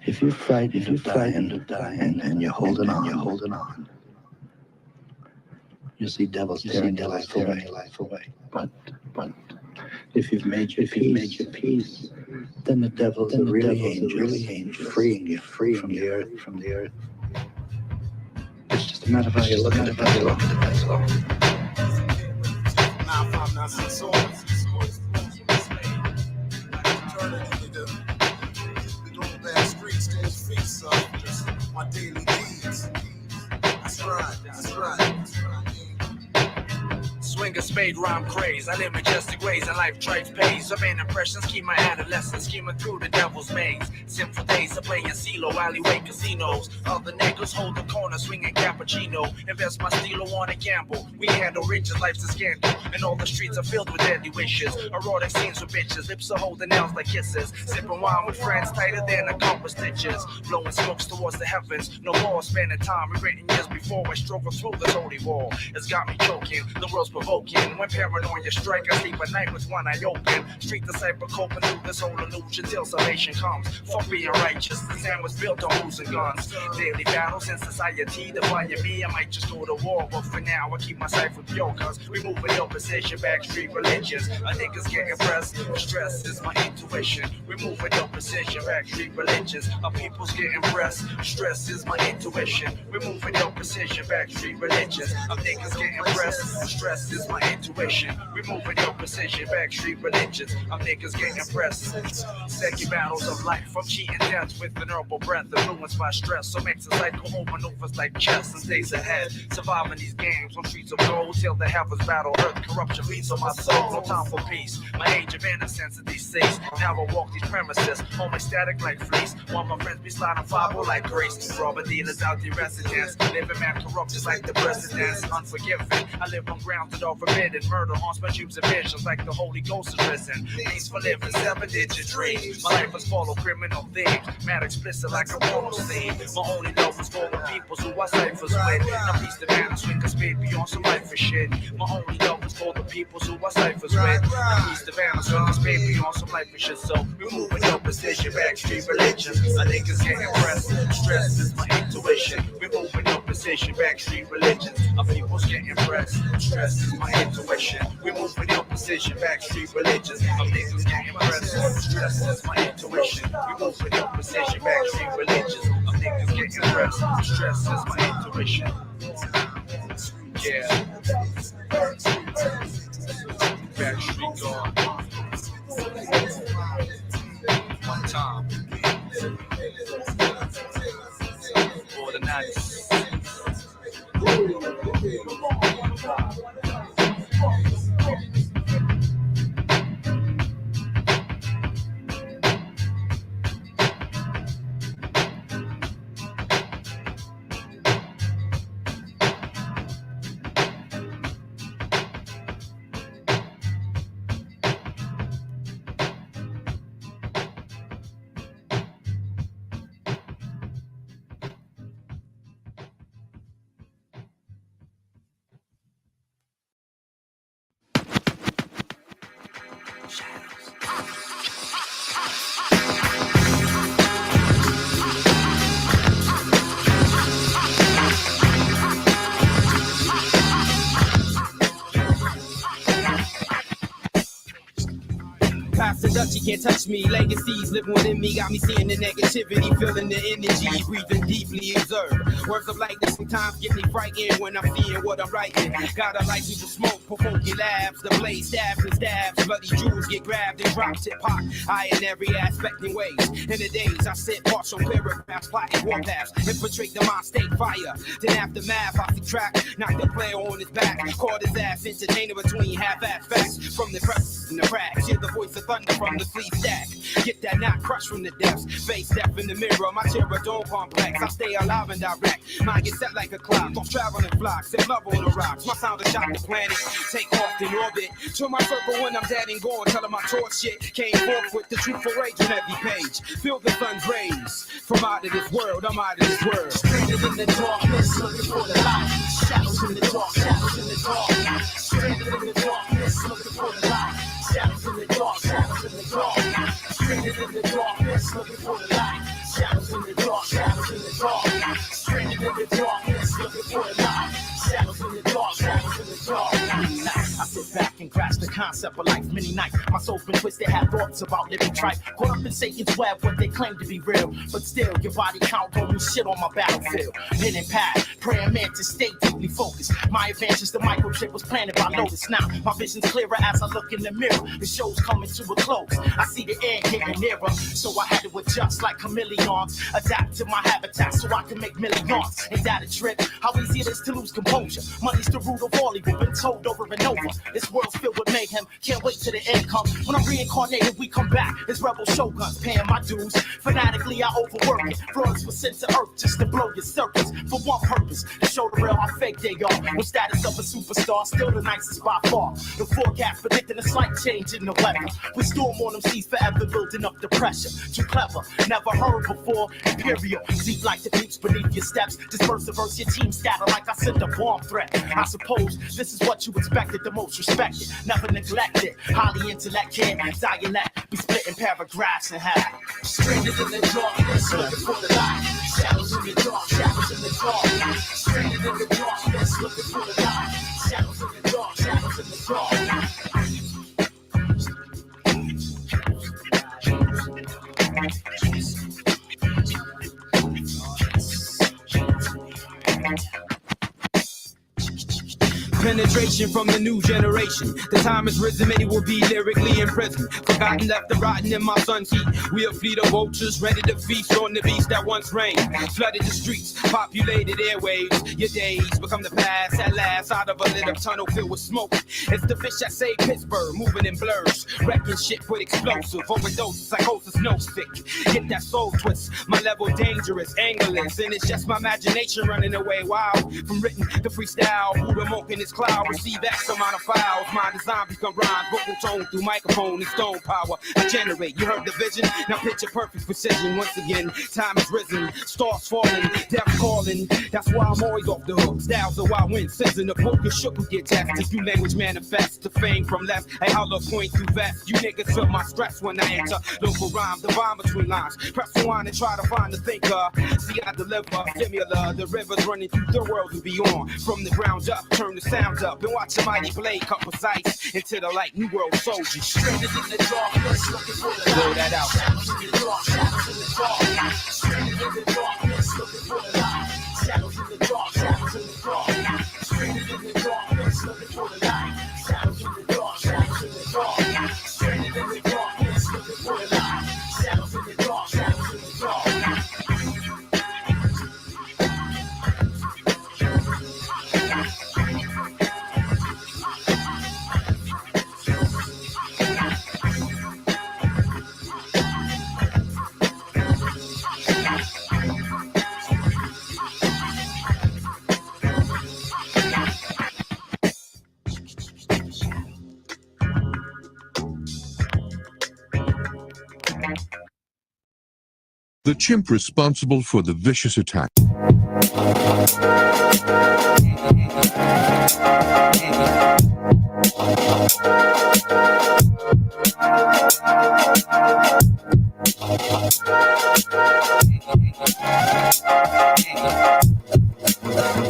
If you're frightened of dying, and you're holding on, you see devils tearing your life away. But if you've made your peace, then the devils are really angels, freeing you from the earth. It's just a matter of how you look at it. That's all. My daily needs. That's right. Swing a spade, rhyme craze. I live majestic ways and life drives pays. Surveying impressions, keep my adolescence scheming through the devil's maze. Sinful days of playing CeeLo, alleyway casinos. Other niggas hold the corner, swinging cappuccino. Invest my stilo on a gamble. We handle riches, life's a scandal. And all the streets are filled with deadly wishes. Erotic scenes with bitches, lips are holding nails like kisses. Sipping wine with friends, tighter than a compass stitches. Blowing smokes towards the heavens. No more spending time rewritten years before I struggle through this holy wall. It's got me choking, the world's provoking. When paranoia strike, I sleep at night with one eye open. Street disciple coping through this whole illusion till salvation comes. Fuck being righteous, the sand was built on losing guns. Daily battles in society defy me. I might just go to war, but for now I keep my cipher pure. Cause we move in your position, Backstreet religions. A niggas getting pressed, stress is my intuition. We move in your position, Backstreet religions. Our people's getting pressed, stress is my intuition. We move in your position, Backstreet religions. Our niggas getting pressed, stress is my intuition. We move in your precision, Backstreet religions. Our niggas getting pressed. Second battles of life, I'm cheating death with an herbal breath influenced by stress. So makes a cycle home maneuvers like chess and stays ahead. Surviving these games on streets of gold till the heavens battle earth. Corruption beats on my soul, no time for peace. My age of innocence at these seas. Now I walk these premises, home ecstatic like fleece. While my friends be sliding 5 like grace. Robber dealers out the residence. Living man corrupt just like the presidents. Unforgiven, I live on ground all forbidden. Murder haunts my dreams and visions like the Holy Ghost is risen. Means for living 7-digit dreams. My life is full of criminal themes. Mad explicit like a porno scene. My only love is for the people who I ciphers with. Now peace the man swing a spade beyond some life for shit. My only love is for the people who I ciphers with. Now peace the man swing a spade beyond some life for shit. So we move in your position, Backstreet religion. I think it's getting pressed. Stress is my intuition. We move in your position, Backstreet religion. Our people's getting pressed. Stress is my intuition. We move with your precision, Backstreet religions. Our niggas getting pressed. Stress is my intuition. We move with your precision, Backstreet religions. Our niggas getting pressed. Stress is my intuition. Yeah. Backstreet gone. One time. For the night. Dutch, you can't touch me. Legacies living within me got me seeing the negativity, feeling the energy, breathing deeply, observe. Words of lightness sometimes get me frightened when I'm seeing what I'm writing. Got a license to smoke, provoking labs, the blaze stabs and stabs, bloody jewels get grabbed and dropped at pot. I in every aspect and ways. In the days I sit partial paragraphs, plotting warpaths, infiltrate the mind state fire. Then aftermath, I subtract, knock the player on his back, caught his ass entertainer between half-ass facts from the press and the cracks. Hear the voice of thunder from the fleet stack. Get that knot crushed from the depths. Face step in the mirror, my terror don't complex. I stay alive and direct. Mine get set like a clock. Don't travel in flocks. Set love on the rocks. My sound will shock the planet. Take off in orbit. To my circle when I'm dead and gone. Tell 'em my torch shit. Came forth with the truthful rage on every page. Feel the sun's rays. From out of this world, I'm out of this world. Stranded in the darkness, looking for the light. Shadows in the dark, shadows in the dark. Stranded in the darkness, looking for the light. Shadows in the dark, shadows in the dark. Stranded in the darkness, looking for the light. Shadows in the dark, shadows in the dark. Stranded in the darkness, looking for the light. Shadows in the dark, shadows in the dark. I sit back and grasp the concept of life many nights. My soul's been twisted, had thoughts about living tripe. Caught up in Satan's web, what they claim to be real. But still, your body count don't mean shit on my battlefield. Pen and pad, praying man to stay deeply focused. My advantage, the microchip was planted by Lotus. Now, my vision's clearer as I look in the mirror. The show's coming to a close. I see the end getting nearer. So I had to adjust like chameleons. Adapt to my habitat so I can make millions. Ain't that a trip? How easy it is to lose composure. Money's the root of all evil, been told over and over. This world's filled with mayhem, can't wait till the end comes. When I'm reincarnated, we come back as rebel shoguns, paying my dues. Fanatically, I overwork it. Frauds were sent to earth just to blow your circus. For one purpose, to show the real how fake they are. With status of a superstar, still the nicest by far. The forecast predicting a slight change in the weather. We storm on them seas forever, building up the pressure. Too clever, never heard before. Imperial, deep like the deeps beneath your steps. Disperse the verse, your team scatter like I sent a bomb threat. I suppose this is what you expected, the most respected, never neglected. Highly intellectual, dialect, be splitting paragraphs in half. Stranded in the darkness, looking for the light. Shadows in the dark, shadows in the dark. Stranded in the darkness, looking for the light. Shadows in the dark, shadows in the dark. Penetration from the new generation. The time has risen, many will be lyrically imprisoned. Forgotten, left and rotten in my son's heat. We a fleet of vultures ready to feast on the beast that once reigned. Flooded the streets, populated airwaves. Your days become the past at last. Out of a lit up tunnel filled with smoke. It's the fish that saved Pittsburgh, moving in blurs. Wrecking shit with explosive overdose, psychosis, no stick. Get that soul twist. My level dangerous, angerless, and it's just my imagination running away wild. From written to freestyle, Buddha monk in his cloud, receive X amount of files. My design become rhymes, vocal tone through microphone and stone power. I generate, you heard the vision, now picture perfect precision. Once again, time has risen, stars falling, death calling. That's why I'm always off the hook. Styles the wild wind, sins in the book, and shook will get tested. New language manifests, the fame from left. A hollow point through vest. You niggas feel my stress when I enter. Local rhyme, divine between lines. Press rewind and try to find the thinker. See, I deliver similar. The rivers running through the world and beyond. From the ground up, turn the sound up and watch a mighty blade cut precise into the light. New world soldiers stranded in the darkness, looking for the light. Blow that out. Shadows in the dark, shadows in the dark. Stranded in the darkness, looking for the light. Shadows in the dark, shadows in the dark. Stranded in the darkness, looking for the light. Shadows in the dark, shadows in the dark. Stranded in the darkness, looking for the light. Shadows in the dark, shadows in the dark. The chimp responsible for the vicious attack.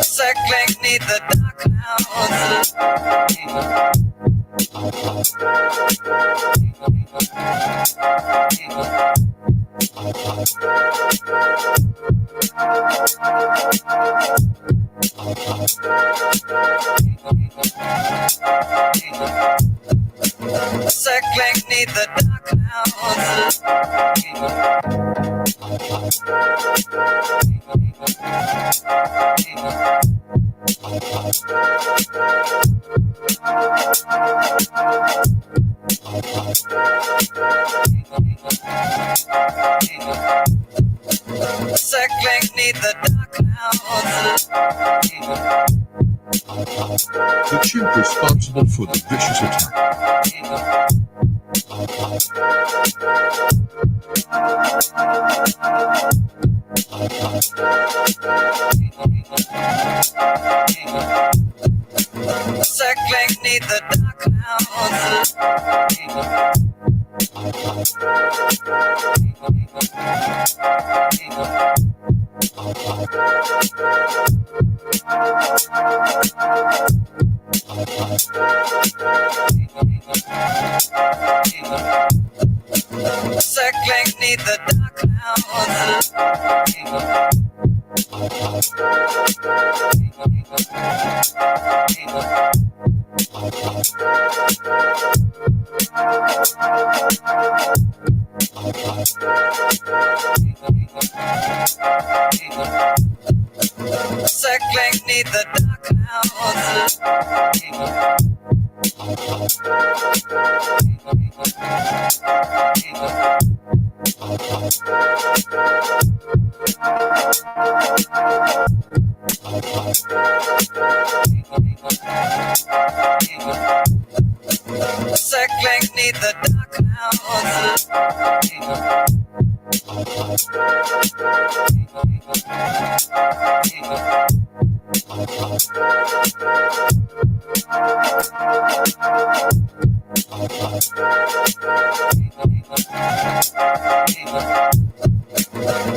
Circling neath the dark clouds. Circling neath the dark clouds. Circling neath the dark clouds. The chimp responsible for the vicious attack. Circling neath the dark clouds. Circling neath the dark clouds. Circling neath the dark clouds. Circling neath the dark clouds.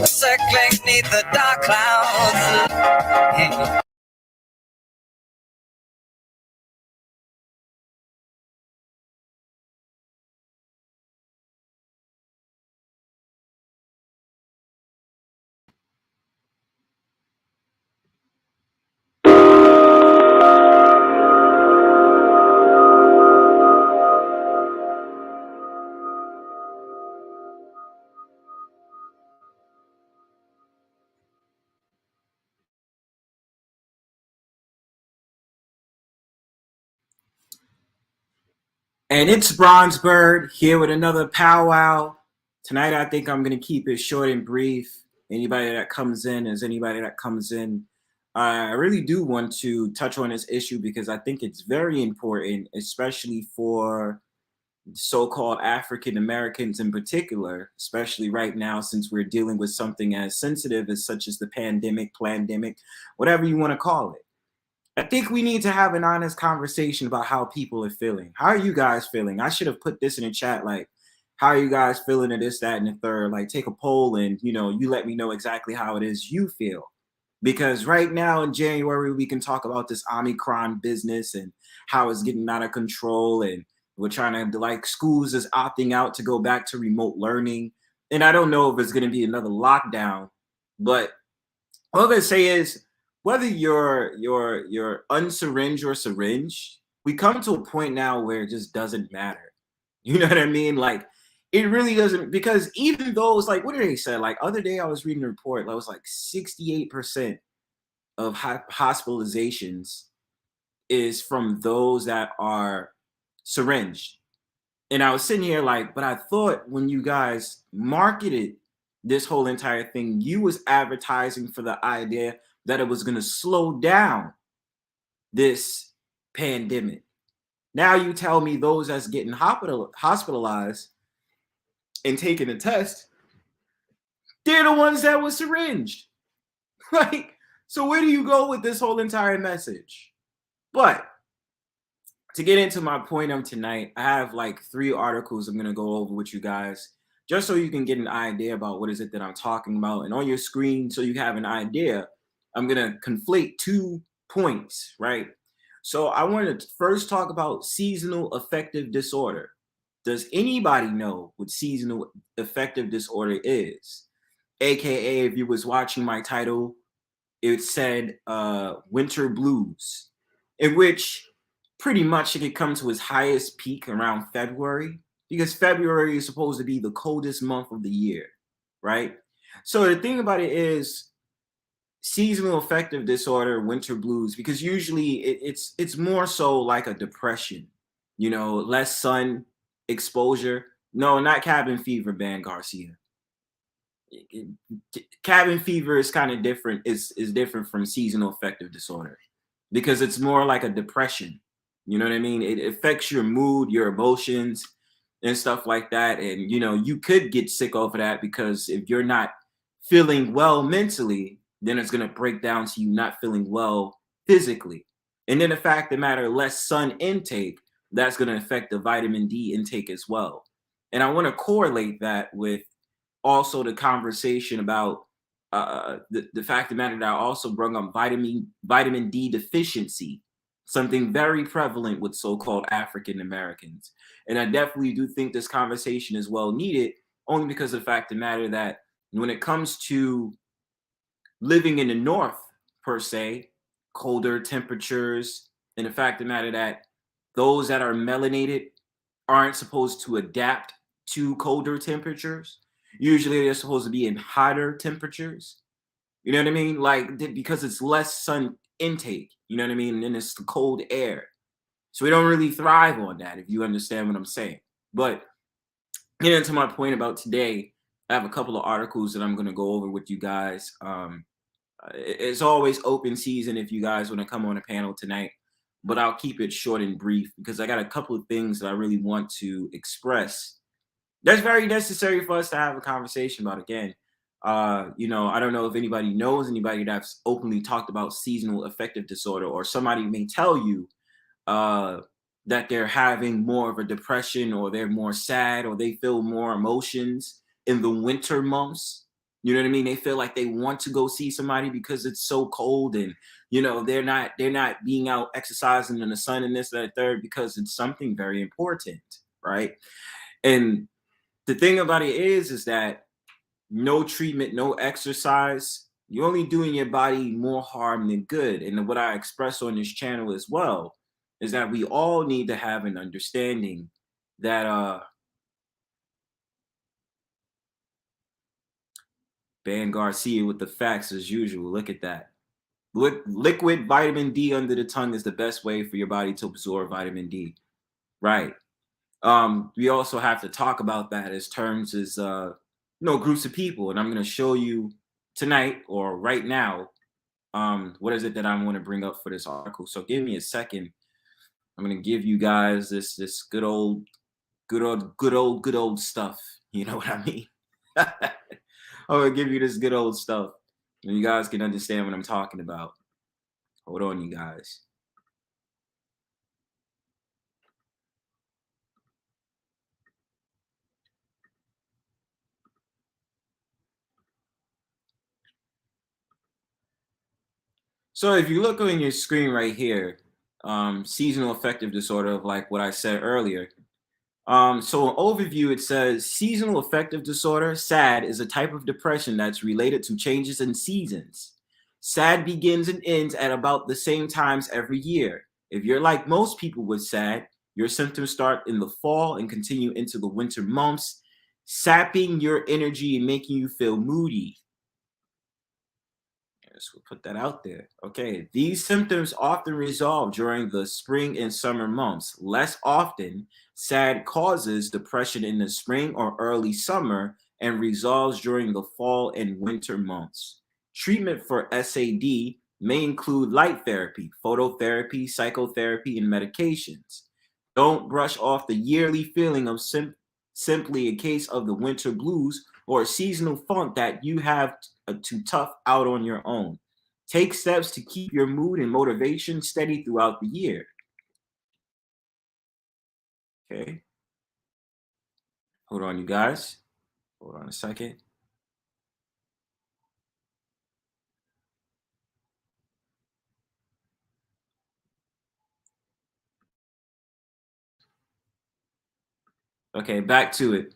Circling neath the dark clouds. And it's Bronzebird here with another powwow. Tonight, I think I'm going to keep it short and brief. Anybody that comes in, I really do want to touch on this issue because I think it's very important, especially for so-called African Americans in particular, especially right now, since we're dealing with something as sensitive as such as the pandemic, whatever you want to call it. I think we need to have an honest conversation about how people are feeling. How are you guys feeling? I should have put this in the chat, like, how are you guys feeling and this, that, and the third? Like, take a poll and, you let me know exactly how it is you feel. Because right now in January, we can talk about this Omicron business and how it's getting out of control. And we're trying to, like, schools is opting out to go back to remote learning. And I don't know if it's going to be another lockdown, but all I'm going to say is, whether you're unsyringe or syringe, we come to a point now where it just doesn't matter. You know what I mean? Like, it really doesn't, because even though it's like, what did they say? Like, other day I was reading a report, that was like 68% of hospitalizations is from those that are syringed. And I was sitting here like, but I thought when you guys marketed this whole entire thing, you was advertising for the idea that it was going to slow down this pandemic. Now you tell me those that's getting hospitalized and taking a test, they're the ones that were syringed. Like, so where do you go with this whole entire message? But to get into my point of tonight, I have like 3 articles I'm going to go over with you guys, just so you can get an idea about what is it that I'm talking about. And on your screen, so you have an idea, I'm going to conflate 2 points, right? So I want to first talk about seasonal affective disorder. Does anybody know what seasonal affective disorder is? AKA, if you was watching my title, it said winter blues, in which pretty much it could come to its highest peak around February, because February is supposed to be the coldest month of the year, right? So the thing about it is seasonal affective disorder, winter blues, because usually it's more so like a depression, less sun exposure. No, not cabin fever, Ban Garcia. Cabin fever is kind of different, is different from seasonal affective disorder, because it's more like a depression. You know what I mean? It affects your mood, your emotions, and stuff like that. And, you could get sick over that, because if you're not feeling well mentally, then it's going to break down to you not feeling well physically. And then the fact of the matter, less sun intake, that's going to affect the vitamin D intake as well. And I want to correlate that with also the conversation about the fact of the matter that I also brought up vitamin D deficiency, something very prevalent with so-called African Americans. And I definitely do think this conversation is well needed, only because of the fact of the matter that when it comes to living in the North, per se, colder temperatures, and the fact of the matter that those that are melanated aren't supposed to adapt to colder temperatures. Usually they're supposed to be in hotter temperatures. You know what I mean? Like, because it's less sun intake, you know what I mean? And then it's the cold air. So we don't really thrive on that, if you understand what I'm saying. But getting to my point about today, I have a couple of articles that I'm going to go over with you guys. It's always open season if you guys want to come on a panel tonight, but I'll keep it short and brief because I got a couple of things that I really want to express. That's very necessary for us to have a conversation about. Again, you know, I don't know if anybody knows anybody that's openly talked about seasonal affective disorder, or somebody may tell you that they're having more of a depression, or they're more sad, or they feel more emotions in the winter months. You know what I mean? They feel like they want to go see somebody because it's so cold, and you know they're not being out exercising in the sun and this, that, third, because it's something very important, right? And the thing about it is that no treatment, no exercise, you're only doing your body more harm than good. And what I express on this channel as well is that we all need to have an understanding that ban Garcia with the facts as usual. Look at that. Liquid vitamin D under the tongue is the best way for your body to absorb vitamin D. Right. We also have to talk about that as terms as groups of people. And I'm going to show you tonight, or right now, what is it that I want to bring up for this article. So give me a second. I'm going to give you guys this good old stuff. You know what I mean? I'm going to give you this good old stuff, and you guys can understand what I'm talking about. Hold on, you guys. So if you look on your screen right here, seasonal affective disorder, of like what I said earlier. So an overview, it says seasonal affective disorder, SAD, is a type of depression that's related to changes in seasons. SAD begins and ends at about the same times every year. If you're like most people with SAD, your symptoms start in the fall and continue into the winter months, sapping your energy and making you feel moody. Yes, we'll put that out there. Okay, these symptoms often resolve during the spring and summer months. Less often, SAD causes depression in the spring or early summer and resolves during the fall and winter months. Treatment for SAD may include light therapy, phototherapy, psychotherapy, and medications. Don't brush off the yearly feeling of simply a case of the winter blues or a seasonal funk that you have to tough out on your own. Take steps to keep your mood and motivation steady throughout the year. Okay. Hold on, you guys. Hold on a second. Okay, back to it.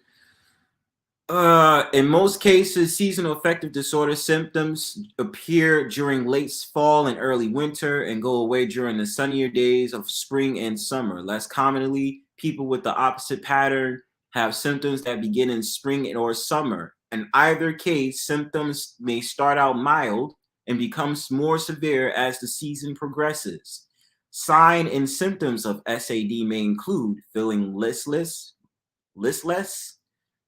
In most cases, seasonal affective disorder symptoms appear during late fall and early winter and go away during the sunnier days of spring and summer. Less commonly, people with the opposite pattern have symptoms that begin in spring or summer. In either case, symptoms may start out mild and become more severe as the season progresses. Signs and symptoms of SAD may include feeling listless,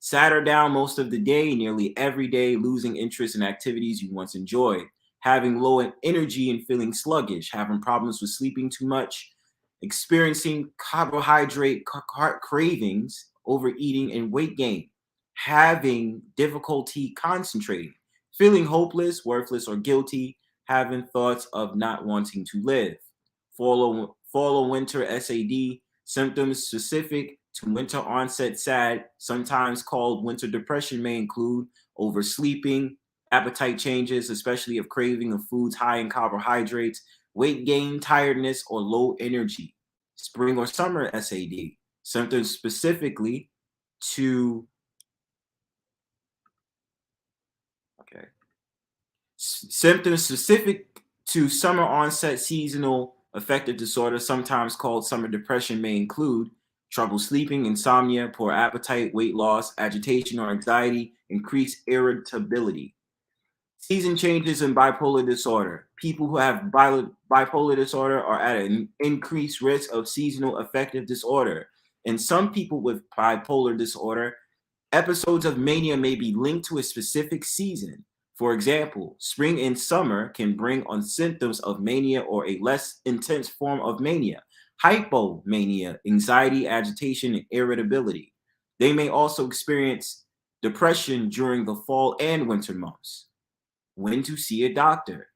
sat or down most of the day, nearly every day, losing interest in activities you once enjoyed, having low energy and feeling sluggish, having problems with sleeping too much, experiencing carbohydrate cravings, overeating, and weight gain, having difficulty concentrating, feeling hopeless, worthless, or guilty, having thoughts of not wanting to live. Fall or winter SAD symptoms specific to winter onset SAD, sometimes called winter depression, may include oversleeping, appetite changes, especially of craving of foods high in carbohydrates, weight gain, tiredness, or low energy. Spring or summer SAD, symptoms specifically to symptoms specific to summer onset seasonal affective disorder, sometimes called summer depression, may include trouble sleeping, insomnia, poor appetite, weight loss, agitation or anxiety, increased irritability. Season changes in bipolar disorder. People who have bipolar disorder are at an increased risk of seasonal affective disorder. And some people with bipolar disorder, episodes of mania may be linked to a specific season. For example, spring and summer can bring on symptoms of mania or a less intense form of mania, hypomania, anxiety, agitation, and irritability. They may also experience depression during the fall and winter months. When to see a doctor.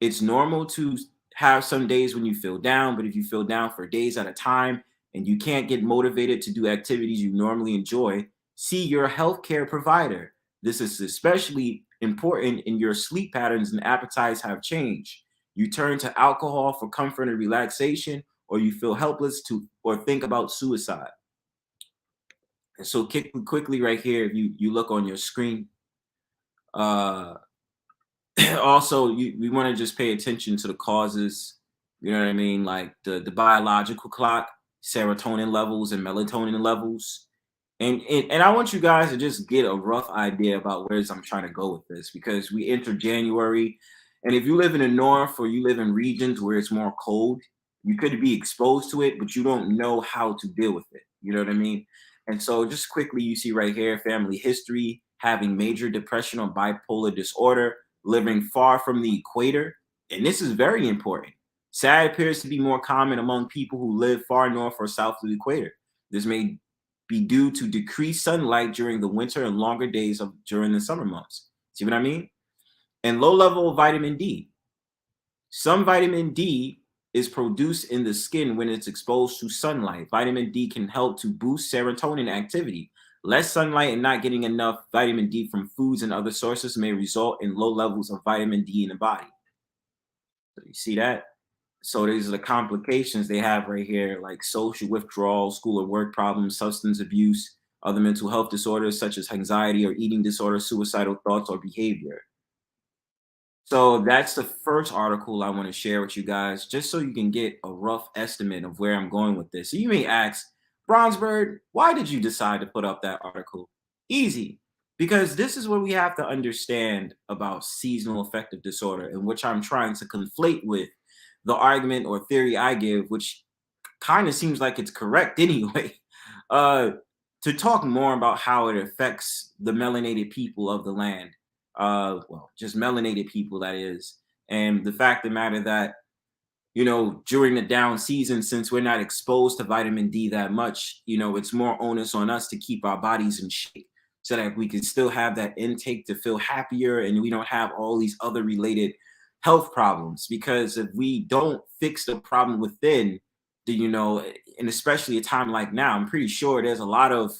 It's normal to have some days when you feel down, but if you feel down for days at a time and you can't get motivated to do activities you normally enjoy, see your healthcare provider. This is especially important in your sleep patterns and appetites have changed. You turn to alcohol for comfort and relaxation, or you feel helpless to or think about suicide. And so quickly right here, if you look on your screen, also we want to just pay attention to the causes, you know what I mean, like the biological clock, serotonin levels and melatonin levels, and I want you guys to just get a rough idea about where I'm trying to go with this, because we enter January, and if you live in the north or you live in regions where it's more cold, you could be exposed to it, but you don't know how to deal with it, you know what I mean? And so just quickly, you see right here, family history, having major depression or bipolar disorder, living far from the equator, and this is very important. SAD appears to be more common among people who live far north or south of the equator. This may be due to decreased sunlight during the winter and longer days during the summer months. See what I mean? And low level of vitamin D. Some vitamin D is produced in the skin when it's exposed to sunlight. Vitamin D can help to boost serotonin activity. Less sunlight and not getting enough vitamin D from foods and other sources may result in low levels of vitamin D in the body. So you see that? So these are the complications they have right here, like social withdrawal, school or work problems, substance abuse, other mental health disorders such as anxiety or eating disorder, suicidal thoughts or behavior. So that's the first article I want to share with you guys, just so you can get a rough estimate of where I'm going with this. So you may ask, Brownsburg, why did you decide to put up that article? Easy, because this is what we have to understand about seasonal affective disorder, and which I'm trying to conflate with the argument or theory I give, which kind of seems like it's correct anyway, to talk more about how it affects the melanated people of the land. Well, just melanated people, that is. And the fact of the matter that, you know, during the down season, since we're not exposed to vitamin D that much, you know, it's more onus on us to keep our bodies in shape so that we can still have that intake to feel happier and we don't have all these other related health problems. Because if we don't fix the problem within, you know, and especially a time like now, I'm pretty sure there's a lot of,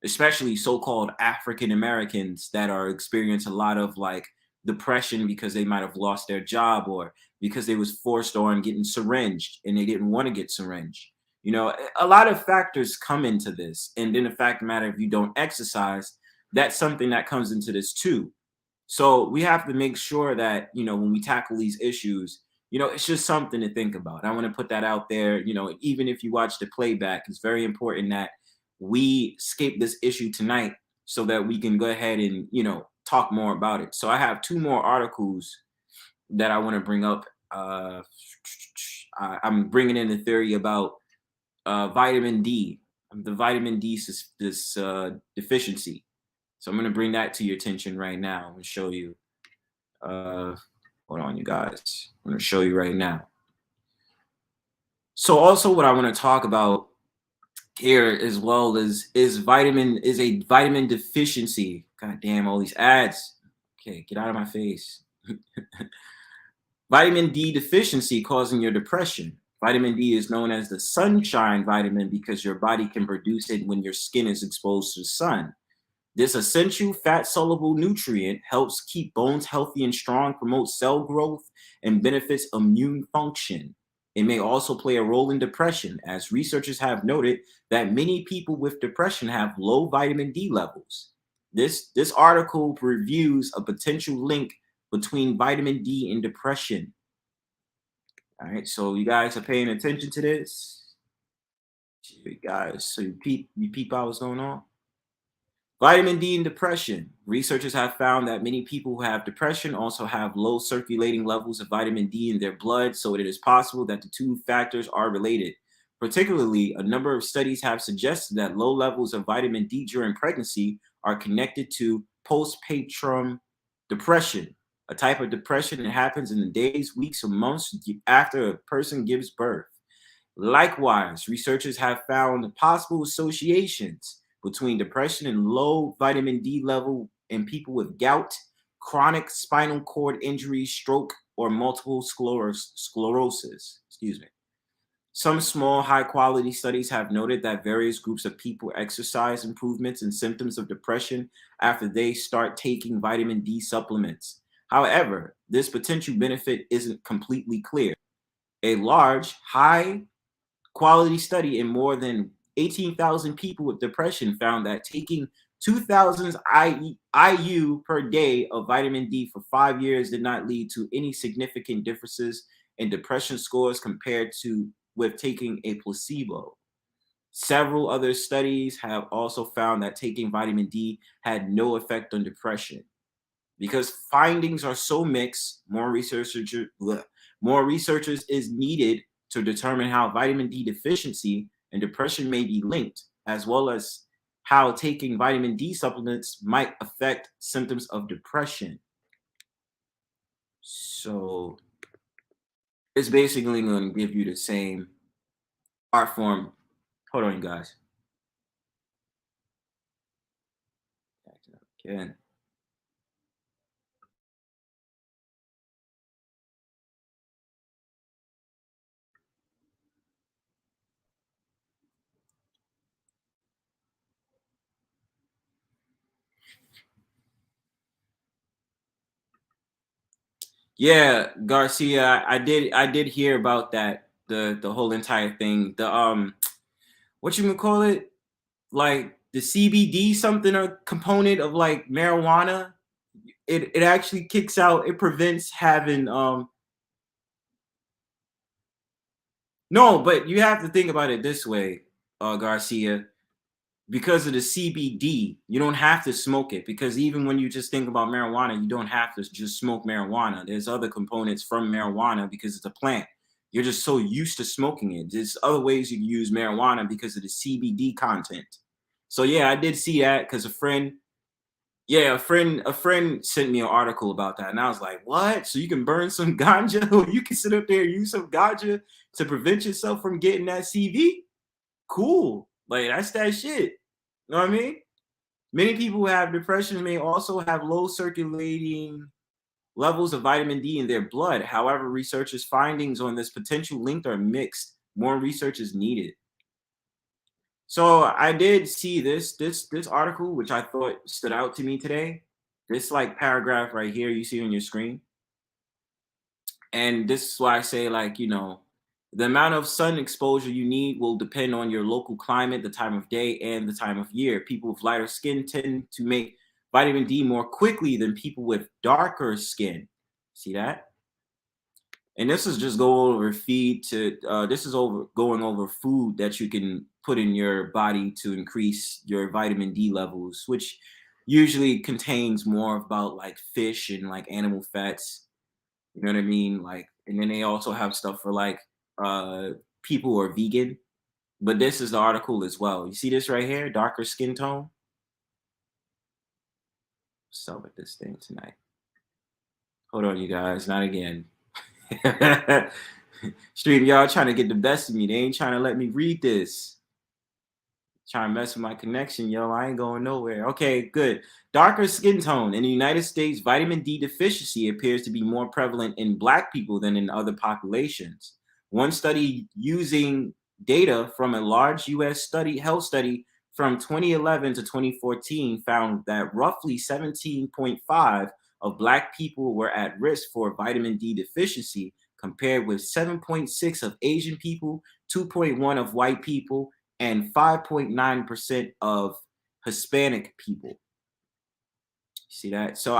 especially so-called African Americans, that are experiencing a lot of like depression because they might have lost their job or because they was forced on getting syringed and they didn't want to get syringed. You know, a lot of factors come into this. And then the fact of the matter, if you don't exercise, that's something that comes into this too. So we have to make sure that, you know, when we tackle these issues, you know, it's just something to think about. I want to put that out there. You know, even if you watch the playback, it's very important that we escape this issue tonight so that we can go ahead and, you know, talk more about it. So I have two more articles that I want to bring up. I'm bringing in the theory about vitamin D, the vitamin D deficiency. So I'm going to bring that to your attention right now. I'm going to show you. Hold on, you guys. I'm going to show you right now. So also what I want to talk about here as well is a vitamin deficiency. God damn, all these ads. Okay, get out of my face. Vitamin D deficiency causing your depression. Vitamin D is known as the sunshine vitamin because your body can produce it when your skin is exposed to the sun. This essential fat-soluble nutrient helps keep bones healthy and strong, promotes cell growth, and benefits immune function. It may also play a role in depression, as researchers have noted that many people with depression have low vitamin D levels. This article reviews a potential link between vitamin D and depression. All right, so you guys are paying attention to this? You guys, so you peep out what's going on? Vitamin D and depression. Researchers have found that many people who have depression also have low circulating levels of vitamin D in their blood, so it is possible that the two factors are related. Particularly, a number of studies have suggested that low levels of vitamin D during pregnancy are connected to postpartum depression, a type of depression that happens in the days, weeks, or months after a person gives birth. Likewise, researchers have found possible associations between depression and low vitamin D level in people with gout, chronic spinal cord injury, stroke, or multiple sclerosis. Excuse me. Some small, high-quality studies have noted that various groups of people exercise improvements in symptoms of depression after they start taking vitamin D supplements. However, this potential benefit isn't completely clear. A large, high-quality study in more than 18,000 people with depression found that taking 2,000 IU per day of vitamin D for 5 years did not lead to any significant differences in depression scores compared to with taking a placebo. Several other studies have also found that taking vitamin D had no effect on depression. Because findings are so mixed, more researchers is needed to determine how vitamin D deficiency and depression may be linked, as well as how taking vitamin D supplements might affect symptoms of depression. So it's basically going to give you the same art form. Hold on, you guys. Again. Yeah, Garcia, I did hear about that, the whole entire thing. The what you call it? Like the CBD something, a component of like marijuana. It actually kicks out, it prevents having no, but you have to think about it this way, Garcia. Because of the CBD, you don't have to smoke it, because even when you just think about marijuana, you don't have to just smoke marijuana. There's other components from marijuana because it's a plant. You're just so used to smoking it. There's other ways you can use marijuana because of the CBD content. So yeah, I did see that because a friend sent me an article about that, and I was like, what? So you can burn some ganja, or you can sit up there and use some ganja to prevent yourself from getting that CV? Cool. Like, that's that shit. You know what I mean? Many people who have depression may also have low circulating levels of vitamin D in their blood. However, researchers' findings on this potential link are mixed. More research is needed. So I did see this article, which I thought stood out to me today. This like paragraph right here you see on your screen. And this is why I say, like, you know, the amount of sun exposure you need will depend on your local climate, the time of day, and the time of year. People with lighter skin tend to make vitamin D more quickly than people with darker skin. See that? And this is just going over going over food that you can put in your body to increase your vitamin D levels, which usually contains more about like fish and like animal fats. You know what I mean? Like, and then they also have stuff for like people who are vegan. But this is the article as well. You see this right here? Darker skin tone. What's up with this thing tonight? Hold on, you guys. Not again. Stream, y'all trying to get the best of me. They ain't trying to let me read this. Trying to mess with my connection, yo. I ain't going nowhere. Okay, good. Darker skin tone. In the United States, vitamin D deficiency appears to be more prevalent in Black people than in other populations. One study using data from a large U.S. health study from 2011 to 2014 found that roughly 17.5 of Black people were at risk for vitamin D deficiency, compared with 7.6 of Asian people, 2.1 of white people, and 5.9% of Hispanic people. See that? So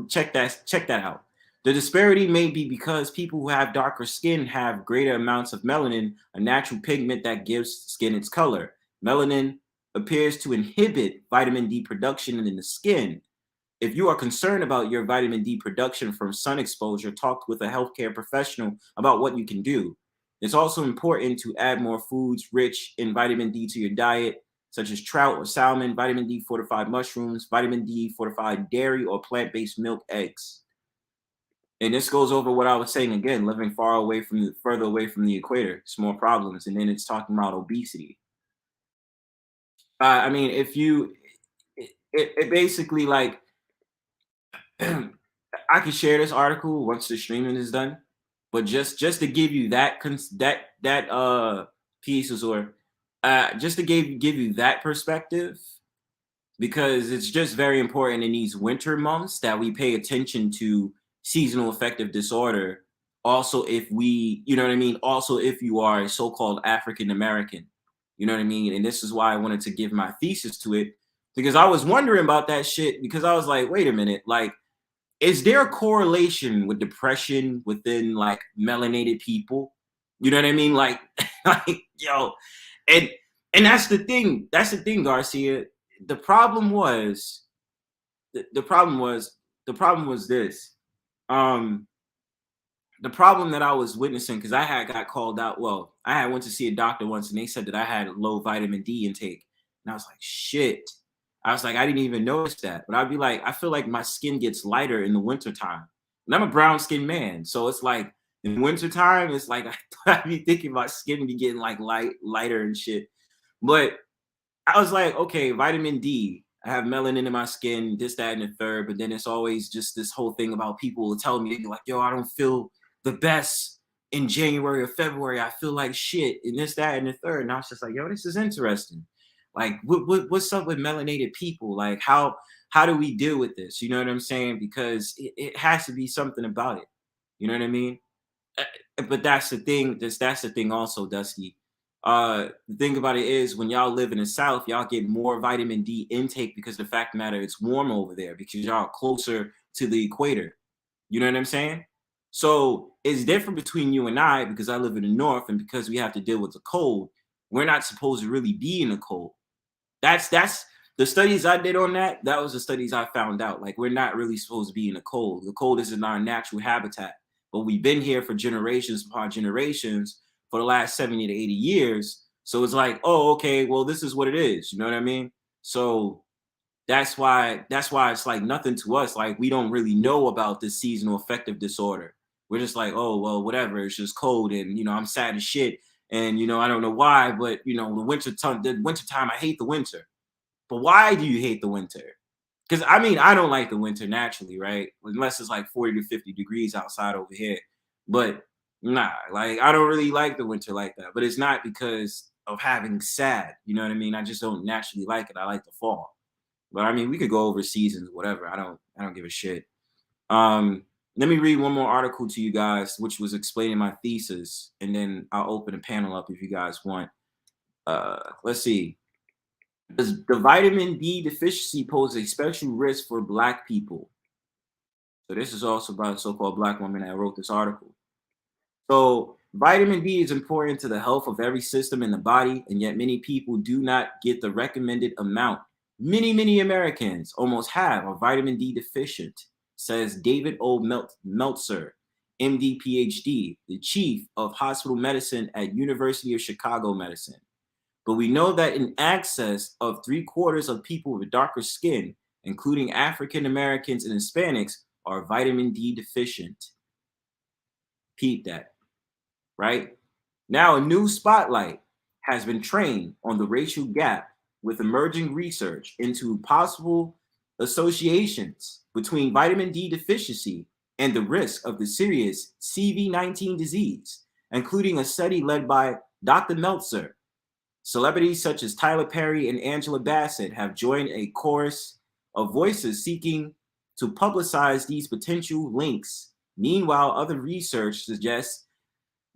check that out. The disparity may be because people who have darker skin have greater amounts of melanin, a natural pigment that gives skin its color. Melanin appears to inhibit vitamin D production in the skin. If you are concerned about your vitamin D production from sun exposure, talk with a healthcare professional about what you can do. It's also important to add more foods rich in vitamin D to your diet, such as trout or salmon, vitamin D fortified mushrooms, vitamin D fortified dairy or plant-based milk, eggs. And this goes over what I was saying again, living further away from the equator, it's more problems. And then it's talking about obesity. I mean, if you, it basically like, I can share this article once the streaming is done, but just to give you that pieces, or just to give you that perspective, because it's just very important in these winter months that we pay attention to seasonal affective disorder. Also, if we, you know what I mean? Also, if you are a so-called African American, you know what I mean? And this is why I wanted to give my thesis to it, because I was wondering about that shit, because I was like, wait a minute, like, is there a correlation with depression within like melanated people? You know what I mean? Like, yo, and that's the thing. That's the thing, Garcia. The problem was this. The problem that I was witnessing, because I had got called out. Well, I had went to see a doctor once, and they said that I had low vitamin D intake, and I was like, shit. I was like, I didn't even notice that. But I'd be like, I feel like my skin gets lighter in the wintertime. And I'm a brown skinned man. So it's like in wintertime, it's like I be thinking my skin be getting like lighter and shit. But I was like, okay, vitamin D. I have melanin in my skin, this, that, and the third. But then it's always just this whole thing about people telling me, like, yo, I don't feel the best in January or February. I feel like shit, and this, that, and the third. And I was just like, yo, this is interesting. Like, what's up with melanated people? Like, how do we deal with this? You know what I'm saying? Because it has to be something about it. You know what I mean? But that's the thing. That's the thing also, Dusky. The thing about it is, when y'all live in the South, y'all get more vitamin D intake because the fact of the matter, it's warm over there because y'all closer to the equator. You know what I'm saying? So it's different between you and I, because I live in the North, and because we have to deal with the cold, we're not supposed to really be in the cold. That's the studies I did on that. That was the studies I found out. Like, we're not really supposed to be in the cold. The cold isn't our natural habitat, but we've been here for generations upon generations for the last 70 to 80 years. So it's like, oh, okay, well, this is what it is. You know what I mean? So that's why it's like nothing to us. Like, we don't really know about this seasonal affective disorder. We're just like, oh, well, whatever. It's just cold, and, you know, I'm sad as shit. And, you know, I don't know why, but, you know, the wintertime, I hate the winter. But why do you hate the winter? Because, I mean, I don't like the winter naturally, right? Unless it's like 40 to 50 degrees outside over here. But nah, like, I don't really like the winter like that. But it's not because of having sad, you know what I mean? I just don't naturally like it. I like the fall. But I mean, we could go over seasons, whatever. I don't give a shit. Let me read one more article to you guys, which was explaining my thesis, and then I'll open the panel up if you guys want. Let's see. Does the vitamin D deficiency pose a special risk for Black people? So this is also by a so-called Black woman that wrote this article. So vitamin D is important to the health of every system in the body, and yet many people do not get the recommended amount. Many Americans, almost half, are vitamin D deficient, says David O. Meltzer, MD, PhD, the chief of hospital medicine at University of Chicago Medicine. But we know that in excess of 3/4 of people with darker skin, including African Americans and Hispanics, are vitamin D deficient. Repeat that, right? Now, a new spotlight has been trained on the racial gap with emerging research into possible associations between vitamin D deficiency and the risk of the serious CV-19 disease, including a study led by Dr. Meltzer. Celebrities such as Tyler Perry and Angela Bassett have joined a chorus of voices seeking to publicize these potential links. Meanwhile, other research suggests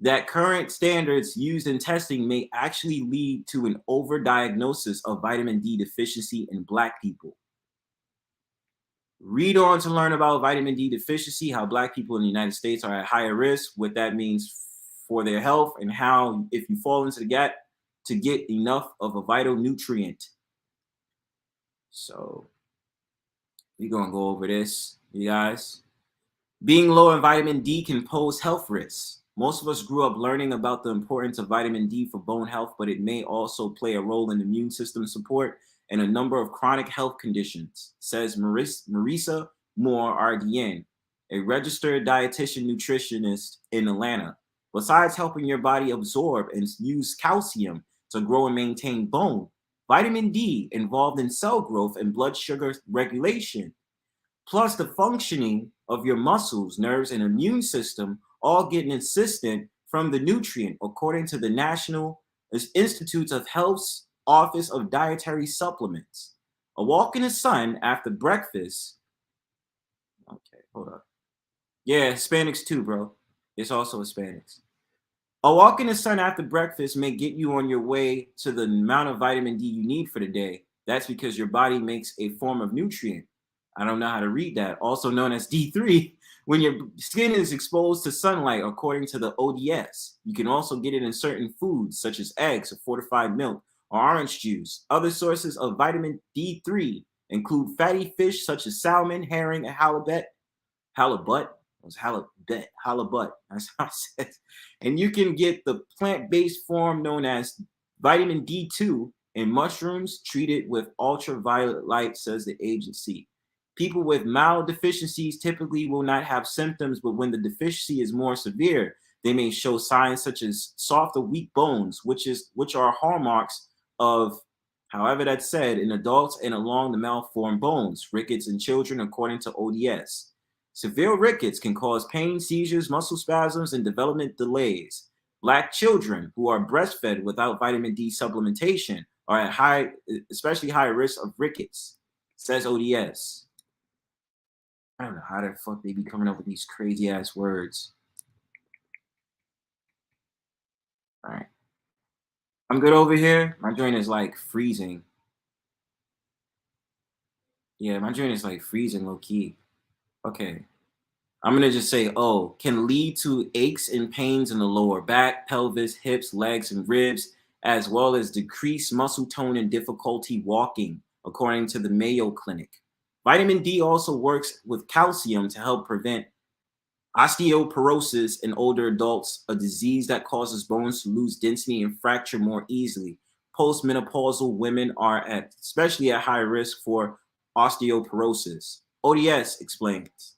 that current standards used in testing may actually lead to an overdiagnosis of vitamin D deficiency in Black people. Read on to learn about vitamin D deficiency, how Black people in the United States are at higher risk, what that means for their health, and how, if you fall into the gap, to get enough of a vital nutrient. So we're going to go over this, you guys. Being low in vitamin D can pose health risks. Most of us grew up learning about the importance of vitamin D for bone health, but it may also play a role in immune system support and a number of chronic health conditions, says Marisa Moore, RDN, a registered dietitian nutritionist in Atlanta. Besides helping your body absorb and use calcium to grow and maintain bone, vitamin D involved in cell growth and blood sugar regulation, plus the functioning of your muscles, nerves, and immune system, all get an assistance from the nutrient, according to the National Institutes of Health's Office of Dietary Supplements. A walk in the sun after breakfast. Okay, hold up. Yeah, Hispanics too, bro. It's also Hispanics. A walk in the sun after breakfast may get you on your way to the amount of vitamin D you need for the day. That's because your body makes a form of nutrient. I don't know how to read that. Also known as D3, when your skin is exposed to sunlight, according to the ODS. You can also get it in certain foods, such as eggs or fortified milk or orange juice. Other sources of vitamin D3 include fatty fish, such as salmon, herring, and halibut. That's how it says. And you can get the plant-based form known as vitamin D2 in mushrooms treated with ultraviolet light, says the agency. People with mild deficiencies typically will not have symptoms, but when the deficiency is more severe, they may show signs such as soft or weak bones, which are hallmarks of, however that's said, in adults and along the malformed bones, rickets in children, according to ODS. Severe rickets can cause pain, seizures, muscle spasms, and development delays. Black children who are breastfed without vitamin D supplementation are at especially high risk of rickets, says ODS. I don't know how the fuck they be coming up with these crazy ass words. All right. I'm good over here. My joint is like freezing. Yeah, my joint is like freezing low key. Okay. I'm going to just say, can lead to aches and pains in the lower back, pelvis, hips, legs, and ribs, as well as decreased muscle tone and difficulty walking, according to the Mayo Clinic. Vitamin D also works with calcium to help prevent osteoporosis in older adults, a disease that causes bones to lose density and fracture more easily. Postmenopausal women are especially at high risk for osteoporosis. ODS explains.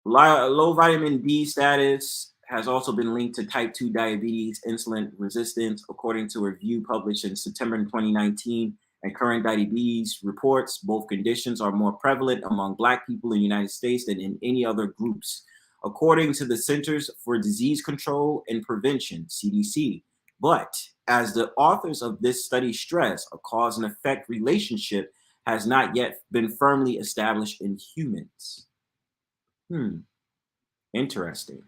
Low vitamin D status has also been linked to type 2 diabetes, insulin resistance, according to a review published in September 2019. And current diabetes reports both conditions are more prevalent among Black people in the United States than in any other groups, according to the Centers for Disease Control and Prevention, CDC. But as the authors of this study stress, a cause and effect relationship has not yet been firmly established in humans. Interesting.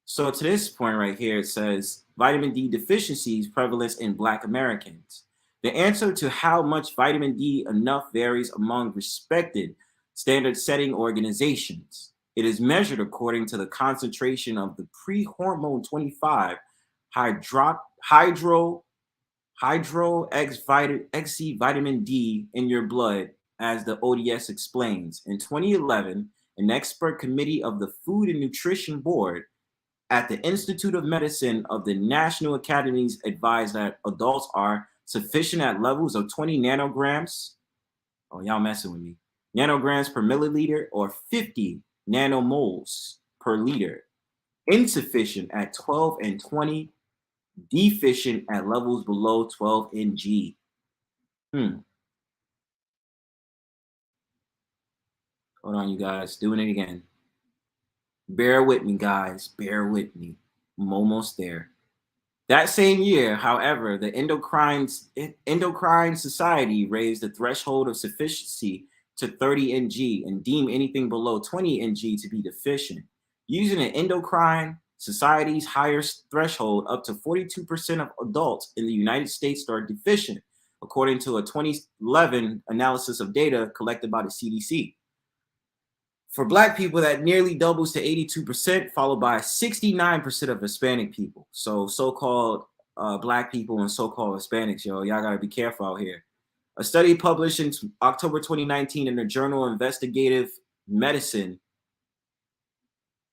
So to this point right here, it says vitamin D deficiencies prevalence in Black Americans. The answer to how much vitamin D enough varies among respected standard setting organizations. It is measured according to the concentration of the pre-hormone 25 hydroxy vitamin D in your blood, as the ODS explains. In 2011, an expert committee of the Food and Nutrition Board at the Institute of Medicine of the National Academies advised that adults are sufficient at levels of 20 nanograms. Oh, y'all messing with me. Nanograms per milliliter or 50 nanomoles per liter. Insufficient at 12 and 20. Deficient at levels below 12 ng. Hold on, you guys. Doing it again. Bear with me, guys. Bear with me. I'm almost there. That same year, however, the Endocrine Society raised the threshold of sufficiency to 30 ng and deemed anything below 20 ng to be deficient. Using an Endocrine Society's higher threshold, up to 42% of adults in the United States are deficient, according to a 2011 analysis of data collected by the CDC. For Black people, that nearly doubles to 82%, followed by 69% of Hispanic people. So so-called Black people and so-called Hispanics, y'all got to be careful out here. A study published in October 2019 in the journal Investigative Medicine.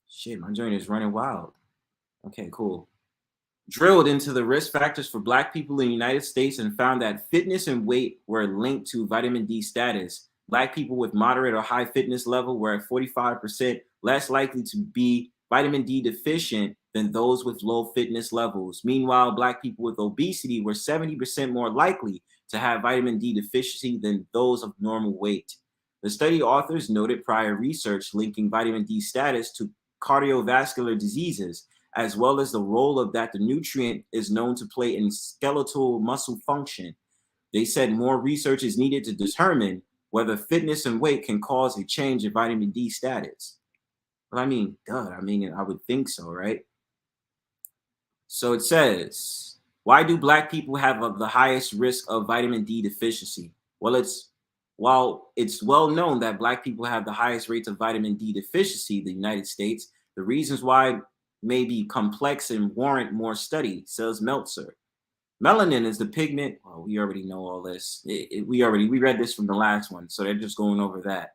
Shit, my joint is running wild. Okay, cool. Drilled into the risk factors for Black people in the United States and found that fitness and weight were linked to vitamin D status. Black people with moderate or high fitness level were at 45% less likely to be vitamin D deficient than those with low fitness levels. Meanwhile, Black people with obesity were 70% more likely to have vitamin D deficiency than those of normal weight. The study authors noted prior research linking vitamin D status to cardiovascular diseases, as well as the role of that the nutrient is known to play in skeletal muscle function. They said more research is needed to determine whether fitness and weight can cause a change in vitamin D status. Well, I mean, I would think so, right? So it says, why do Black people have the highest risk of vitamin D deficiency? Well, while it's well known that Black people have the highest rates of vitamin D deficiency in the United States, the reasons why may be complex and warrant more study, says Meltzer. Melanin is the pigment. Oh, we already know all this. We read this from the last one, so they're just going over that.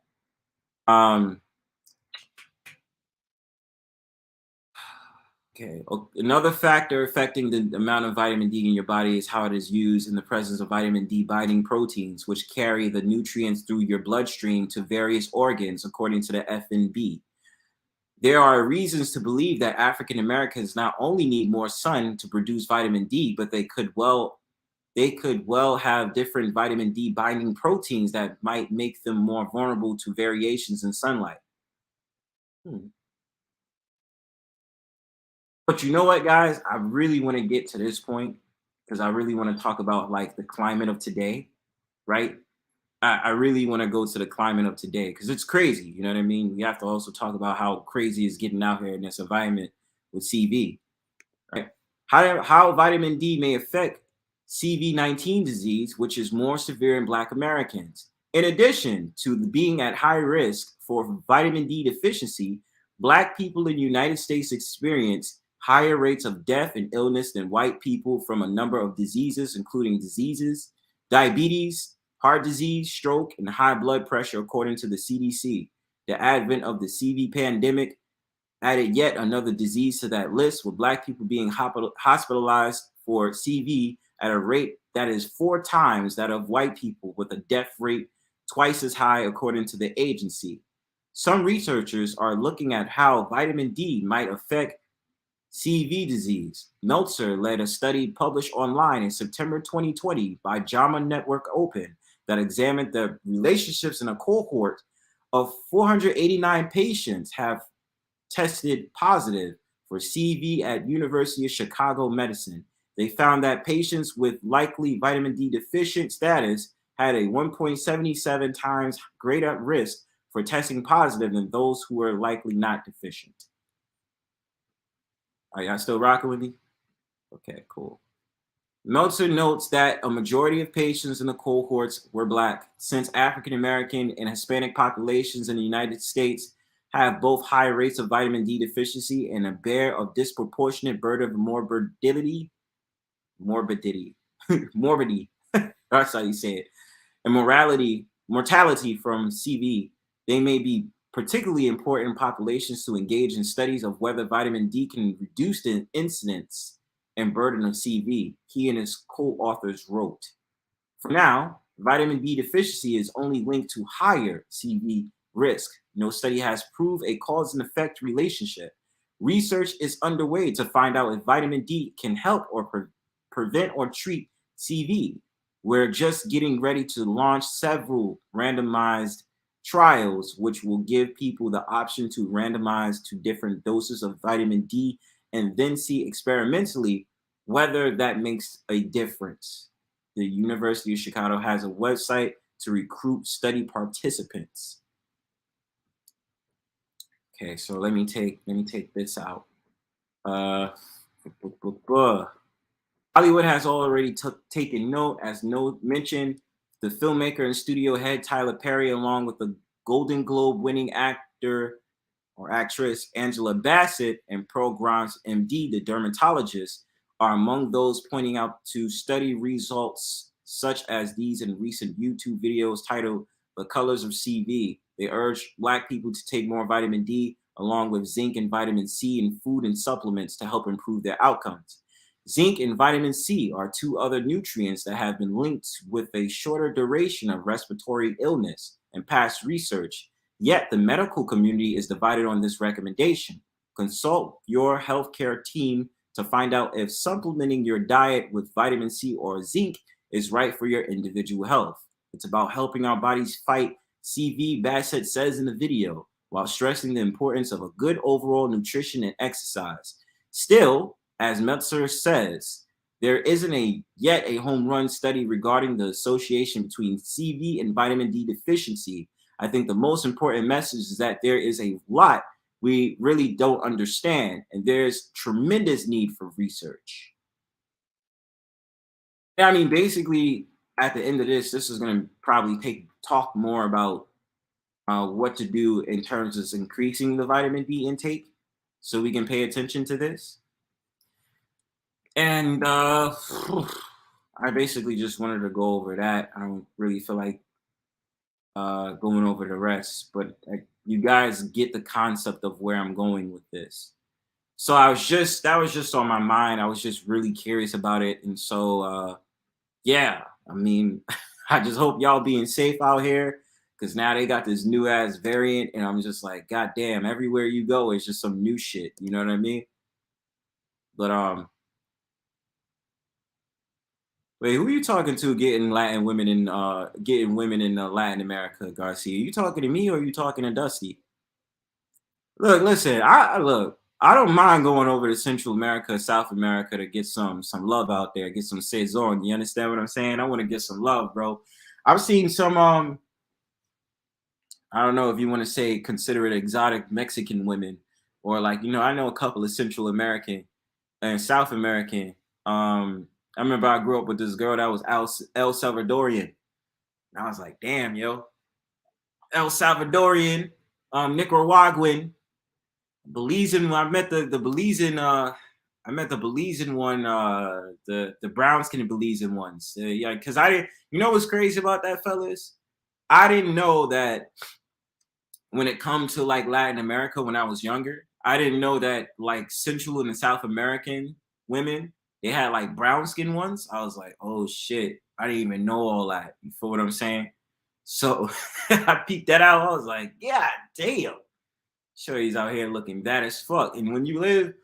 Okay. Another factor affecting the amount of vitamin D in your body is how it is used in the presence of vitamin D binding proteins, which carry the nutrients through your bloodstream to various organs, according to the FNB. There are reasons to believe that African Americans not only need more sun to produce vitamin D, but they could well have different vitamin D binding proteins that might make them more vulnerable to variations in sunlight. But you know what, guys? I really want to get to this point because I really want to talk about like the climate of today, right? I really want to go to the climate of today because it's crazy. You know what I mean? We have to also talk about how crazy it's getting out here in this environment with CV, right? How vitamin D may affect CV-19 disease, which is more severe in Black Americans. In addition to being at high risk for vitamin D deficiency, Black people in the United States experience higher rates of death and illness than white people from a number of diseases, including diabetes, heart disease, stroke, and high blood pressure, according to the CDC. The advent of the CV pandemic added yet another disease to that list, with Black people being hospitalized for CV at a rate that is 4 times that of white people, with a death rate twice as high, according to the agency. Some researchers are looking at how vitamin D might affect CV disease. Meltzer led a study published online in September 2020 by JAMA Network Open that examined the relationships in a cohort of 489 patients have tested positive for CV at University of Chicago Medicine. They found that patients with likely vitamin D deficient status had a 1.77 times greater risk for testing positive than those who were likely not deficient. Are y'all still rocking with me? Okay, cool. Meltzer notes that a majority of patients in the cohorts were Black, since African American and Hispanic populations in the United States have both high rates of vitamin D deficiency and a bear of disproportionate burden of morbidity. That's how you say it. And mortality from CV. They may be particularly important in populations to engage in studies of whether vitamin D can reduce the incidence and burden of CV, he and his co-authors wrote. For now, vitamin D deficiency is only linked to higher CV risk. No study has proved a cause and effect relationship. Research is underway to find out if vitamin D can help or prevent or treat CV. We're just getting ready to launch several randomized trials, which will give people the option to randomize to different doses of vitamin D and then see experimentally whether that makes a difference. The University of Chicago has a website to recruit study participants. Okay, so let me take this out. Hollywood has already taken note, as mentioned. The filmmaker and studio head Tyler Perry, along with the Golden Globe winning actor or actress Angela Bassett and Pearl Grimes, MD, the dermatologist, are among those pointing out to study results such as these in recent YouTube videos titled "The Colors of CV." They urge Black people to take more vitamin D along with zinc and vitamin C in food and supplements to help improve their outcomes. Zinc and vitamin C are two other nutrients that have been linked with a shorter duration of respiratory illness in past research. Yet the medical community is divided on this recommendation. Consult your healthcare team to find out if supplementing your diet with vitamin C or zinc is right for your individual health. It's about helping our bodies fight CV, Bassett says in the video, while stressing the importance of a good overall nutrition and exercise. Still, as Meltzer says, there isn't yet a home run study regarding the association between CV and vitamin D deficiency. I think the most important message is that there is a lot we really don't understand, and there's tremendous need for research. I mean, basically, at the end of this is going to probably talk more about what to do in terms of increasing the vitamin D intake so we can pay attention to this. And I basically just wanted to go over that. I don't really feel like going over the rest, but you guys get the concept of where I'm going with this. So that was just on my mind. I was just really curious about it. And so, yeah, I mean, I just hope y'all being safe out here, because now they got this new ass variant, and I'm just like, God damn, everywhere you go, it's just some new shit. You know what I mean? But wait, who are you talking to getting women in Latin America, Garcia? Are you talking to me or are you talking to Dusty? Look, listen, I don't mind going over to Central America, South America to get some love out there, get some saison. You understand what I'm saying? I want to get some love, bro. I've seen some I don't know if you want to consider it exotic Mexican women, or like, I know a couple of Central American and South American. I remember I grew up with this girl that was El Salvadorian. And I was like, damn, yo. El Salvadorian, Nicaraguan, Belizean. I met the Belizean one, the brown skinned Belizean ones. Yeah, because I didn't, what's crazy about that, fellas? I didn't know that when it comes to like Latin America when I was younger, I didn't know that like Central and South American women, they had like brown skin ones. I was like, oh shit, I didn't even know all that. You feel what I'm saying? So I peeped that out. I was like, yeah, damn. Sure, he's out here looking bad as fuck. And when you live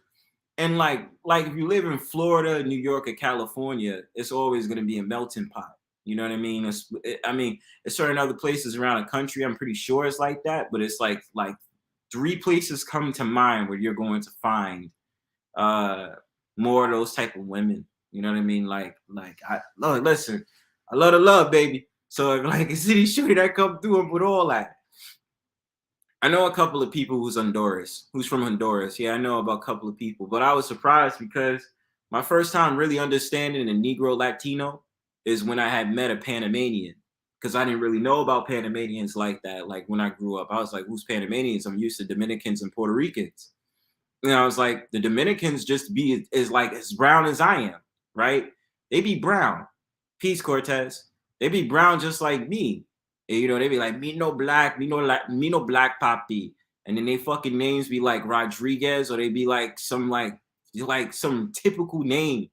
in like if you live in Florida, New York, or California, it's always gonna be a melting pot. You know what I mean? It's certain other places around the country, I'm pretty sure it's like that, but it's like 3 places come to mind where you're going to find more of those type of women. You know what I mean? Listen, I love the love, baby. So if like a city shooter that come through and put all that. I know a couple of people who's from Honduras. Yeah, I know about a couple of people, but I was surprised because my first time really understanding a Negro Latino is when I had met a Panamanian, because I didn't really know about Panamanians like that. Like when I grew up, I was like, who's Panamanians? I'm used to Dominicans and Puerto Ricans. And I was like, the Dominicans is like as brown as I am, right? They be brown. Peace, Cortez. They be brown just like me. And, they be like, me no black papi. And then they fucking names be like Rodriguez, or they be like some typical name.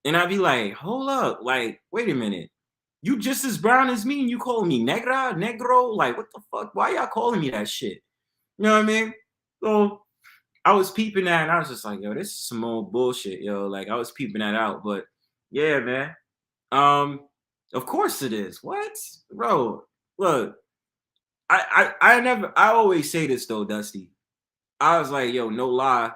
And I'd be like, hold up, like, wait a minute. You just as brown as me and you calling me negro? Like, what the fuck? Why y'all calling me that shit? You know what I mean? So I was peeping that and I was just like, yo, this is some old bullshit, yo. Like, I was peeping that out. But yeah, man. Of course it is. What? Bro, look, I always say this though, Dusty. I was like, yo, no lie.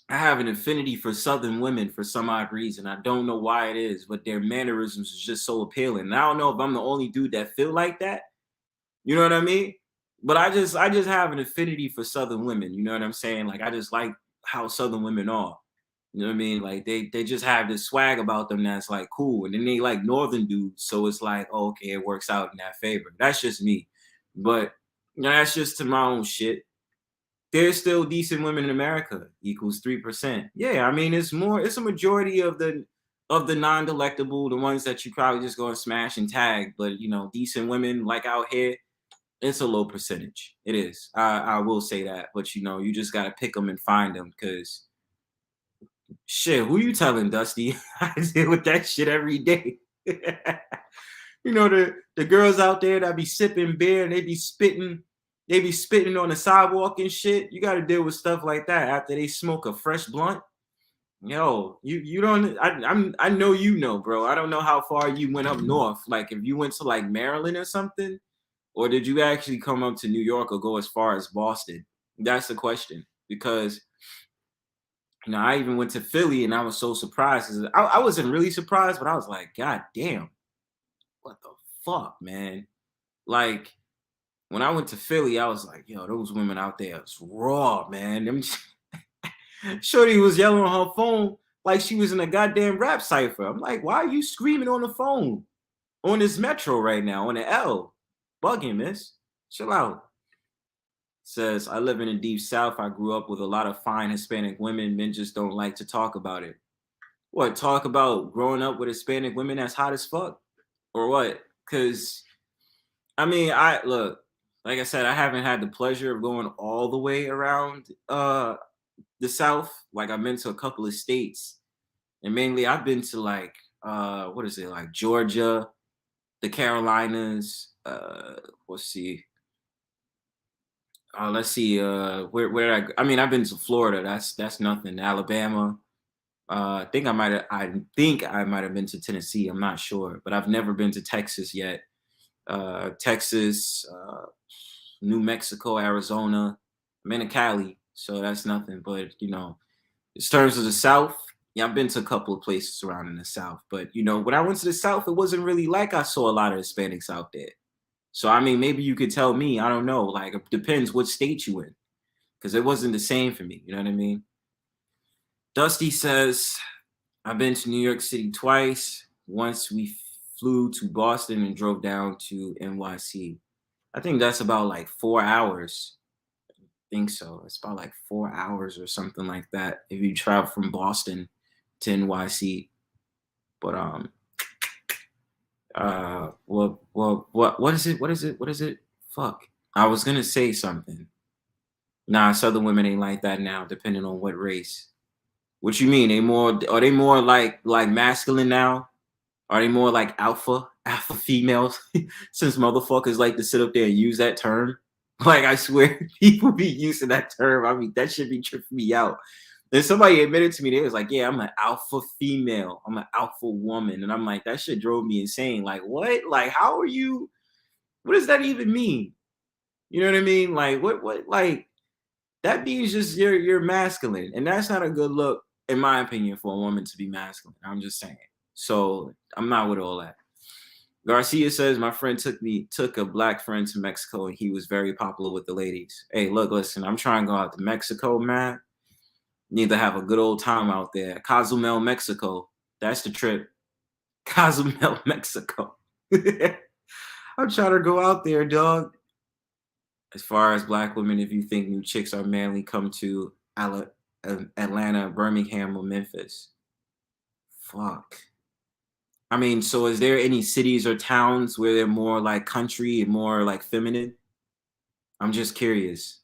I have an affinity for Southern women for some odd reason. I don't know why it is, but their mannerisms is just so appealing. And I don't know if I'm the only dude that feel like that. You know what I mean? But I just have an affinity for Southern women. You know what I'm saying? Like I just like how Southern women are. You know what I mean? Like they just have this swag about them that's like cool. And then they like Northern dudes. So it's like, oh, okay, it works out in that favor. That's just me. But you know, that's just to my own shit. There's still decent women in America equals 3%. Yeah, I mean it's a majority of the non-delectable, the ones that you probably just go and smash and tag. But you know, decent women like out here, it's a low percentage. It is. I will say that. But you know, you just gotta pick them and find them because shit, who you telling, Dusty? I deal with that shit every day. You know, the girls out there that be sipping beer and they be spitting on the sidewalk and shit. You gotta deal with stuff like that after they smoke a fresh blunt. Yo, you don't I know you know, bro. I don't know how far you went up north. Like if you went to like Maryland or something, or did you actually come up to New York or go as far as Boston? That's the question. Because you know, I even went to Philly and I was so surprised. I wasn't really surprised, but I was like, God damn, what the fuck, man? Like, when I went to Philly, I was like, yo, those women out there was raw, man. Them Shorty was yelling on her phone like she was in a goddamn rap cipher. I'm like, why are you screaming on the phone on this metro right now, on the L? Bugging, miss. Chill out. Says, I live in the deep South. I grew up with a lot of fine Hispanic women. Men just don't like to talk about it. What, talk about growing up with Hispanic women that's hot as fuck? Or what? Because, I mean, look, like I said, I haven't had the pleasure of going all the way around the South. Like, I've been to a couple of states. And mainly, I've been to, like, what is it? Like, Georgia, the Carolinas, let's see. Let's see. Where I mean, I've been to Florida. That's nothing. Alabama. I think I might have been to Tennessee. I'm not sure, but I've never been to Texas yet. Texas, New Mexico, Arizona. I'm in Cali, so that's nothing. But you know, in terms of the South, yeah, I've been to a couple of places around in the South. But you know, when I went to the South, it wasn't really like I saw a lot of Hispanics out there. So, I mean, maybe you could tell me, I don't know, like it depends what state you in, because it wasn't the same for me. You know what I mean? Dusty says, I've been to New York City twice. Once we flew to Boston and drove down to NYC. I think that's about like 4 hours. I think so. It's about like 4 hours or something like that if you travel from Boston to NYC. But what is it? Fuck. I was gonna say something. Nah, Southern women ain't like that now, depending on what race. What you mean? Are they more like masculine now? Are they more like alpha females? Since motherfuckers like to sit up there and use that term. Like I swear people be using that term. I mean, that should be tripping me out. Then somebody admitted to me, they was like, yeah, I'm an alpha female. I'm an alpha woman. And I'm like, that shit drove me insane. Like, what? Like, how are you? What does that even mean? You know what I mean? Like, what, like, that means just you're masculine. And that's not a good look, in my opinion, for a woman to be masculine. I'm just saying. So I'm not with all that. Garcia says, my friend took a black friend to Mexico and he was very popular with the ladies. Hey, look, listen, I'm trying to go out to Mexico, man. Need to have a good old time out there. Cozumel, Mexico. That's the trip. Cozumel, Mexico. I'm trying to go out there, dog. As far as black women, if you think new chicks are manly, come to Atlanta, Birmingham, or Memphis. Fuck. I mean, so is there any cities or towns where they're more like country and more like feminine? I'm just curious.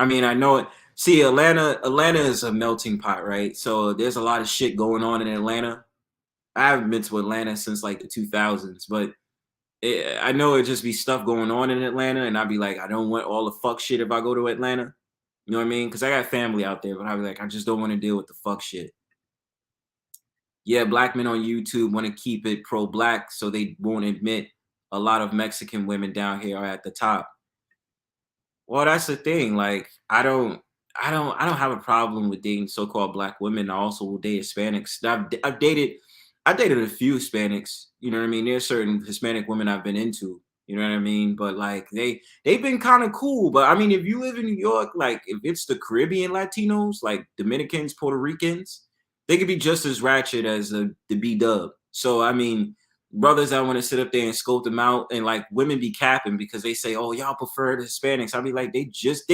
I mean, I know it. See, Atlanta is a melting pot, right? So there's a lot of shit going on in Atlanta. I haven't been to Atlanta since like the 2000s, but I know it just be stuff going on in Atlanta, and I'd be like, I don't want all the fuck shit if I go to Atlanta. You know what I mean? Because I got family out there, but I'd be like, I just don't want to deal with the fuck shit. Yeah, black men on YouTube want to keep it pro-black, so they won't admit a lot of Mexican women down here are at the top. Well, that's the thing. Like, I don't I don't have a problem with dating so-called black women. I also will date Hispanics. I've dated a few Hispanics. You know what I mean? There's certain Hispanic women I've been into. You know what I mean? But like they've been kind of cool. But I mean, if you live in New York, like if it's the Caribbean Latinos, like Dominicans, Puerto Ricans, they could be just as ratchet as the B-Dub. So I mean, brothers that want to sit up there and scope them out, and like women be capping because they say, "Oh, y'all prefer the Hispanics." I'll be like, they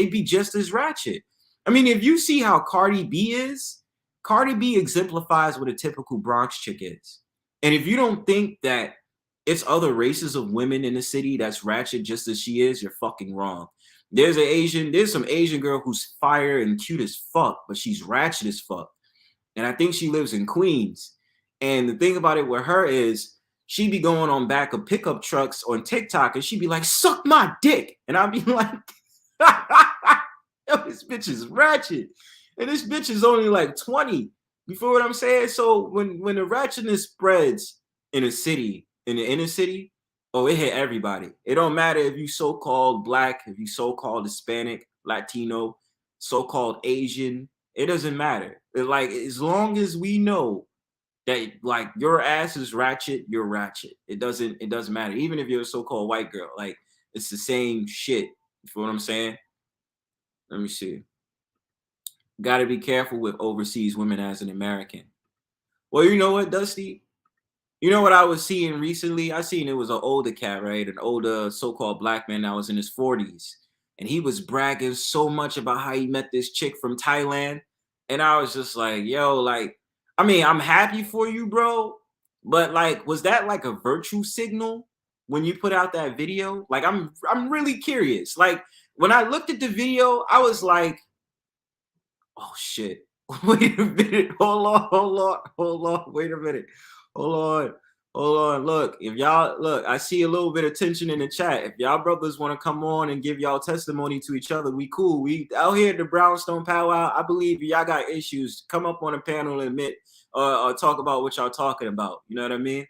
be just as ratchet. I mean, if you see how Cardi B is, Cardi B exemplifies what a typical Bronx chick is. And if you don't think that it's other races of women in the city that's ratchet just as she is, you're fucking wrong. There's some Asian girl who's fire and cute as fuck, but she's ratchet as fuck. And I think she lives in Queens. And the thing about it with her is she be going on back of pickup trucks on TikTok and she'd be like, suck my dick. And I'd be like, yo, this bitch is ratchet. And this bitch is only like 20. You feel what I'm saying? So when the ratchetness spreads in a city, in the inner city, oh, it hit everybody. It don't matter if you so-called black, if you so-called Hispanic, Latino, so-called Asian. It doesn't matter. It's like, as long as we know that like your ass is ratchet, you're ratchet. It doesn't matter. Even if you're a so-called white girl, like it's the same shit. You feel what I'm saying? Let me see. Got to be careful with overseas women as an American. Well, you know what, Dusty? You know what I was seeing recently? I seen it was an older cat, right? An older so-called black man that was in his 40s. And he was bragging so much about how he met this chick from Thailand. And I was just like, yo, like, I mean, I'm happy for you, bro. But like, was that like a virtue signal when you put out that video? Like, I'm really curious. Like, when I looked at the video, I was like, oh shit. Wait a minute. Hold on. Wait a minute. Hold on. Look, if y'all look, I see a little bit of tension in the chat. If y'all brothers want to come on and give y'all testimony to each other, we cool. We out here at the Brownstone Powwow. I believe y'all got issues. Come up on a panel and admit or talk about what y'all talking about. You know what I mean?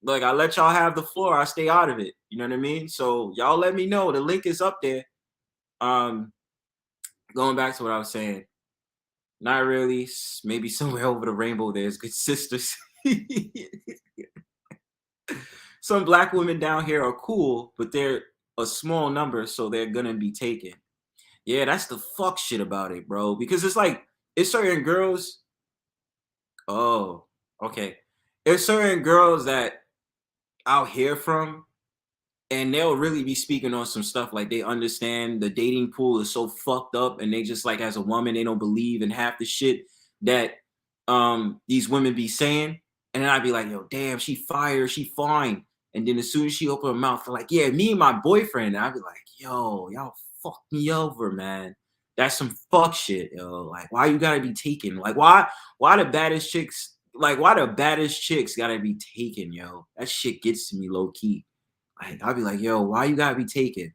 Like, I let y'all have the floor. I stay out of it. You know what I mean? So y'all let me know. The link is up there. Going back to what I was saying. Not really. Maybe somewhere over the rainbow there's good sisters. Some black women down here are cool, but they're a small number, so they're gonna be taken. Yeah, that's the fuck shit about it, bro. Because it's like, it's certain girls. Oh, okay. It's certain girls that I'll hear from, and they'll really be speaking on some stuff like they understand the dating pool is so fucked up, and they just like, as a woman, they don't believe in half the shit that these women be saying. And then I'd be like, yo, damn, she fire, she fine. And then as soon as she open her mouth, they're like, yeah, me and my boyfriend. And I'd be like, yo, y'all fuck me over, man. That's some fuck shit, yo. Like, why you gotta be taken? Like, why the baddest chicks, like, why the baddest chicks gotta be taken, yo? That shit gets to me low key. Like, I'll be like, yo, why you gotta be taken?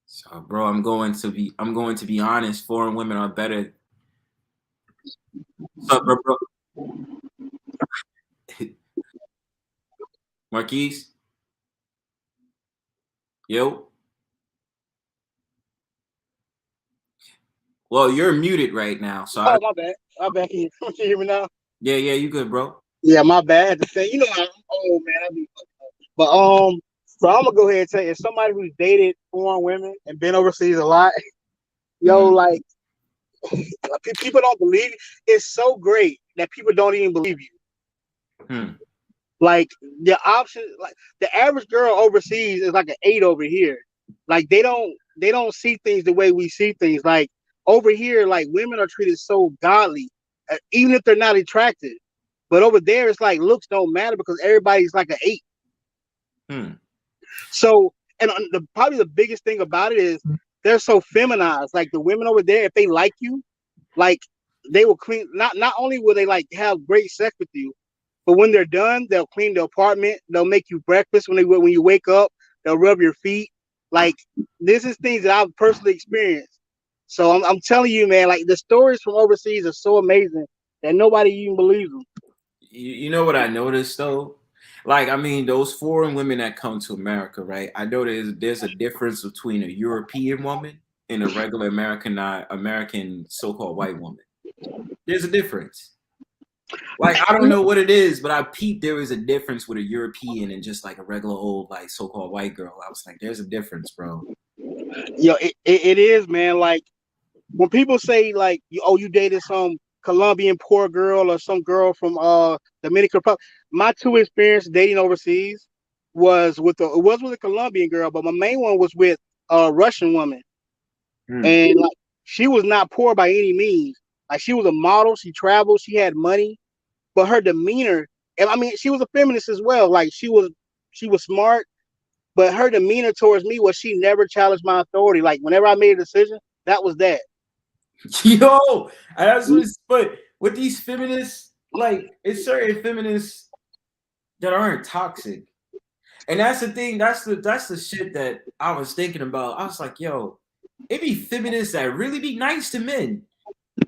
So, bro, I'm going to be honest. Foreign women are better. What's up, bro? Marquise? Yo? Well, you're muted right now. So my bad. My bad. Can you hear me now? Yeah, you good, bro. Yeah, my bad. I had to say, you know, I'm old, man. I be but so I'm gonna go ahead and tell you, as somebody who's dated foreign women and been overseas a lot, yo, like people don't believe you. It's so great that people don't even believe you. Like the option, like the average girl overseas is like an 8 over here. Like they don't see things the way we see things. Like over here, like women are treated so godly, even if they're not attractive. But over there, it's like looks don't matter because everybody's like an 8. So, and probably the biggest thing about it is they're so feminized. Like the women over there, if they like you, like they will clean. Not only will they like have great sex with you, but when they're done, they'll clean the apartment. They'll make you breakfast when you wake up. They'll rub your feet. Like this is things that I've personally experienced. So I'm telling you, man, like the stories from overseas are so amazing that nobody even believes them. You know what I noticed though? Like, I mean, those foreign women that come to America, right? I know there's a difference between a European woman in a regular American so-called white woman. There's a difference. Like, I don't know what it is, but I peeped there is a difference with a European and just like a regular old like so-called white girl. I was like, there's a difference, bro. Yo, it is, man. Like when people say like, oh, you dated some Colombian poor girl or some girl from Dominican Republic. My two experience dating overseas was with a Colombian girl, but my main one was with a Russian woman. And like she was not poor by any means. Like she was a model, she traveled, she had money, but her demeanor, and I mean she was a feminist as well. Like she was smart, but her demeanor towards me was she never challenged my authority. Like whenever I made a decision, that was that. Yo, that's what. But with these feminists, like it's certain feminists that aren't toxic, and that's the thing. That's the shit that I was thinking about. I was like, yo, it be feminists that really be nice to men,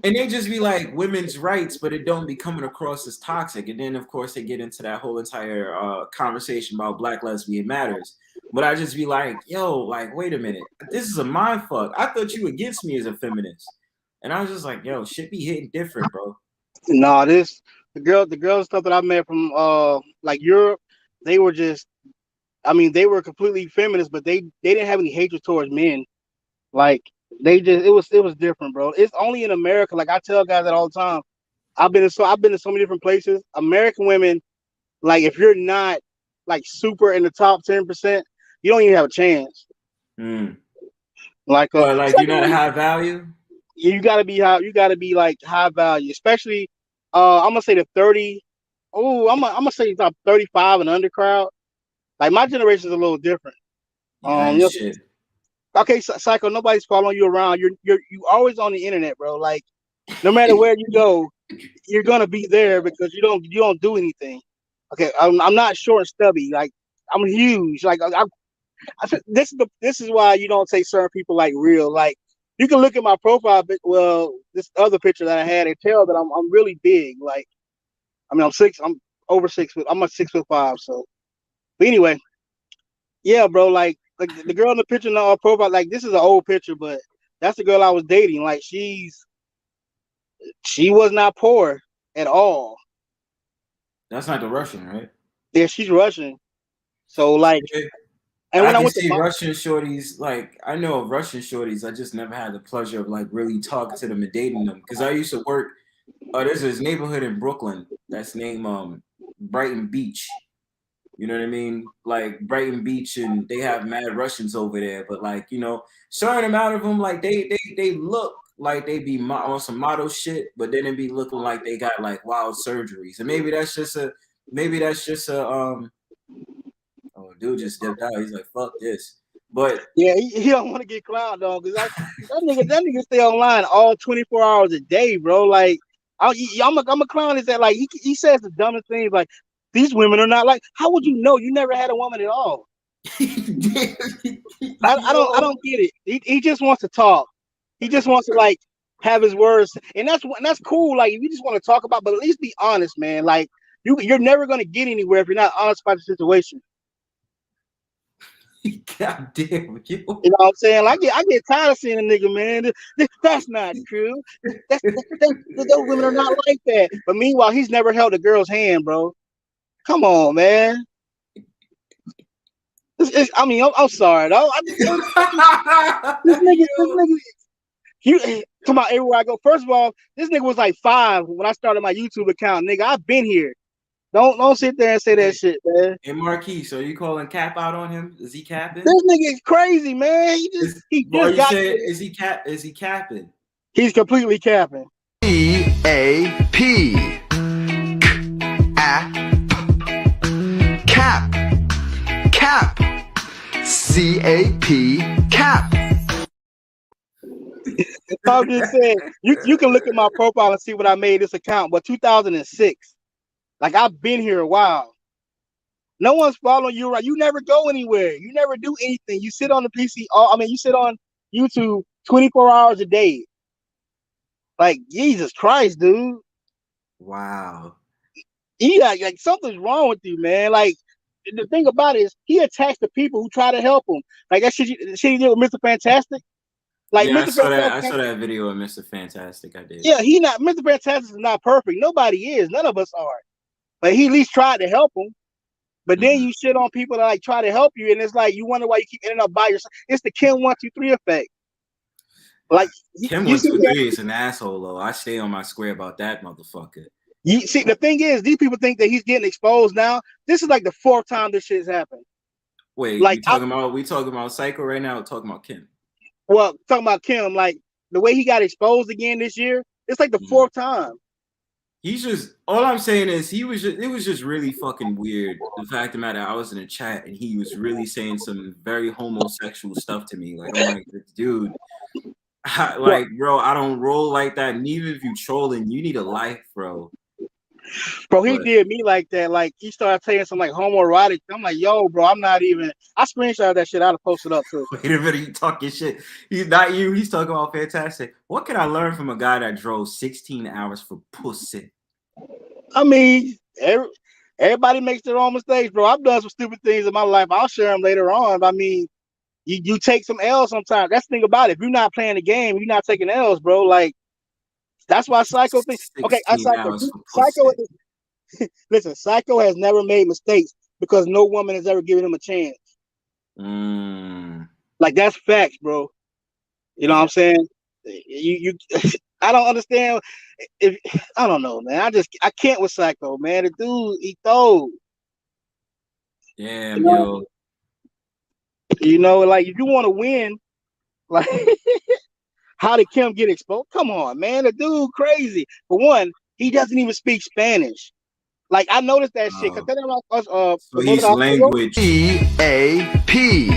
and they just be like women's rights, but it don't be coming across as toxic. And then of course they get into that whole entire conversation about Black lesbian matters. But I just be like, yo, like wait a minute, this is a mind fuck. I thought you against me as a feminist. And I was just like, yo, shit be hitting different, bro. No, the girl stuff that I met from like Europe, they were just, I mean, they were completely feminist, but they didn't have any hatred towards men. Like they just, it was different, bro. It's only in America. Like I tell guys that all the time. I've been to so many different places. American women, like if you're not like super in the top 10%, you don't even have a chance. Like you're not a high value. You gotta be high. You gotta be like high value, especially. I'm gonna say the 30. Oh, I'm gonna say top 35 and under crowd. Like my generation is a little different. Shit. Okay, Psycho. Nobody's following you around. You're always on the internet, bro. Like no matter where you go, you're gonna be there because you don't do anything. Okay, I'm not short and stubby. Like I'm huge. Like I think this is why you don't take certain people like real. Like. You can look at my profile, but well, this other picture that I had and tell that I'm really big. Like, I mean, I'm over 6 foot. I'm a 6'5". So, but anyway, yeah, bro. Like the girl in the picture in our profile, like this is an old picture, but that's the girl I was dating. Like she was not poor at all. That's not the Russian, right? Yeah, she's Russian. So like. And when I went to Russian shorties, like I know of Russian shorties, I just never had the pleasure of like really talking to them and dating them. Because I used to work. There's this neighborhood in Brooklyn that's named Brighton Beach. You know what I mean? Like Brighton Beach, and they have mad Russians over there. But like certain amount of them, like they look like they be on some model shit, but then they be looking like they got like wild surgeries. And maybe that's just a Oh, dude just dipped out. He's like, "Fuck this." But yeah, he don't want to get clowned on because that nigga stay online all 24 hours a day, bro. Like, I'm a clown. Is that like he says the dumbest things like these women are not like. How would you know? You never had a woman at all. I don't get it. He just wants to talk. He just wants to like have his words, and that's cool. Like if you just want to talk about, but at least be honest, man. Like you're never gonna get anywhere if you're not honest about the situation. God damn you. You know what I'm saying? Like, I get tired of seeing a nigga, man. That's not true. Those women are not like that. But meanwhile, he's never held a girl's hand, bro. Come on, man. I mean, I'm sorry, though. This nigga, come on, everywhere I go. First of all, this nigga was like 5 when I started my YouTube account, nigga. I've been here. Don't sit there and say that shit, man. And Marquise, are you calling cap out on him? Is he capping? This nigga is crazy, man. Is he capping? He's completely capping. C-A-P. Cap. Cap. C-A-P. Cap. I'm just saying, you can look at my profile and see what I made this account, but 2006. Like I've been here a while. No one's following you around. You never go anywhere. You never do anything. You sit on the PC. You sit on YouTube 24 hours a day. Like Jesus Christ, dude. Wow. Yeah, like something's wrong with you, man. Like the thing about it is he attacks the people who try to help him. Like that shit he did with Mr. Fantastic. Like Yeah, I Mr. saw that. I Fantastic. saw that video of Mr. Fantastic. I did. Yeah, Mr. Fantastic is not perfect. Nobody is. None of us are. But he at least tried to help him. But then you shit on people that like try to help you, and it's like you wonder why you keep ending up by yourself. It's the Kim 1-2-3 effect. Like Kim 1-2-3 is an asshole though. I stay on my square about that motherfucker. You see, the thing is, these people think that he's getting exposed now. This is like the 4th time this shit's happened. Wait, like we talking about Psycho right now? Or talking about Kim? Well, talking about Kim, like the way he got exposed again this year, it's like the 4th time. He's just, all I'm saying is it was just really fucking weird. The fact of the matter, I was in a chat and he was really saying some very homosexual stuff to me. Like, I'm like, dude, like, bro, I don't roll like that. And even if you trolling, you need a life, bro. Bro, he did me like that. Like, he started saying some like homoerotic. I'm like, yo, bro, I'm not even. I screenshot that shit. I'd have posted up too. Wait a minute, you talking shit. He's not you. He's talking about Fantastic. What can I learn from a guy that drove 16 hours for pussy? I mean, everybody makes their own mistakes, bro. I've done some stupid things in my life. I'll share them later on. I mean, you take some L's sometimes. That's the thing about it. If you're not playing the game, you're not taking L's, bro. Like, that's why Psycho thinks. Okay, Psycho. Listen, Psycho has never made mistakes because no woman has ever given him a chance. Like, that's facts, bro. You know what I'm saying? You I don't understand. I don't know, man. I can't with Psycho, man. The dude, he told. Yeah, yo. You know, like if you want to win, like how did Kim get exposed? Come on, man. The dude crazy. For one, he doesn't even speak Spanish. Like, I noticed that shit. So he's language. C-A-P.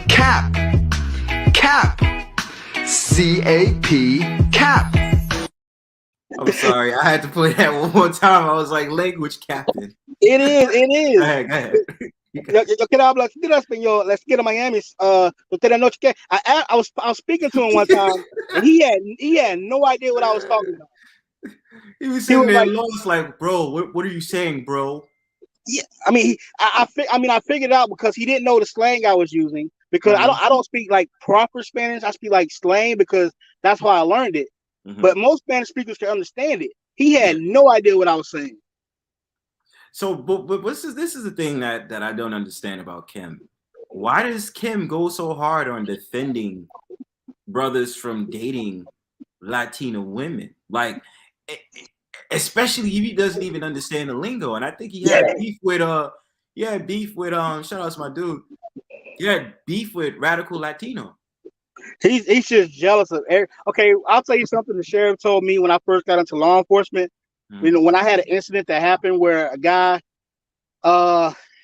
Cap. Cap. C-A-P. Cap. I'm sorry. I had to play that one more time. I was like, language captain. It is. Go ahead. Yo quiero hablar español. Let's get to Miami. I was speaking to him one time, and he had no idea what I was talking about. He was sitting there lost, like, bro, what are you saying, bro? Yeah, I mean, I figured it out because he didn't know the slang I was using. Because I don't speak like proper Spanish. I speak like slang because that's how I learned it. But most Spanish speakers can understand it. He had no idea what I was saying. So, but this is the thing that I don't understand about Kim. Why does Kim go so hard on defending brothers from dating Latino women? Like, especially if he doesn't even understand the lingo. And I think he had beef with shout out to my dude. He had beef with Radical Latino. He's just jealous of every. Okay, I'll tell you something the sheriff told me when I first got into law enforcement. You know, when I had an incident that happened where a guy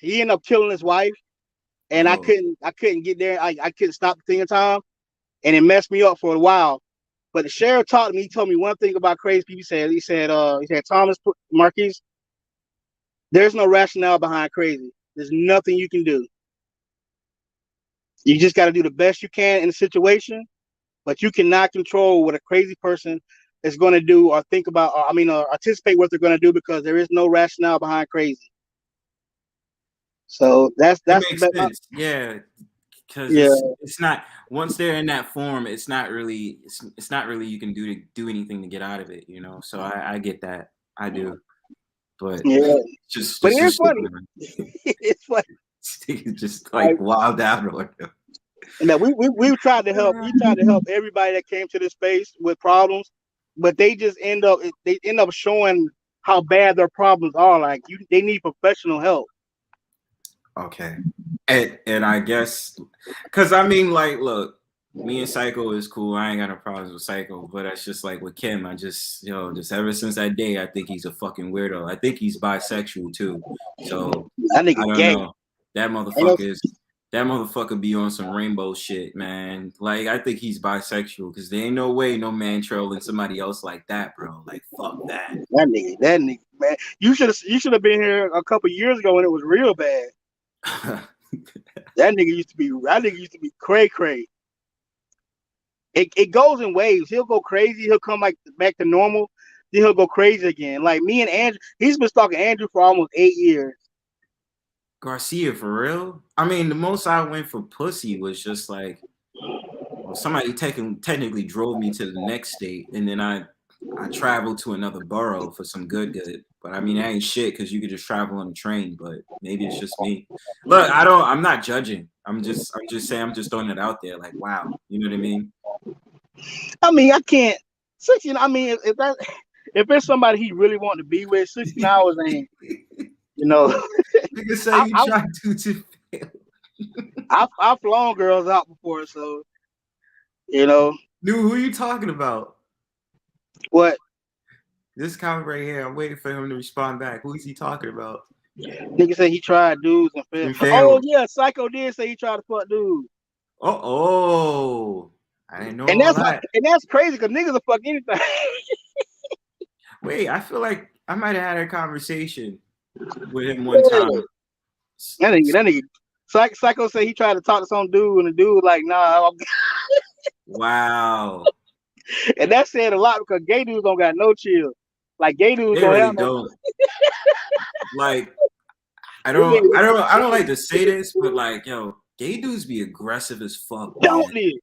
he ended up killing his wife, and I couldn't get there. I couldn't stop the thing in time, and it messed me up for a while. But the sheriff taught me. He told me one thing about crazy people. He said, Thomas Marquise, there's no rationale behind crazy. There's nothing you can do. You just got to do the best you can in the situation, but you cannot control what a crazy person is going to do or think about, or anticipate what they're going to do because there is no rationale behind crazy. So that's makes sense. Yeah, because it's not, once they're in that form, it's not really you can do anything to get out of it, you know. So I get that, I do, but it's funny. It's funny. It's just like wild out on him. And we tried to help. We tried to help everybody that came to this space with problems, but they just end up showing how bad their problems are. Like they need professional help. Okay, and I guess because I mean, like, look, me and Psycho is cool. I ain't got no problems with Psycho, but it's just like with Kim, I just ever since that day, I think he's a fucking weirdo. I think he's bisexual too. So I don't know. That motherfucker be on some rainbow shit, man. Like, I think he's bisexual because there ain't no way no man trolling somebody else like that, bro. Like, fuck that. That nigga, man. You should have been here a couple years ago when it was real bad. That nigga used to be cray. It goes in waves. He'll go crazy. He'll come like back to normal. Then he'll go crazy again. Like me and Andrew, he's been stalking Andrew for almost 8 years. Garcia, for real? I mean, the most I went for pussy was just like, well, somebody technically drove me to the next state, and then I traveled to another borough for some good. But I mean, that ain't shit because you could just travel on a train. But maybe it's just me. Look, I'm not judging. I'm just saying. I'm just throwing it out there. Like, wow, you know what I mean? I mean, I can't. 16. I mean, if it's somebody he really want to be with, 16 hours ain't. You know, Nigga say you try to fail. I've flown girls out before, so you know. Dude, who are you talking about? What? This comment right here. I'm waiting for him to respond back. Who is he talking about? Nigga said he tried dudes and failed. Oh yeah, Psycho did say he tried to fuck dudes. Oh, I didn't know and all that. And that's crazy because niggas will fuck anything. Wait, I feel like I might have had a conversation with him one time. That nigga. Psycho said he tried to talk to some dude, and the dude was like, nah. Wow. And that said a lot because gay dudes don't got no chill. Like gay dudes they really don't. Like, I don't like to say this, but like, yo, gay dudes be aggressive as fuck. Don't they?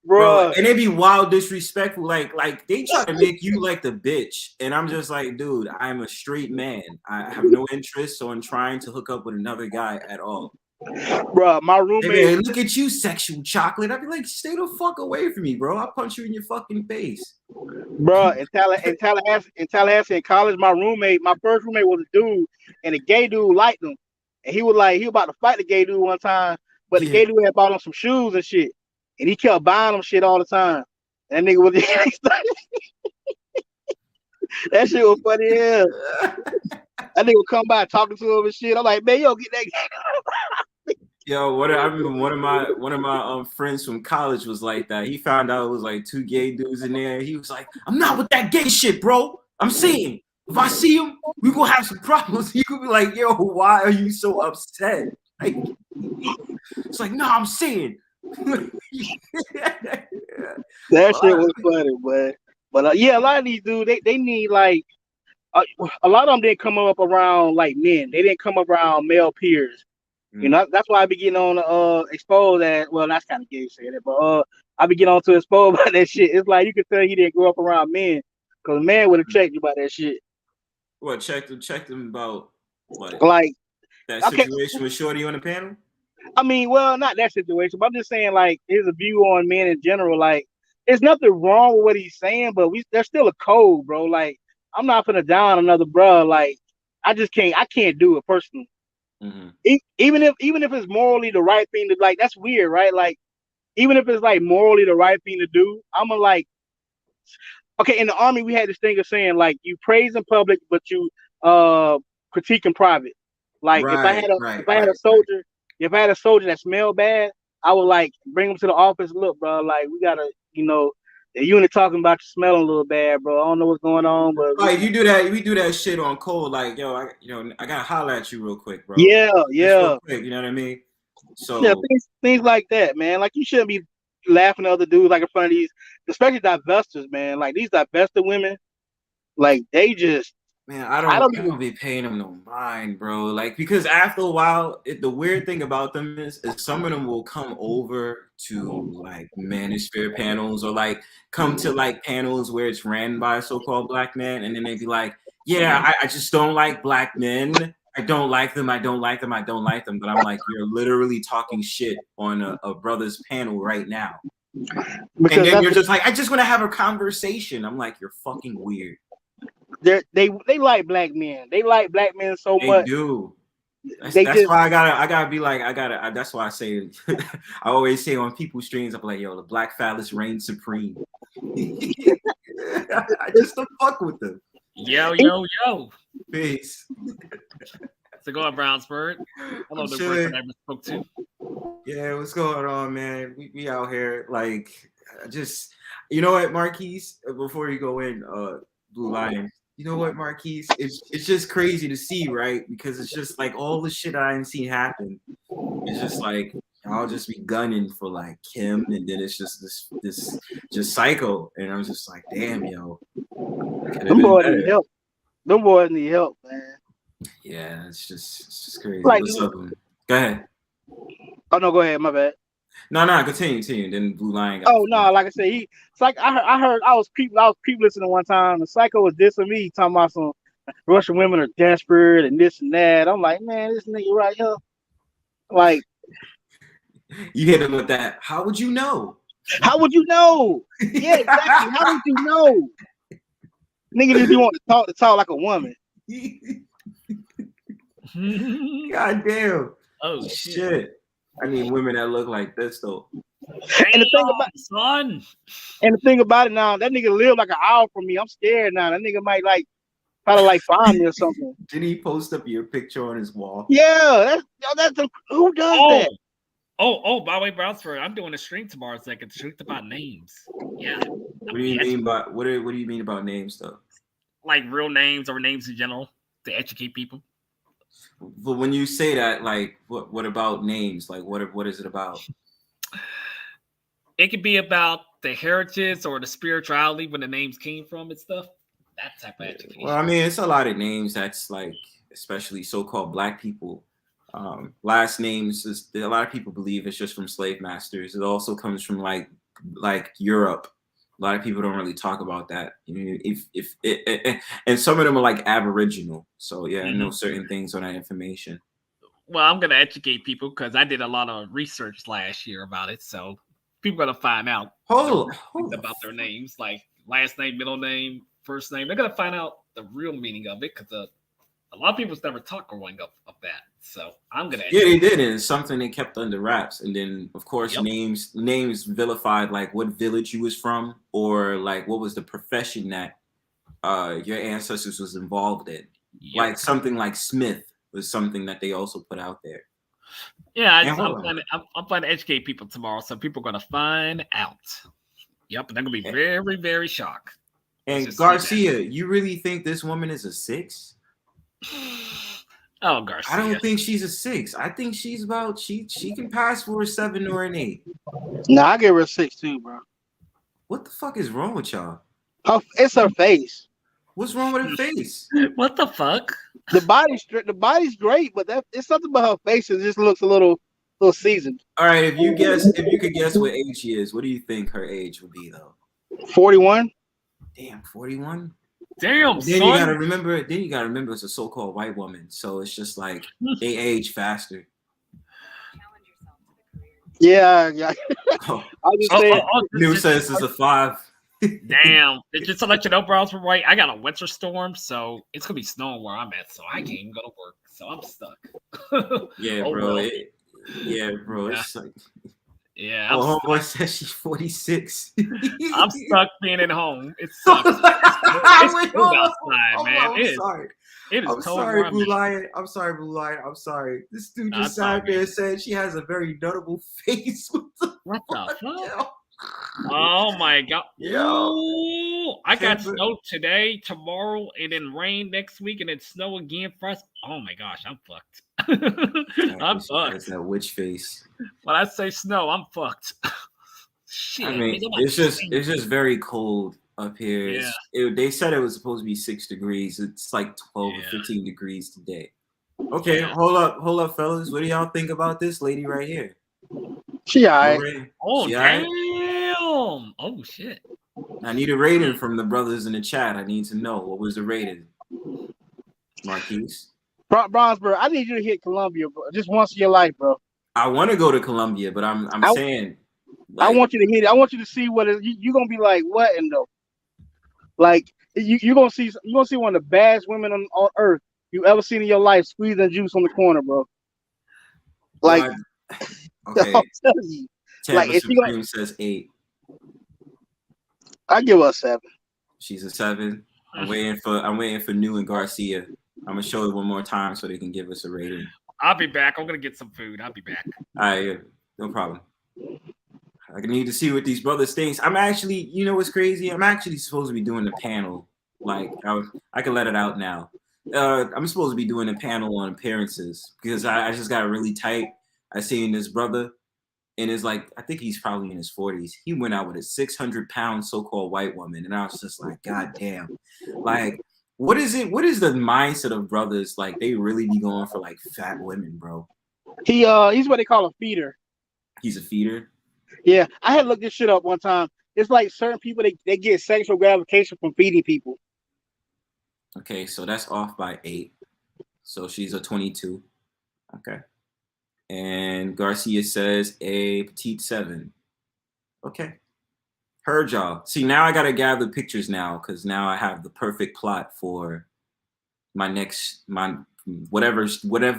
Bro, and they be wild disrespectful. Like they try to make you like the bitch, and I'm just like, dude, I'm a straight man. I have no interest on trying to hook up with another guy at all. Bro, my roommate. Hey, look at you, sexual chocolate. I'd be like, stay the fuck away from me, bro. I'll punch you in your fucking face. Bro, in Tallahassee in college, my first roommate was a dude, and a gay dude liked him. And he was about to fight the gay dude one time, but the gay dude had bought him some shoes and shit. And he kept buying him shit all the time. And that nigga was that shit was funny as hell. That nigga would come by talking to him and shit. I'm like, man, yo, get that guy. Yo, I remember one of my friends from college was like that. He found out it was like 2 gay dudes in there. He was like, I'm not with that gay shit, bro. I'm saying if I see him, we gonna have some problems. He could be like, yo, why are you so upset? Like, it's like, no, I'm saying. That shit was funny, but yeah, a lot of these dudes they need like a lot of them didn't come up around like men. They didn't come up around male peers. You know, that's why I be getting on exposed that. Well, that's kind of gay saying it, but I be getting on to expose about that shit. It's like you can tell he didn't grow up around men, because man would have checked you about that shit. What checked him about what? Like that situation with Shorty on the panel. I mean, well, not that situation, but I'm just saying, like, his view on men in general. Like, there's nothing wrong with what he's saying, but there's still a code, bro. Like, I'm not gonna down another bro. Like, I can't do it personally. Mm-hmm. Even if it's morally the right thing to, like, that's weird, right? Like, even if it's like morally the right thing to do, I'm gonna like, okay. In the army, we had this thing of saying like, you praise in public, but you critique in private. Like, if I had a soldier. If I had a soldier that smelled bad, I would like bring him to the office. Look, bro, like we gotta, the unit talking about you smelling a little bad, bro. I don't know what's going on, but like you do that, we do that shit on code. Like, yo, I gotta holler at you real quick, bro. Yeah. Real quick, you know what I mean? So yeah, things like that, man. Like you shouldn't be laughing at other dudes like in front of these, especially divestors, man. Like these divested women, like they just. Man, I don't even be paying them no mind, bro. Like, because after a while, the weird thing about them is some of them will come over to like manosphere panels or like come to like panels where it's ran by a so-called black man, and then they be like, yeah, I just don't like black men. I don't like them. I don't like them. I don't like them. But I'm like, you're literally talking shit on a brother's panel right now. Because and then you're just like, I just want to have a conversation. I'm like, you're fucking weird. They like black men. They like black men so much. They do. That's why I gotta be like, that's why I say, I always say on people's streams, I'm like, yo, the black phallus reigns supreme. I just don't fuck with them. Yo. Peace. So go on, Brownsburg. Hello, the person I spoke to. Yeah, what's going on, man? We out here, like, just, you know what, Marquise, before you go in, Blue Lion, you know what, Marquise? It's just crazy to see, right? Because it's just like all the shit I ain't seen happen. It's just like I'll just be gunning for like Kim, and then it's just this just psycho, and I'm just like, damn, yo. Them boys need help. Them boys need help, man. Yeah, it's just crazy. Like, What's up? Go ahead. Oh no, go ahead. My bad. No, continue. Then Blue Lion. Oh no, like I said, it's like I heard I was creep listening one time. The Psycho was dissing me, talking about some Russian women are desperate and this and that. I'm like, man, this nigga right here, like, you hit him with that. How would you know? How would you know? Yeah, exactly. How would you know? Nigga just be want to talk like a woman. God damn. Oh shit. I need women that look like this though. And the thing about it now, that nigga live like an hour from me. I'm scared now. That nigga might try to find me or something. Did he post up your picture on his wall? Yeah, who does that? Oh, by the way, Brownsford, I'm doing a stream tomorrow so I can stream about names. Yeah. What do you mean by what do you mean about names though? Like real names or names in general to educate people. But when you say that, like, what about names? Like, what is it about? It could be about the heritage or the spirituality when the names came from and stuff. That type of education. Well, I mean, it's a lot of names that's like, especially so-called Black people. Last names a lot of people believe it's just from slave masters. It also comes from like Europe. A lot of people don't really talk about that. And some of them are like Aboriginal. So yeah, I know certain things on that information. Well, I'm gonna educate people because I did a lot of research last year about it. So people are gonna find out about their names, like last name, middle name, first name. They're gonna find out the real meaning of it because a lot of people's never talk growing up of that. So I'm gonna they did, and it's something they kept under wraps. And then of course names vilified, like what village you was from, or like what was the profession that your ancestors was involved in. Like something like Smith was something that they also put out there. Yeah, I'm planning to educate people tomorrow, so people are gonna find out. Yep, and they're gonna be very, very shocked. And Garcia, you really think this woman is a 6? Oh, Garcia. I don't think she's a 6. I think she's about she can pass for a 7 or an 8. Nah, I give her a 6 too, bro. What the fuck is wrong with y'all? It's her face. What's wrong with her face? What the fuck? The body's great, but it's something about her face that just looks a little seasoned. All right, if you could guess what age she is, what do you think her age would be though? 41. Damn, 41. Damn, then son. you gotta remember it's a so-called white woman, so it's just like they age faster. Yeah. Oh. I just said New says it's a 5. Damn. Just to let you know, bros, we're right. I got a winter storm, so it's gonna be snowing where I'm at, so I can't even go to work. So I'm stuck. Yeah, bro. It's like homeboy says she's 46. I'm stuck being at home. It sucks. It's cold outside, man. It is I'm sorry, Blue Lion. I'm sorry. This dude just sat there and said she has a very notable face. What the fuck? Oh my god. Yo. I got snow today, tomorrow, and then rain next week, and then snow again for us. Oh my gosh, I'm fucked. I'm fucked. That's that witch face. When I say snow, I'm fucked. Shit. I mean, it's just very cold up here. Yeah. They said it was supposed to be 6 degrees. It's like 12 or 15 degrees today. Okay, hold up, fellas. What do y'all think about this lady right here? She all right. Oh, damn. Oh, shit. I need a rating from the brothers in the chat. I need to know. What was the rating? Marquise? Brownsburg, I need you to hit Columbia, bro. Just once in your life, bro. I want to go to Columbia, but I'm saying. Like, I want you to hit it. I want you to see what you're going to be like, what in though? Like, you're going to see one of the baddest women on earth you ever seen in your life squeezing juice on the corner, bro. Like, okay. I'll tell you. Tampa Supreme says 8. I give her a 7. She's a 7. I'm waiting for New and Garcia. I'm gonna show it one more time so they can give us a rating. I'll be back. I'm gonna get some food. I'll be back. All right, no problem. I need to see what these brothers think. I'm actually, you know what's crazy? I'm actually supposed to be doing the panel. Like I can let it out now. I'm supposed to be doing a panel on appearances because I just got really tight. I seen this brother, and it's like, I think he's probably in his 40s. He went out with a 600-pound so-called white woman, and I was just like, God damn. Like, What is it? What is the mindset of brothers? Like they really be going for like fat women, bro. He's what they call a feeder. He's a feeder. Yeah, I had looked this shit up one time. It's like certain people they get sexual gratification from feeding people. Okay, so that's off by 8. So she's a 22. Okay. And Garcia says a petite 7. Okay. Heard y'all. See, now I gotta gather pictures now because now I have the perfect plot for my whatever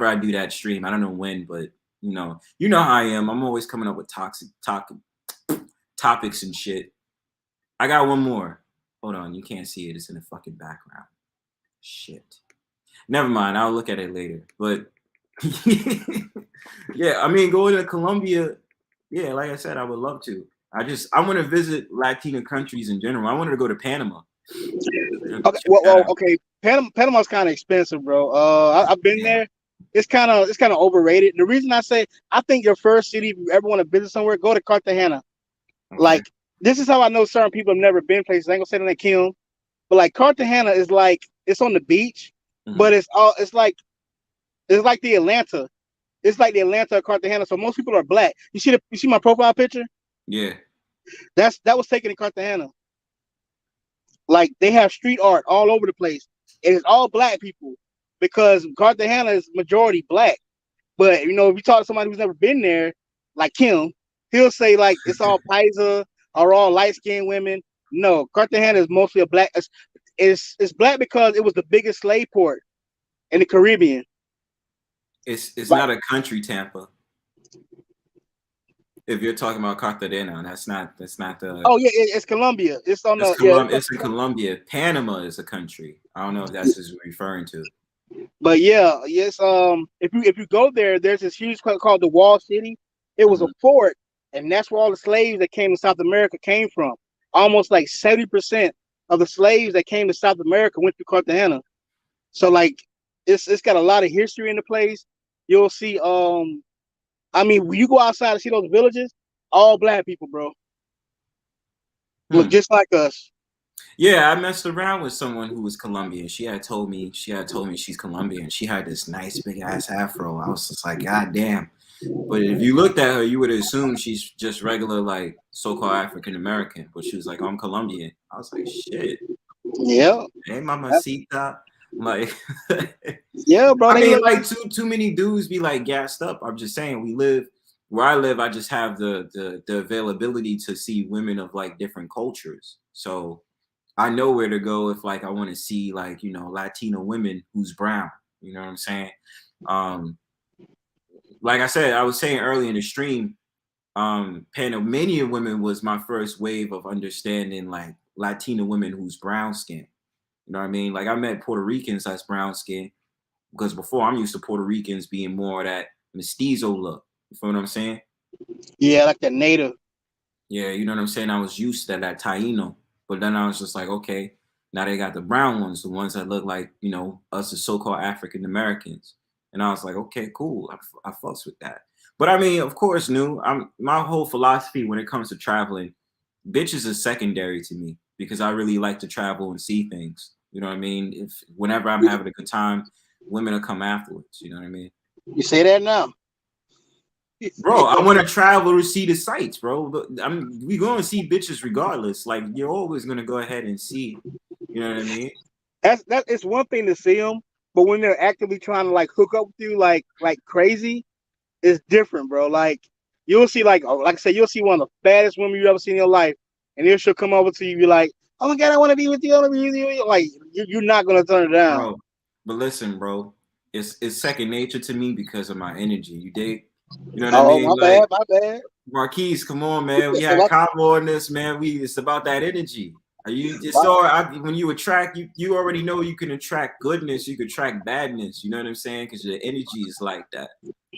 I do that stream. I don't know when, but you know how I am. I'm always coming up with topics and shit. I got one more. Hold on, you can't see it. It's in the fucking background. Shit. Never mind. I'll look at it later. But yeah, I mean, going to Colombia. Yeah, like I said, I would love to. I want to visit Latina countries in general. I wanted to go to Panama. Okay, okay. Panama's kind of expensive, bro. I've been there. It's kind of overrated. The reason I say I think your first city, if you ever want to visit somewhere, go to Cartagena. Okay. Like this is how I know certain people have never been places. I ain't gonna say that they kill, but like Cartagena is like it's on the beach, but it's like the Atlanta. It's like the Atlanta of Cartagena. So most people are black. You see my profile picture? Yeah. That was taken in Cartagena. Like they have street art all over the place. And it's all black people because Cartagena is majority black. But you know, if you talk to somebody who's never been there, like him, he'll say like it's all Paisa or all light-skinned women. No, Cartagena is mostly a black. It's black because it was the biggest slave port in the Caribbean. It's not a country, Tampa. If you're talking about Cartagena, that's not the. Oh yeah, it's Colombia. It's on it's in Colombia. Panama is a country. I don't know if that's what you're referring to. But yeah, yes. If you go there, there's this huge place called the Wall City. It was a fort, and that's where all the slaves that came to South America came from. Almost like 70% of the slaves that came to South America went through Cartagena. So like, it's got a lot of history in the place. You'll see. I mean, when you go outside and see those villages, all black people, bro. Look just like us. Yeah, I messed around with someone who was Colombian. She had told me she's Colombian. She had this nice big ass afro. I was just like, God damn. But if you looked at her, you would assume she's just regular, like so-called African American. But she was like, I'm Colombian. I was like, shit. Yeah. Hey, mamacita. Like, yeah, bro. I mean, like too many dudes be like gassed up. I'm just saying, where I live, I just have the availability to see women of like different cultures. So I know where to go if like I want to see like, you know, Latino women who's brown. You know what I'm saying? Like I said, I was saying earlier in the stream, Panamanian women was my first wave of understanding like Latina women who's brown skin. You know what I mean? Like I met Puerto Ricans that's brown skin because before I'm used to Puerto Ricans being more of that mestizo look. You feel what I'm saying? Yeah, like that native. Yeah, you know what I'm saying? I was used to that Taino, but then I was just like, okay, now they got the brown ones, the ones that look like, you know, us as so-called African Americans. And I was like, okay, cool. I fucks with that. But I mean, of course, my whole philosophy when it comes to traveling, bitches is secondary to me because I really like to travel and see things. You know what I mean? Whenever I'm having a good time, women will come afterwards. You know what I mean? You say that now. Bro, I want to travel to see the sights, bro. We going to see bitches regardless. Like, you're always going to go ahead and see. You know what I mean? It's one thing to see them, but when they're actively trying to like hook up with you like crazy, it's different, bro. Like you'll see like I said, you'll see one of the fattest women you ever seen in your life, and then she'll come over to you, be like, "Oh my god, I want to be with you. I want to be with you." Like you're not gonna turn it down. Bro, but listen, bro, it's second nature to me because of my energy. You dig? You know what I mean? My bad. Marquise, come on, man. We had combo on this, man. It's about that energy. When you attract, you already know you can attract goodness, you can attract badness. You know what I'm saying? Because your energy is like that.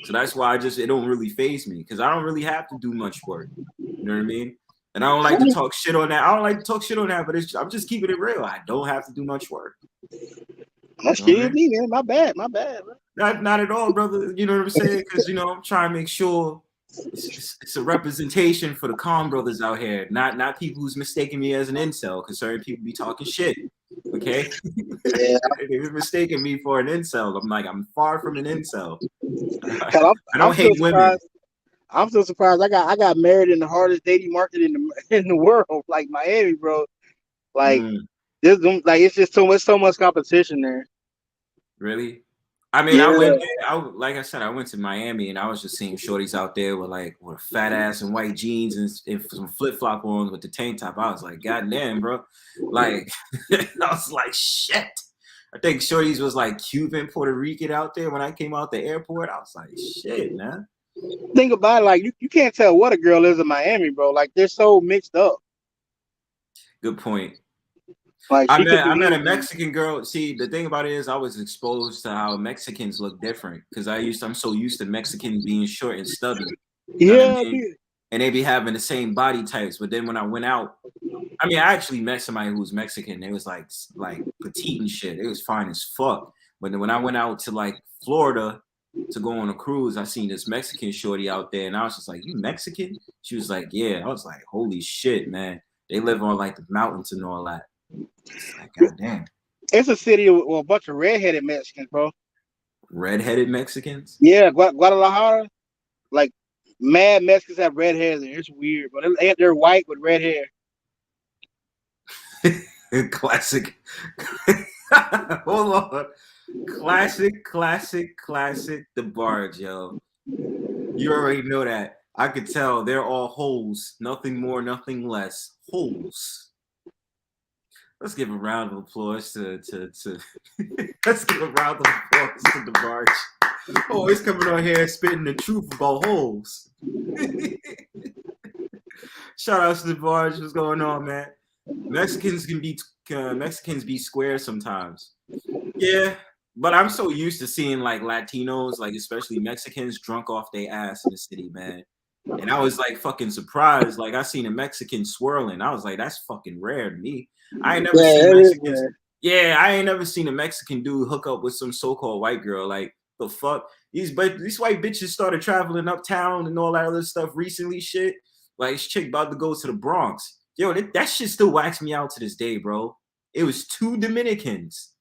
So that's why it don't really faze me because I don't really have to do much work. You know what I mean? And I don't like to talk shit on that. But I'm just keeping it real. I don't have to do much work. That's killing me, man. My bad. Bro. Not at all, brother. You know what I'm saying? Because I'm trying to make sure it's a representation for the calm brothers out here, not people who's mistaking me as an incel. Because certain people be talking shit. Okay, Yeah. they're mistaking me for an incel. I'm like, I'm far from an incel. Hell, I don't hate women. I'm still surprised. I got married in the hardest dating market in the world, like Miami, bro. Like this, like it's just so much competition there. Really? I mean, Yeah. I went there. Like I said, I went to Miami, and I was just seeing shorties out there with fat ass and white jeans and some flip flop on with the tank top. I was like, God damn, bro! Like, I was like, shit. I think shorties was like Cuban, Puerto Rican out there when I came out the airport. I was like, shit, man. Think about it, like you can't tell what a girl is in Miami, bro. Like they're so mixed up. Good point. Like I met a Mexican girl. See, the thing about it is I was exposed to how Mexicans look different because I'm so used to Mexicans being short and stubby. You know what I mean? And they be having the same body types. But then when I went out, I mean, I actually met somebody who was Mexican. They was like petite and shit. It was fine as fuck. But then when I went out to like Florida to go on a cruise, I seen this Mexican shorty out there, and I was just like, "You Mexican?" She was like, "Yeah." I was like, "Holy shit, man! They live on like the mountains and all that." It's like, God damn. It's a city with a bunch of redheaded Mexicans, bro. Redheaded Mexicans? Yeah, Guadalajara. Like mad Mexicans have red hair there. It's weird, but they're white with red hair. Classic. Hold on. Classic. The barge, yo. You already know that. I could tell they're all holes. Nothing more, nothing less. Holes. Let's give a round of applause to let's give a round of applause to the barge. Always coming on here spitting the truth about holes. Shout out to the barge. What's going on, man? Mexicans be square sometimes. Yeah, but I'm so used to seeing like Latinos, like especially Mexicans, drunk off their ass in the city, man. And I was like fucking surprised. Like I seen a Mexican swirling. I was like, that's fucking rare to me. I ain't never seen Mexicans. Yeah, I ain't never seen a Mexican dude hook up with some so-called white girl. Like the fuck? These white bitches started traveling uptown and all that other stuff recently. Shit, like this chick about to go to the Bronx. Yo, that shit still whacks me out to this day, bro. It was 2 Dominicans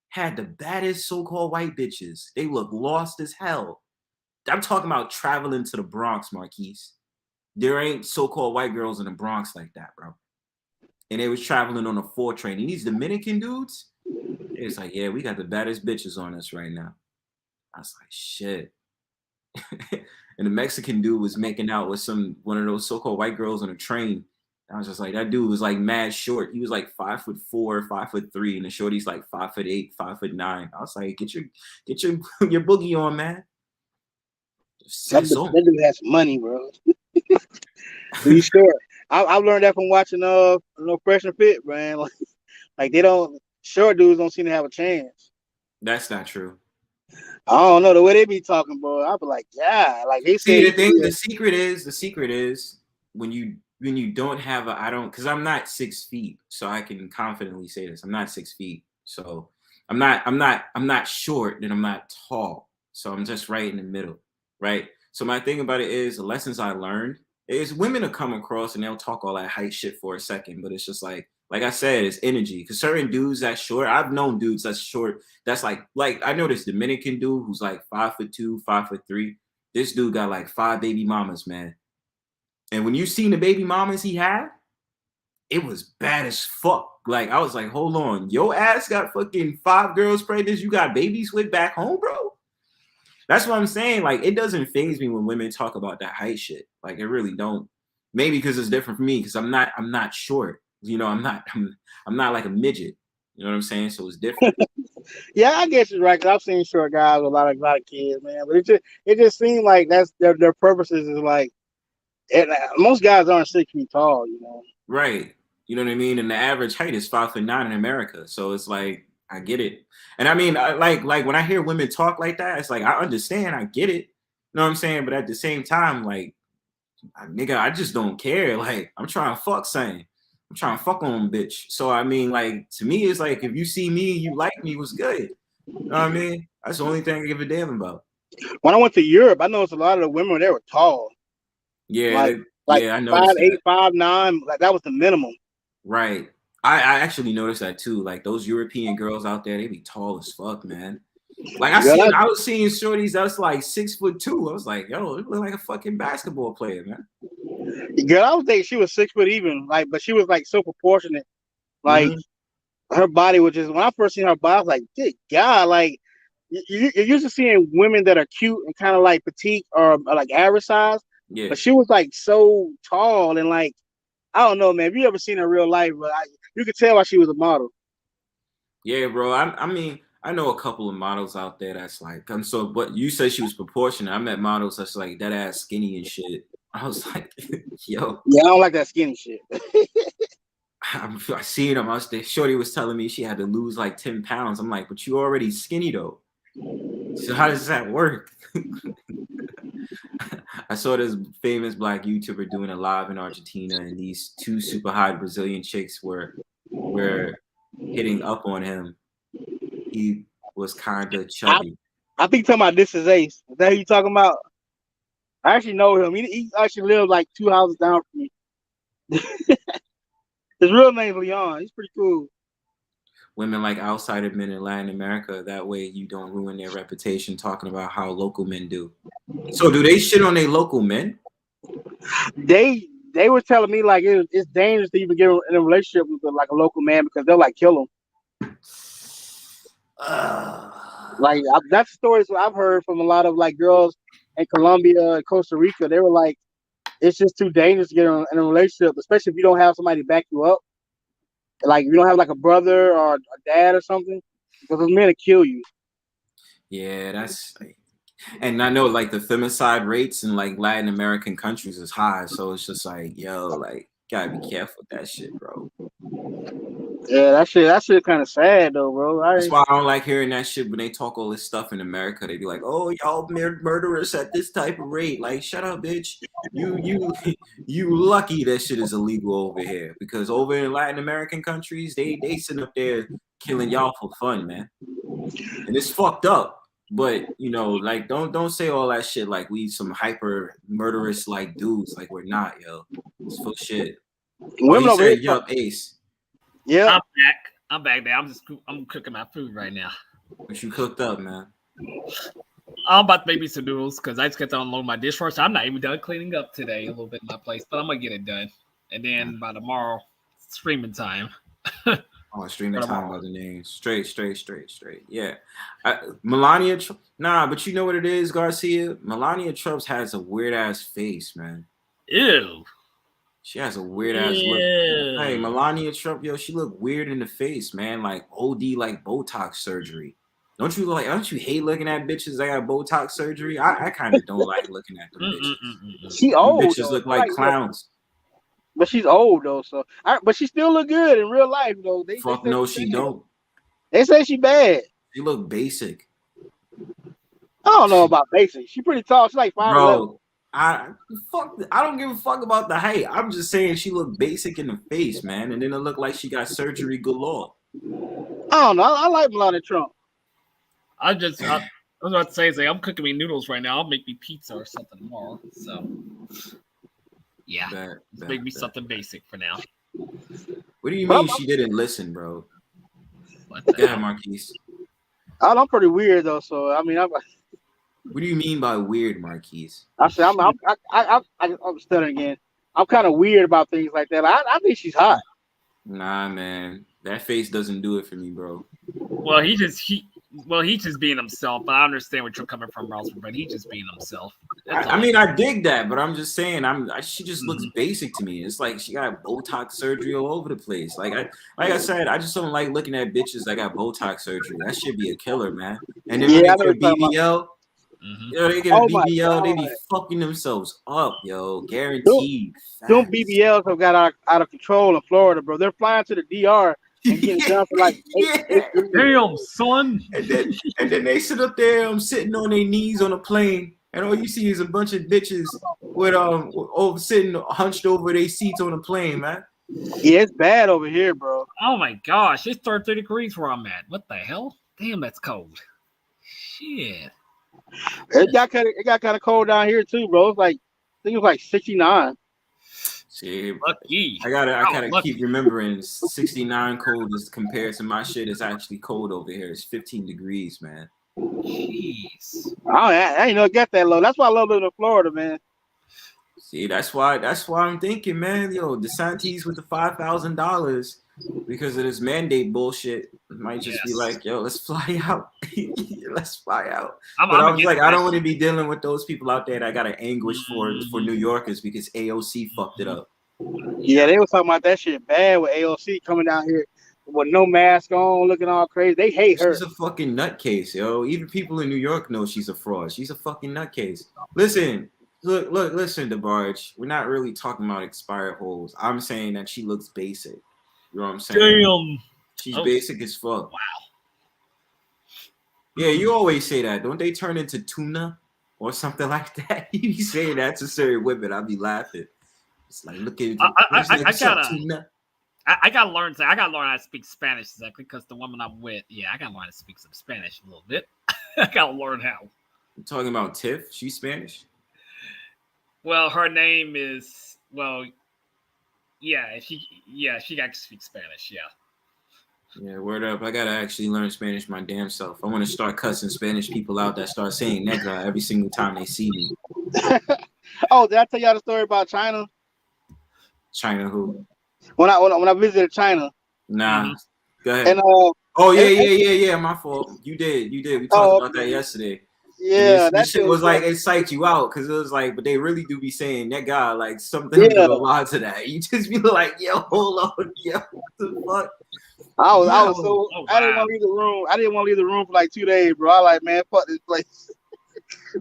had the baddest so-called white bitches. They look lost as hell. I'm talking about traveling to the Bronx, Marquise. There ain't so-called white girls in the Bronx like that, bro. And they was traveling on a 4 train. And these Dominican dudes, it's like, yeah, we got the baddest bitches on us right now. I was like, shit. And the Mexican dude was making out with one of those so-called white girls on a train. I was just like, that dude was like mad short. He was like 5'4", 5'3", and the shorty's like 5'8", 5'9". I was like, get your boogie on, man. That dude has money, bro. Be sure. I learned that from watching Fresh and Fit, man. Like they don't short dudes don't seem to have a chance. That's not true. I don't know the way they be talking, bro. I'll be like, yeah, like they say. The secret is when you don't have because I'm not 6 feet, so I can confidently say this. I'm not 6 feet, so I'm not short and I'm not tall, so I'm just right in the middle, right? So my thing about it is the lessons I learned is women will come across and they'll talk all that height shit for a second, but it's just like I said, it's energy. Because certain dudes that's short, I've known dudes that's short. That's like I know this Dominican dude who's like 5'2", 5'3". This dude got like 5 baby mamas, man. And when you seen the baby mamas he had, it was bad as fuck. Like I was like, hold on, your ass got fucking 5 girls pregnant. You got babies with back home, bro. That's what I'm saying. Like it doesn't faze me when women talk about that height shit. Like it really don't. Maybe because it's different for me because I'm not short. You know, I'm not like a midget. You know what I'm saying? So it's different. Yeah, I guess you're right. Cause I've seen short guys with a lot of kids, man. But it just seems like that's their purposes is like. Most guys aren't 6 feet tall, you know. Right. You know what I mean? And the average height is 5'9" in America. So it's like I get it. And I mean, like when I hear women talk like that, it's like I understand, I get it. You know what I'm saying? But at the same time, like, nigga, I just don't care. Like, I'm trying to fuck something. I'm trying to fuck on bitch. So I mean, like, to me, it's like if you see me, you like me, was good. You know what I mean? That's the only thing I give a damn about. When I went to Europe, I noticed a lot of the women there were tall. Yeah, like I know 5'8", 5'9", like that was the minimum. Right. I actually noticed that too. Like those European girls out there, they be tall as fuck, man. Like I was seeing shorties that's like 6'2". I was like, yo, it look like a fucking basketball player, man. Girl, I was thinking she was 6 foot even, like, but she was like so proportionate. Like her body was just, when I first seen her body, I was like, good God, like you're used to seeing women that are cute and kind of like petite or like average size. Yeah. But she was like so tall and like, I don't know, man. If you ever seen her real life, but you could tell why she was a model. Yeah, bro. I mean, I know a couple of models out there that's like, but you said she was proportionate. I met models that's like that ass skinny and shit. I was like, yo. Yeah, I don't like that skinny shit. I seen them. Shorty was telling me she had to lose like 10 pounds. I'm like, but you already skinny though. So how does that work? I saw this famous black YouTuber doing a live in Argentina, and these two super hot Brazilian chicks were hitting up on him. He was kind of chubby. I think talking about This Is Ace. Is that who you talking about? I actually know him. He actually lives like 2 houses down from me. His real name's Leon. He's pretty cool. Women like outsider men in Latin America. That way you don't ruin their reputation talking about how local men do. So do they shit on their local men? They were telling me like it's dangerous to even get in a relationship with like a local man because they'll like kill him. Like that's stories I've heard from a lot of like girls in Colombia and Costa Rica. They were like, it's just too dangerous to get in a relationship, especially if you don't have somebody to back you up. Like you don't have like a brother or a dad or something, because those men will kill you. Yeah, that's, and I know like the femicide rates in like Latin American countries is high, so it's just like, yo, like gotta be careful with that shit, bro. Yeah, that shit kind of sad though, bro. That's why I don't like hearing that shit when they talk all this stuff in America. They be like, "Oh, y'all murderers at this type of rate." Like, shut up, bitch. You lucky that shit is illegal over here, because over in Latin American countries, they sit up there killing y'all for fun, man. And it's fucked up. But you know, like, don't say all that shit like we some hyper murderous like dudes. Like we're not, yo. It's full shit. Women over here, yup, Ace. Yeah, I'm back there. I'm cooking my food right now. What you cooked up, man? I'm about to make me some noodles because I just got to unload my dishwasher. I'm not even done cleaning up today a little bit in my place, but I'm gonna get it done. And then by tomorrow, streaming time. Streaming time by the name. Straight. Yeah. Melania, but you know what it is, Garcia? Melania Trump has a weird ass face, man. Ew. She has a weird ass look. Hey, Melania Trump, yo, she look weird in the face, man. Like OD, like Botox surgery. Don't you hate looking at bitches that got Botox surgery? I kind of don't like looking at them bitches. She old. Bitches look like clowns. But she's old though, so but she still look good in real life though. Fuck no, she don't. They say she bad. She look basic. I don't know about basic. She pretty tall. She's like 5'11". Bro, I don't give a fuck about the height. I'm just saying she looked basic in the face, man, and then it looked like she got surgery galore. I don't know. I like Melania Trump. I was about to say, I'm cooking me noodles right now. I'll make me pizza or something tomorrow. So, yeah, make me something basic for now. What do you mean she didn't listen, bro? Yeah, Marquise. I'm pretty weird though, so I mean, what do you mean by weird, Marquise? I said I'm stuttering again. I'm kind of weird about things like that. I think she's hot. Nah, man, that face doesn't do it for me, bro. Well, he's just being himself. But I understand what you're coming from, Ross. But he's just being himself. I mean, I dig that, but I'm just saying, she just looks basic to me. It's like she got Botox surgery all over the place. Like I said, I just don't like looking at bitches that got Botox surgery. That should be a killer, man. And then when they get a BBL, yo, they get a BBL, they be fucking themselves up, yo. Guaranteed. Them BBLs have got out of control in Florida, bro. They're flying to the DR and getting down for like damn, son. And then they sit up there sitting on their knees on a plane, and all you see is a bunch of bitches with sitting hunched over their seats on a plane, man. Yeah, it's bad over here, bro. Oh my gosh, it's 30 degrees where I'm at. What the hell? Damn, that's cold. Shit. It got kind of cold down here too, bro. It's like I think it was like 69. See, Lucky. I gotta keep remembering 69 cold is compared to my shit. It's actually cold over here. It's 15 degrees, man. Jeez. I ain't know it got that low. That's why I love living in Florida, man. See, that's why I'm thinking, man. Yo, DeSantis with the $5,000 because of this mandate bullshit might just be like, yo, let's fly out. Let's fly out. But I was like, I don't want to be dealing with those people out there that got an anguish for New Yorkers because AOC fucked it up. Yeah, they was talking about that shit bad with AOC coming down here with no mask on, looking all crazy. They hate her. She's a fucking nutcase, yo. Even people in New York know she's a fraud. She's a fucking nutcase. Listen, listen, DeBarge. We're not really talking about expired holes. I'm saying that she looks basic. You know what I'm saying? Damn. She's basic as fuck. Wow. Yeah, you always say that. Don't they turn into tuna or something like that? You be saying that to certain women. I'll be laughing. It's like, look at I gotta learn. I gotta learn how to speak Spanish exactly because the woman I'm with, I gotta learn how to speak some Spanish a little bit. I gotta learn how. You're talking about Tiff? She's Spanish? Well, her name is she got to speak Spanish. Yeah, word up. I gotta actually learn Spanish my damn self. I want to start cussing Spanish people out that start saying nigga every single time they see me. Oh, did I tell y'all the story about China? China who? When I visited China. Nah. Go ahead. And yeah. My fault. You did. We talked about that yesterday. Yeah, that shit was like it psyched you out because it was like, but they really do be saying that guy like something to a lot to that. You just be like, yo, hold on, yo, what the fuck? I didn't want to leave the room. I didn't want to leave the room for like 2 days, bro. I like, man, fuck this place.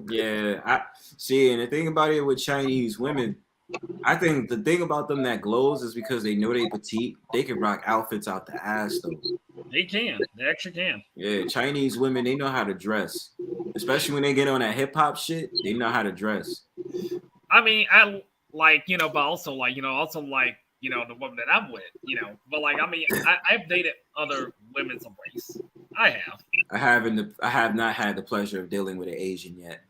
Yeah, I see. And the thing about it with Chinese women, I think the thing about them that glows is because they know they petite. They can rock outfits out the ass though. They can. They actually can. Yeah, Chinese women, they know how to dress. Especially when they get on that hip hop shit, they know how to dress. I mean, I like, but also like, the woman that I'm with, but like, I mean, I've dated other women's race. I have not had the pleasure of dealing with an Asian yet.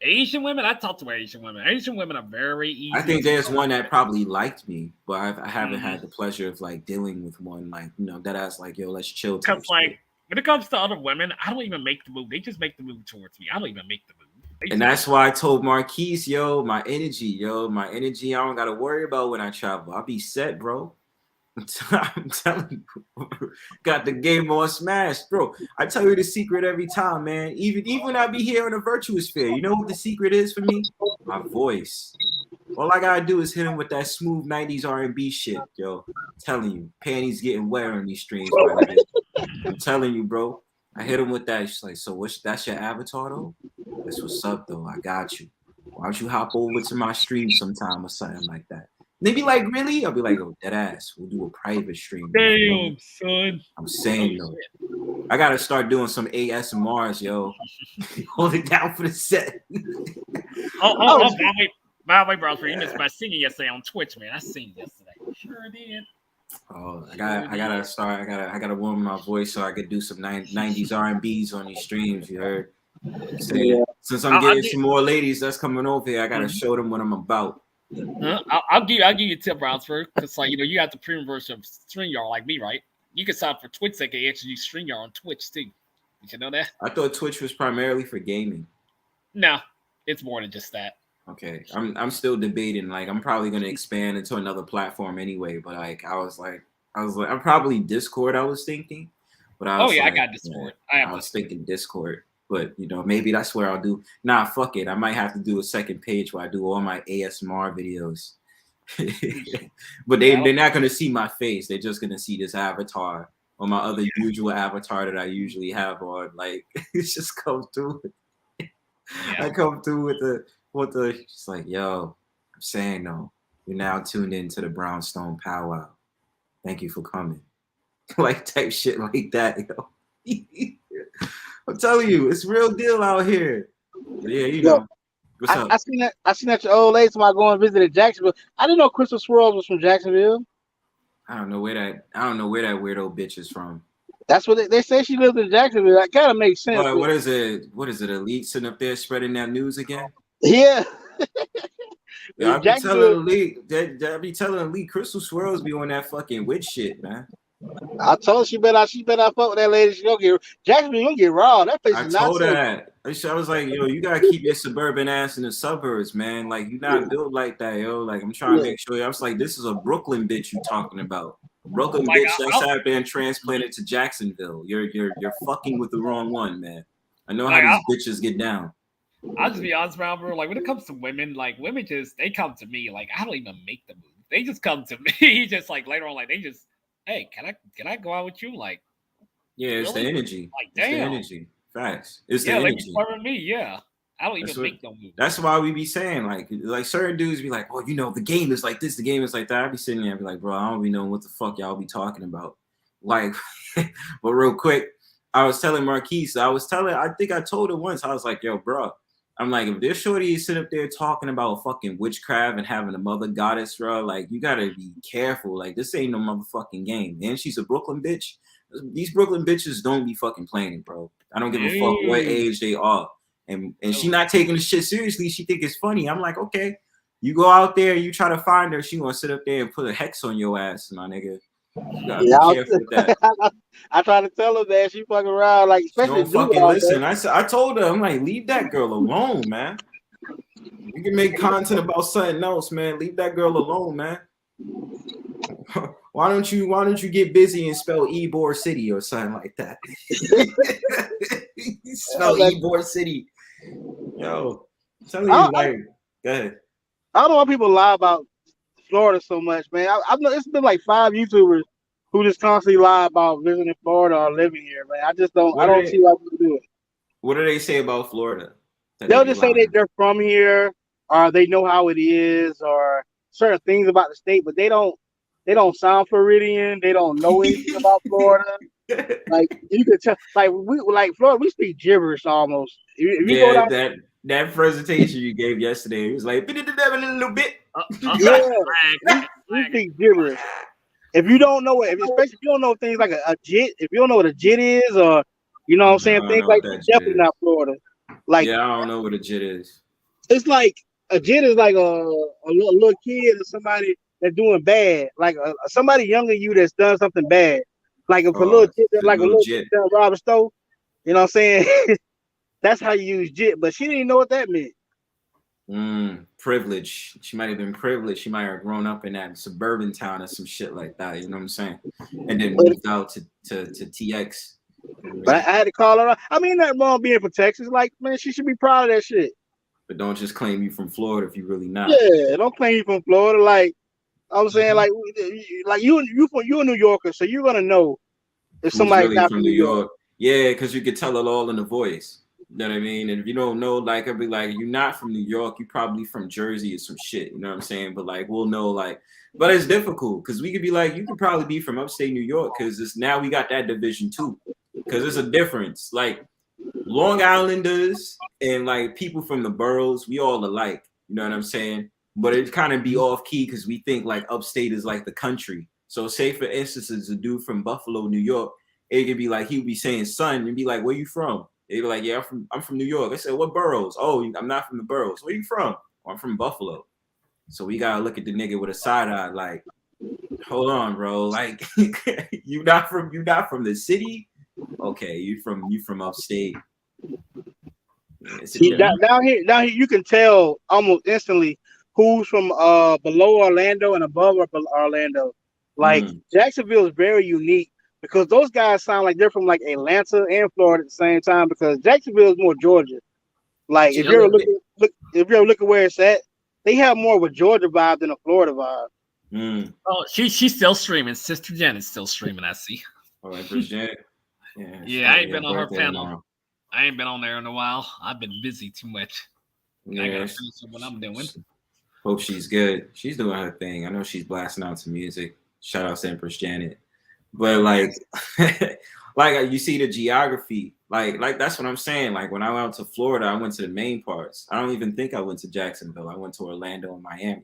Asian women? I talked to Asian women. Asian women are very easy. I think there's one that probably liked me, but I haven't had the pleasure of like dealing with one like, that ass like, yo, let's chill. Because like when it comes to other women, I don't even make the move. They just make the move towards me. I don't even make the move. And that's why I told Marquise, yo, my energy, I don't gotta worry about when I travel. I'll be set, bro. I'm telling you, got the game on smash, bro. I tell you the secret every time, man. Even when I be here on a virtuous fair, you know what the secret is for me? My voice. All I gotta do is hit him with that smooth 90s R&B shit, yo. I'm telling you, panties getting wet on these streams. I'm telling you, bro. I hit him with that. She's like, so that's your avatar though? That's what's up though. I got you. Why don't you hop over to my stream sometime or something like that? They be like, really? I'll be like, oh, dead ass. We'll do a private stream. Damn, son. I'm saying, though. I got to start doing some ASMRs, yo. Hold it down for the set. By the way, bro, you missed my singing yesterday on Twitch, man. I sang yesterday. Sure did. Oh, I gotta warm my voice so I could do some 90s R&Bs on these streams, you heard? Since I'm getting some more ladies that's coming over here, I gotta show them what I'm about. I'll give you a tip, Brownsford, because like you got the premium version of StreamYard like me, right? You can sign up for Twitch. They can actually use StreamYard on Twitch too. Did you know that? I thought Twitch was primarily for gaming. No, it's more than just that. Okay, I'm still debating. Like, I'm probably gonna expand into another platform anyway. But like, I was like, I'm probably Discord. I was thinking, but I got Discord. I was thinking Discord. But, maybe that's where I'll do. Nah, fuck it. I might have to do a second page where I do all my ASMR videos. But they're not going to see my face. They're just going to see this avatar or my other usual avatar that I usually have on. Like, it's just come through. Yeah. I come through with the, it's like, yo, I'm saying, no, you're now tuned into the Brownstone Powwow. Thank you for coming. Like, type shit like that, yo. I'm telling you, it's real deal out here. Yeah, What's up? I seen that your old lady somebody going to visit Jacksonville. I didn't know Crystal Swirls was from Jacksonville. I don't know where that weirdo bitch is from. That's what they say she lives in Jacksonville. That kind of makes sense. What is it? Elite sitting up there spreading that news again? Yeah. Yeah, I be telling Lee that I be telling Lee Crystal Swirls be on that fucking witch shit, man. I told her she better fuck with that lady. She gonna get Jacksonville gonna get raw. That place I is not told safe. her that. I was like, yo, you gotta keep your suburban ass in the suburbs, man. Like you're not built like that, yo. Like I'm trying to make sure. I was like, this is a Brooklyn bitch you talking about. A Brooklyn bitch that's out there and transplanted to Jacksonville. You're fucking with the wrong one, man. I know how these bitches get down. I'll just be honest, bro. Like when it comes to women, like women they come to me. Like I don't even make the move. They just come to me. Just like later on, like they just, hey, can I go out with you? Like, yeah, it's really? the energy. Like, damn, it's the energy. Facts. It's the like energy. For me, yeah. I don't even make no move. That's why we be saying like certain dudes be like, oh, you know, the game is like this, the game is like that. I be sitting there and be like, bro, I don't be knowing what the fuck y'all be talking about. Like, but real quick, I was telling Marquise, I think I told her once, I was like, yo, bro, I'm like, if this shorty is sitting up there talking about fucking witchcraft and having a mother goddess, bro, like you gotta be careful. Like this ain't no motherfucking game. And she's a Brooklyn bitch. These Brooklyn bitches don't be fucking playing, bro. I don't give a fuck what age they are. And she not taking the shit seriously. She think it's funny. I'm like, okay, you go out there, you try to find her. She gonna sit up there and put a hex on your ass, my nigga. You gotta be careful with that. I try to tell her that she fucking around, like especially don't fucking listen. I told her, I'm like, leave that girl alone, man. You can make content about something else, man. Leave that girl alone, man. Why don't you get busy and spell Ybor City or something like that? Spell Ybor City. Yo, I'm telling you, like, go ahead. I don't want people to lie about Florida so much, man. I've know it's been like 5 YouTubers who just constantly lie about visiting Florida or living here, man. I just don't. I don't see why people do it. What do they say about Florida? They'll just say they're from here, or they know how it is, or certain things about the state, but they don't sound Floridian. They don't know anything about Florida. Like you could tell, like Florida, we speak gibberish almost. If you go down, that presentation you gave yesterday, it was like a little bit. We speak gibberish. If you don't know it, especially if you don't know things like a jit, if you don't know what a jit is, or you know what I'm saying, things like that, definitely not Florida. Like, yeah, I don't know what a jit is. It's like a jit is like a little kid or somebody that's doing bad, like somebody younger than you that's done something bad. Like if a little jit, like a little jit rob a store, you know what I'm saying? That's how you use jit, but she didn't know what that meant. Privilege. She might have been privileged. She might have grown up in that suburban town or some shit like that. You know what I'm saying? And then moved out to TX. But I had to call her out. I mean, that wrong being from Texas. Like, man, she should be proud of that shit. But don't just claim you from Florida if you really not. Yeah, don't claim you from Florida. Like I'm saying, like you're a New Yorker, so you're gonna know if somebody's really not from New York. Yeah, because you could tell it all in the voice. You know what I mean? And if you don't know, like, I'd be like, you're not from New York, you probably from Jersey or some shit. You know what I'm saying? But like, we'll know, like, but it's difficult because we could be like, you could probably be from upstate New York because it's now we got that division too. Because there's a difference. Like Long Islanders and like people from the boroughs, we all alike. You know what I'm saying? But it kind of be off key because we think like upstate is like the country. So say for instance, a dude from Buffalo, New York, it could be like he would be saying son and be like, where you from? They'd be like, yeah, I'm from New York. I said, what boroughs? Oh, I'm not from the boroughs. Where you from? Oh, I'm from Buffalo. So we gotta look at the nigga with a side eye, like, hold on, bro. Like, you not from the city? Okay, you from upstate. Yeah, down here, you can tell almost instantly who's from below Orlando and above Orlando. Like Jacksonville is very unique because those guys sound like they're from like Atlanta and Florida at the same time. Because Jacksonville is more Georgia. Like if you're looking where it's at, they have more of a Georgia vibe than a Florida vibe. Oh, she's still streaming. Sister Jen is still streaming. I see. All right, Jen. Yeah, I ain't been on her panel. Tomorrow. I ain't been on there in a while. I've been busy too much. Yeah, I gotta finish what I'm doing. Hope she's good. She's doing her thing. I know she's blasting out some music. Shout out to Empress Janet. But like, like you see the geography. Like that's what I'm saying. Like when I went out to Florida, I went to the main parts. I don't even think I went to Jacksonville. I went to Orlando and Miami.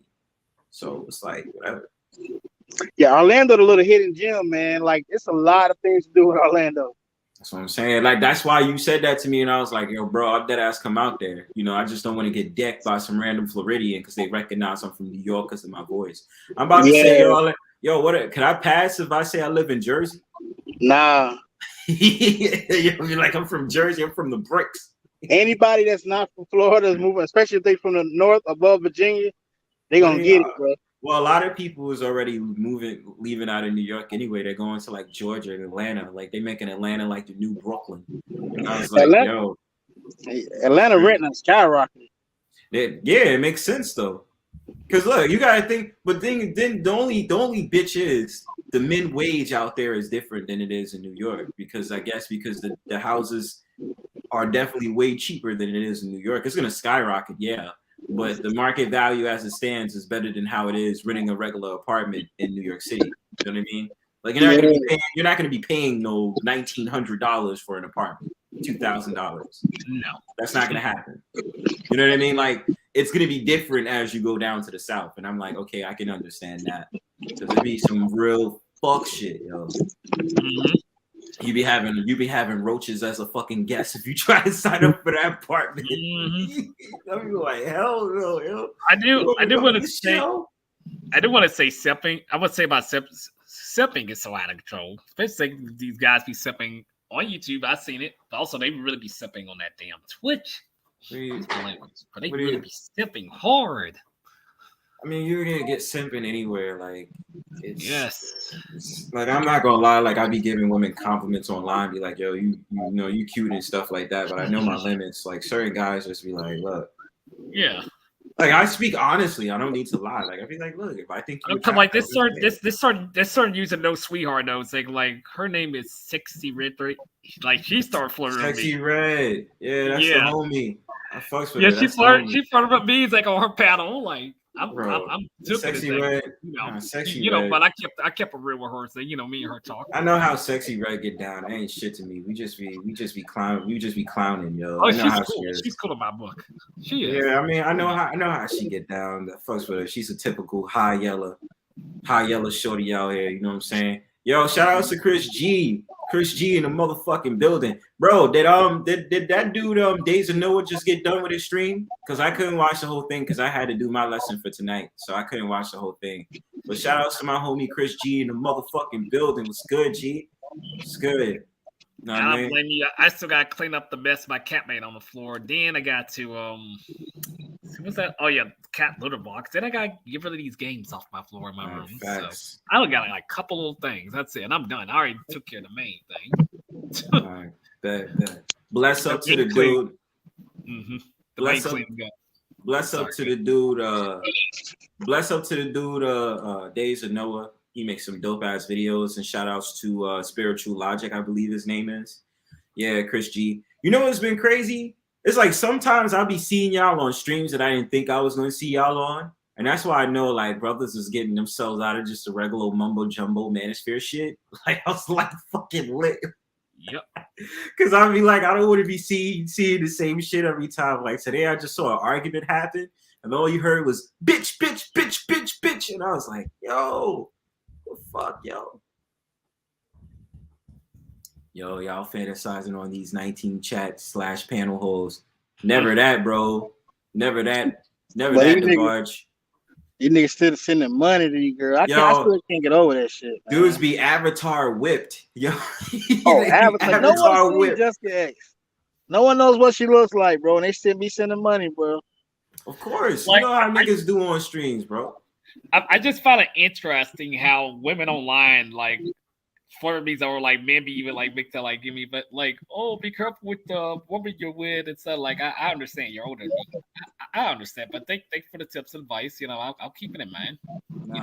So it's like whatever. Yeah, Orlando, the little hidden gem, man. Like it's a lot of things to do with Orlando. That's what I'm saying. Like, that's why you said that to me, and I was like, yo, bro, I'll dead ass come out there. You know, I just don't want to get decked by some random Floridian because they recognize I'm from New York because of my voice. I'm about to say, yo, what? Can I pass if I say I live in Jersey? Nah. You're like, I'm from Jersey. I'm from the bricks. Anybody that's not from Florida is moving, especially if they from the north above Virginia, they gonna get it, bro. Well, a lot of people is already leaving out of New York anyway. They're going to like Georgia and Atlanta. Like they making Atlanta like the new Brooklyn. And I was like, Atlanta rent is skyrocketing. Yeah, it makes sense though. Because look, you gotta think, but then the only bitch is the min wage out there is different than it is in New York. Because I guess the houses are definitely way cheaper than it is in New York. It's gonna skyrocket, yeah. But the market value as it stands is better than how it is renting a regular apartment in New York City. You know what I mean? Like you're not gonna be paying no $1,900 for an apartment, $2,000. No, that's not gonna happen. You know what I mean? Like it's gonna be different as you go down to the south. And I'm like, okay, I can understand that. Because there be some real fuck shit, yo. Mm-hmm. You be having roaches as a fucking guest if you try to sign up for that apartment. Mm-hmm. I'm like, hell no, yo. I do want to say sipping. I would say about sipping is so out of control. Especially these guys be sipping on YouTube. I've seen it. But also they really be sipping on that damn Twitch. But they really be sipping hard. I mean, you're gonna get simping anywhere. Like, it's like I'm not gonna lie. Like, I be giving women compliments online, be like, "Yo, you know, you cute and stuff like that." But I know my limits. Like, certain guys just be like, "Look, yeah." Like I speak honestly. I don't need to lie. Like I be like, "Look, if I think you like this started using no sweetheart notes. Like her name is Sexy Red 3. Like she started flirting with me. Sexy Red, yeah, that's the homie. I fucks with her. She flirted with me. It's like on her panel, like. I'm Sexy Red, Red. But I kept it real with her. So me and her talk. I know how Sexy Red get down. It ain't shit to me. We just be clowning. We just be clowning, yo. Oh, she's cool. She's cool in my book. She is. Yeah, I mean, I know how she get down. The fucks with her. She's a typical high yellow shorty out here. You know what I'm saying? Yo, shout out to Chris G in the motherfucking building, bro. Did that dude Days of Noah just get done with his stream? Because I couldn't watch the whole thing because I had to do my lesson for tonight, so I couldn't watch the whole thing. But shout out to my homie Chris G in the motherfucking building. What's good, G? It's good. I don't blame you. I still got to clean up the mess my cat made on the floor. Then I got to what's that? Oh yeah, cat litter box. Then I got to get rid of these games off my floor in my room. So I only got like a couple little things. That's it, and I'm done. I already took care of the main thing. All right, bet. Bless up to the dude. Mm-hmm. Bless up to the dude. Days of Noah. He makes some dope ass videos, and shout outs to Spiritual Logic, I believe his name is. Yeah, Chris G. You know what's been crazy? It's like sometimes I'll be seeing y'all on streams that I didn't think I was going to see y'all on. And that's why I know like brothers is getting themselves out of just a regular mumbo jumbo manosphere shit. Like I was like fucking lit. Yep. Cause I'll be like, I don't want to be seeing the same shit every time. Like today I just saw an argument happen and all you heard was bitch. And I was like, yo. Fuck, yo, y'all fantasizing on these 19 chat/panel holes. Never that, bro. Never that, DeBarge. You niggas still sending money to you, girl. I still can't get over that shit. Man. Dudes be avatar whipped, yo. Avatar no one whipped. Jessica X. No one knows what she looks like, bro, and they still be sending money, bro. Of course, like, you know how niggas do on streams, bro. I just found it interesting how women online like flirt me or like maybe even like make that like give me, but like, oh, be careful with the woman you're with and stuff. Like I understand you're older than me. I understand, but thank for the tips and advice. I'll keep it in mind.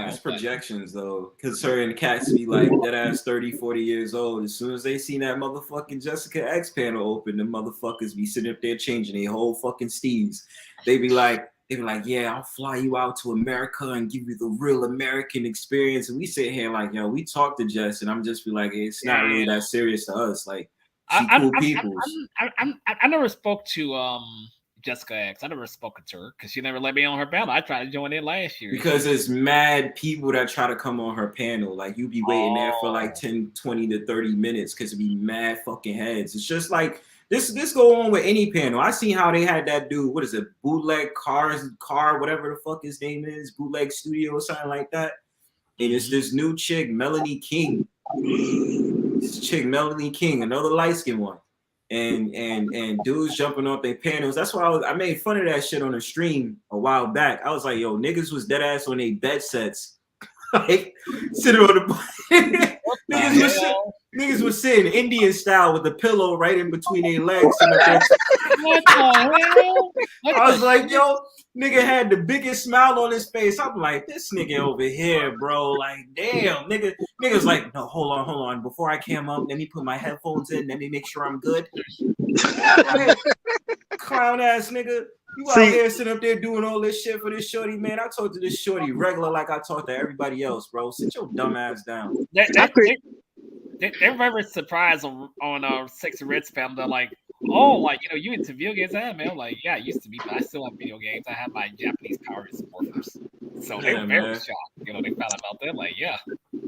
It's projections though, because certain cats be like that ass 30, 40 years old. As soon as they seen that motherfucking Jessica X panel open, the motherfuckers be sitting up there changing their whole fucking steves. They be like, yeah, I'll fly you out to America and give you the real American experience. And we sit here like, yo, we talk to Jess, and I'm just be like, hey, it's not really that serious to us. Like, cool people. I never spoke to Jessica X. I never spoken to her because she never let me on her panel. I tried to join in last year. Because it's mad people that try to come on her panel. Like, you be waiting there for like 10, 20 to 30 minutes because it be mad fucking heads. It's just like, this go on with any panel. I seen how they had that dude, what is it, Bootleg Car, whatever the fuck his name is, Bootleg Studio or something like that. And it's this new chick, Melanie King. This chick, Melanie King, another light-skinned one. And dudes jumping off their panels. That's why I made fun of that shit on the stream a while back. I was like, yo, niggas was dead ass on their bed sets. Like, sitting on the niggas was sitting Indian style with the pillow right in between their legs. What the hell? I was like, yo, nigga had the biggest smile on his face. I'm like, this nigga over here, bro. Like, damn, nigga's like, no, hold on. Before I came up, let me put my headphones in. Let me make sure I'm good. Clown ass nigga. You out here sitting up there doing all this shit for this shorty, man. I talk to this shorty regular like I talk to everybody else, bro. Sit your dumb ass down. They're very surprised on Sexy Red's panel. They're like, oh, like, you know, you into video games? Man, I'm like, yeah, I used to be, but I still have video games. I have my Japanese Power Morphers. So they were very shocked. You know, they found out about that. Like, yeah.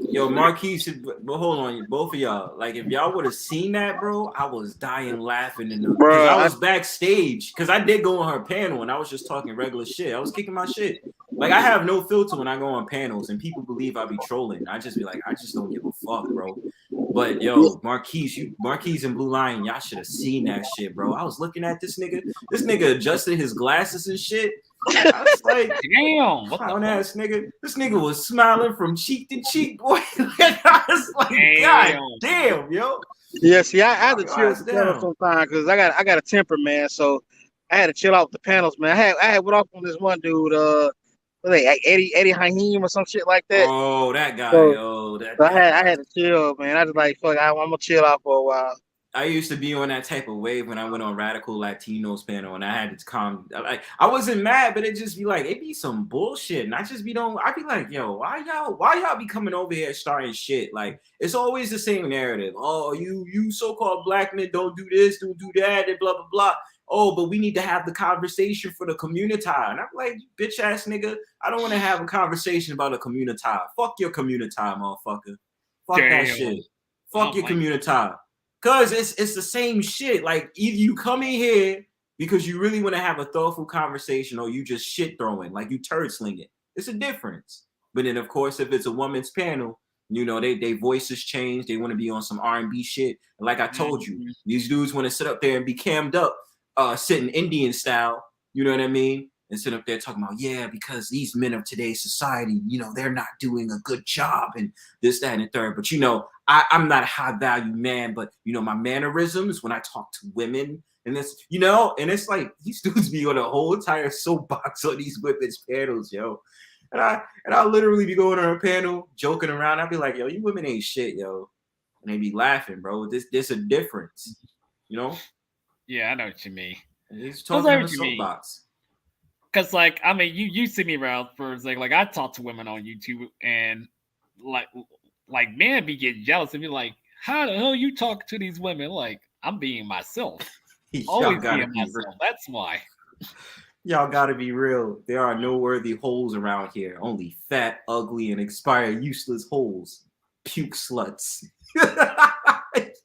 Yo, Marquise, but hold on, both of y'all. Like, if y'all would have seen that, bro, I was dying laughing in the. Bro, I was backstage because I did go on her panel and I was just talking regular shit. I was kicking my shit. Like, I have no filter when I go on panels and people believe I be trolling. I just be like, I just don't give a fuck, bro. But yo, Marquise and Blue Lion, y'all should have seen that shit, bro. I was looking at this nigga. This nigga adjusted his glasses and shit. I was like, damn, clown ass nigga. This nigga was smiling from cheek to cheek, boy. I was like, God damn, yo. Yeah, see, I had to chill with the panel sometimes because I got a temper, man. So I had to chill out with the panels, man. I had went off on this one dude, Eddie Haim or some shit like that. Oh, that guy, so, I had to chill, man. I was like, fuck, I'm gonna chill out for a while. I used to be on that type of wave when I went on Radical Latinos panel, and I had to calm. Like, I wasn't mad, but it just be like, it be some bullshit, and I just be I'd be like, yo, why y'all be coming over here starting shit? Like, it's always the same narrative. Oh, you so-called black men don't do this, don't do that, and blah blah blah. Oh, but we need to have the conversation for the community. And I'm like, bitch ass nigga, I don't want to have a conversation about a community. Fuck your community, motherfucker. Fuck that shit. Fuck your community. Cause it's the same shit. Like, either you come in here because you really want to have a thoughtful conversation, or you just shit throwing, like you turd slinging. It's a difference. But then, of course, if it's a woman's panel, you know, they voices change. They want to be on some R&B shit. And like I told you, these dudes want to sit up there and be cammed up, sitting Indian style. You know what I mean? And sit up there talking about, yeah, because these men of today's society, you know, they're not doing a good job and this, that, and the third. But, you know, I'm not a high value man, but, you know, my mannerisms when I talk to women and this, you know, and it's like these dudes be on a whole entire soapbox on these women's panels, yo. And I'll literally be going on a panel, joking around. I'll be like, yo, you women ain't shit, yo. And they be laughing, bro. This a difference, you know? Yeah, I know what you mean. And he's talking on a soapbox. Because, like, I mean, you see me around for a second. Like, I talk to women on YouTube, and like men be getting jealous and be like, how the hell you talk to these women? Like, I'm being myself. Always being myself. That's why. Y'all gotta be real. There are no worthy holes around here. Only fat, ugly, and expired, useless holes. Puke sluts.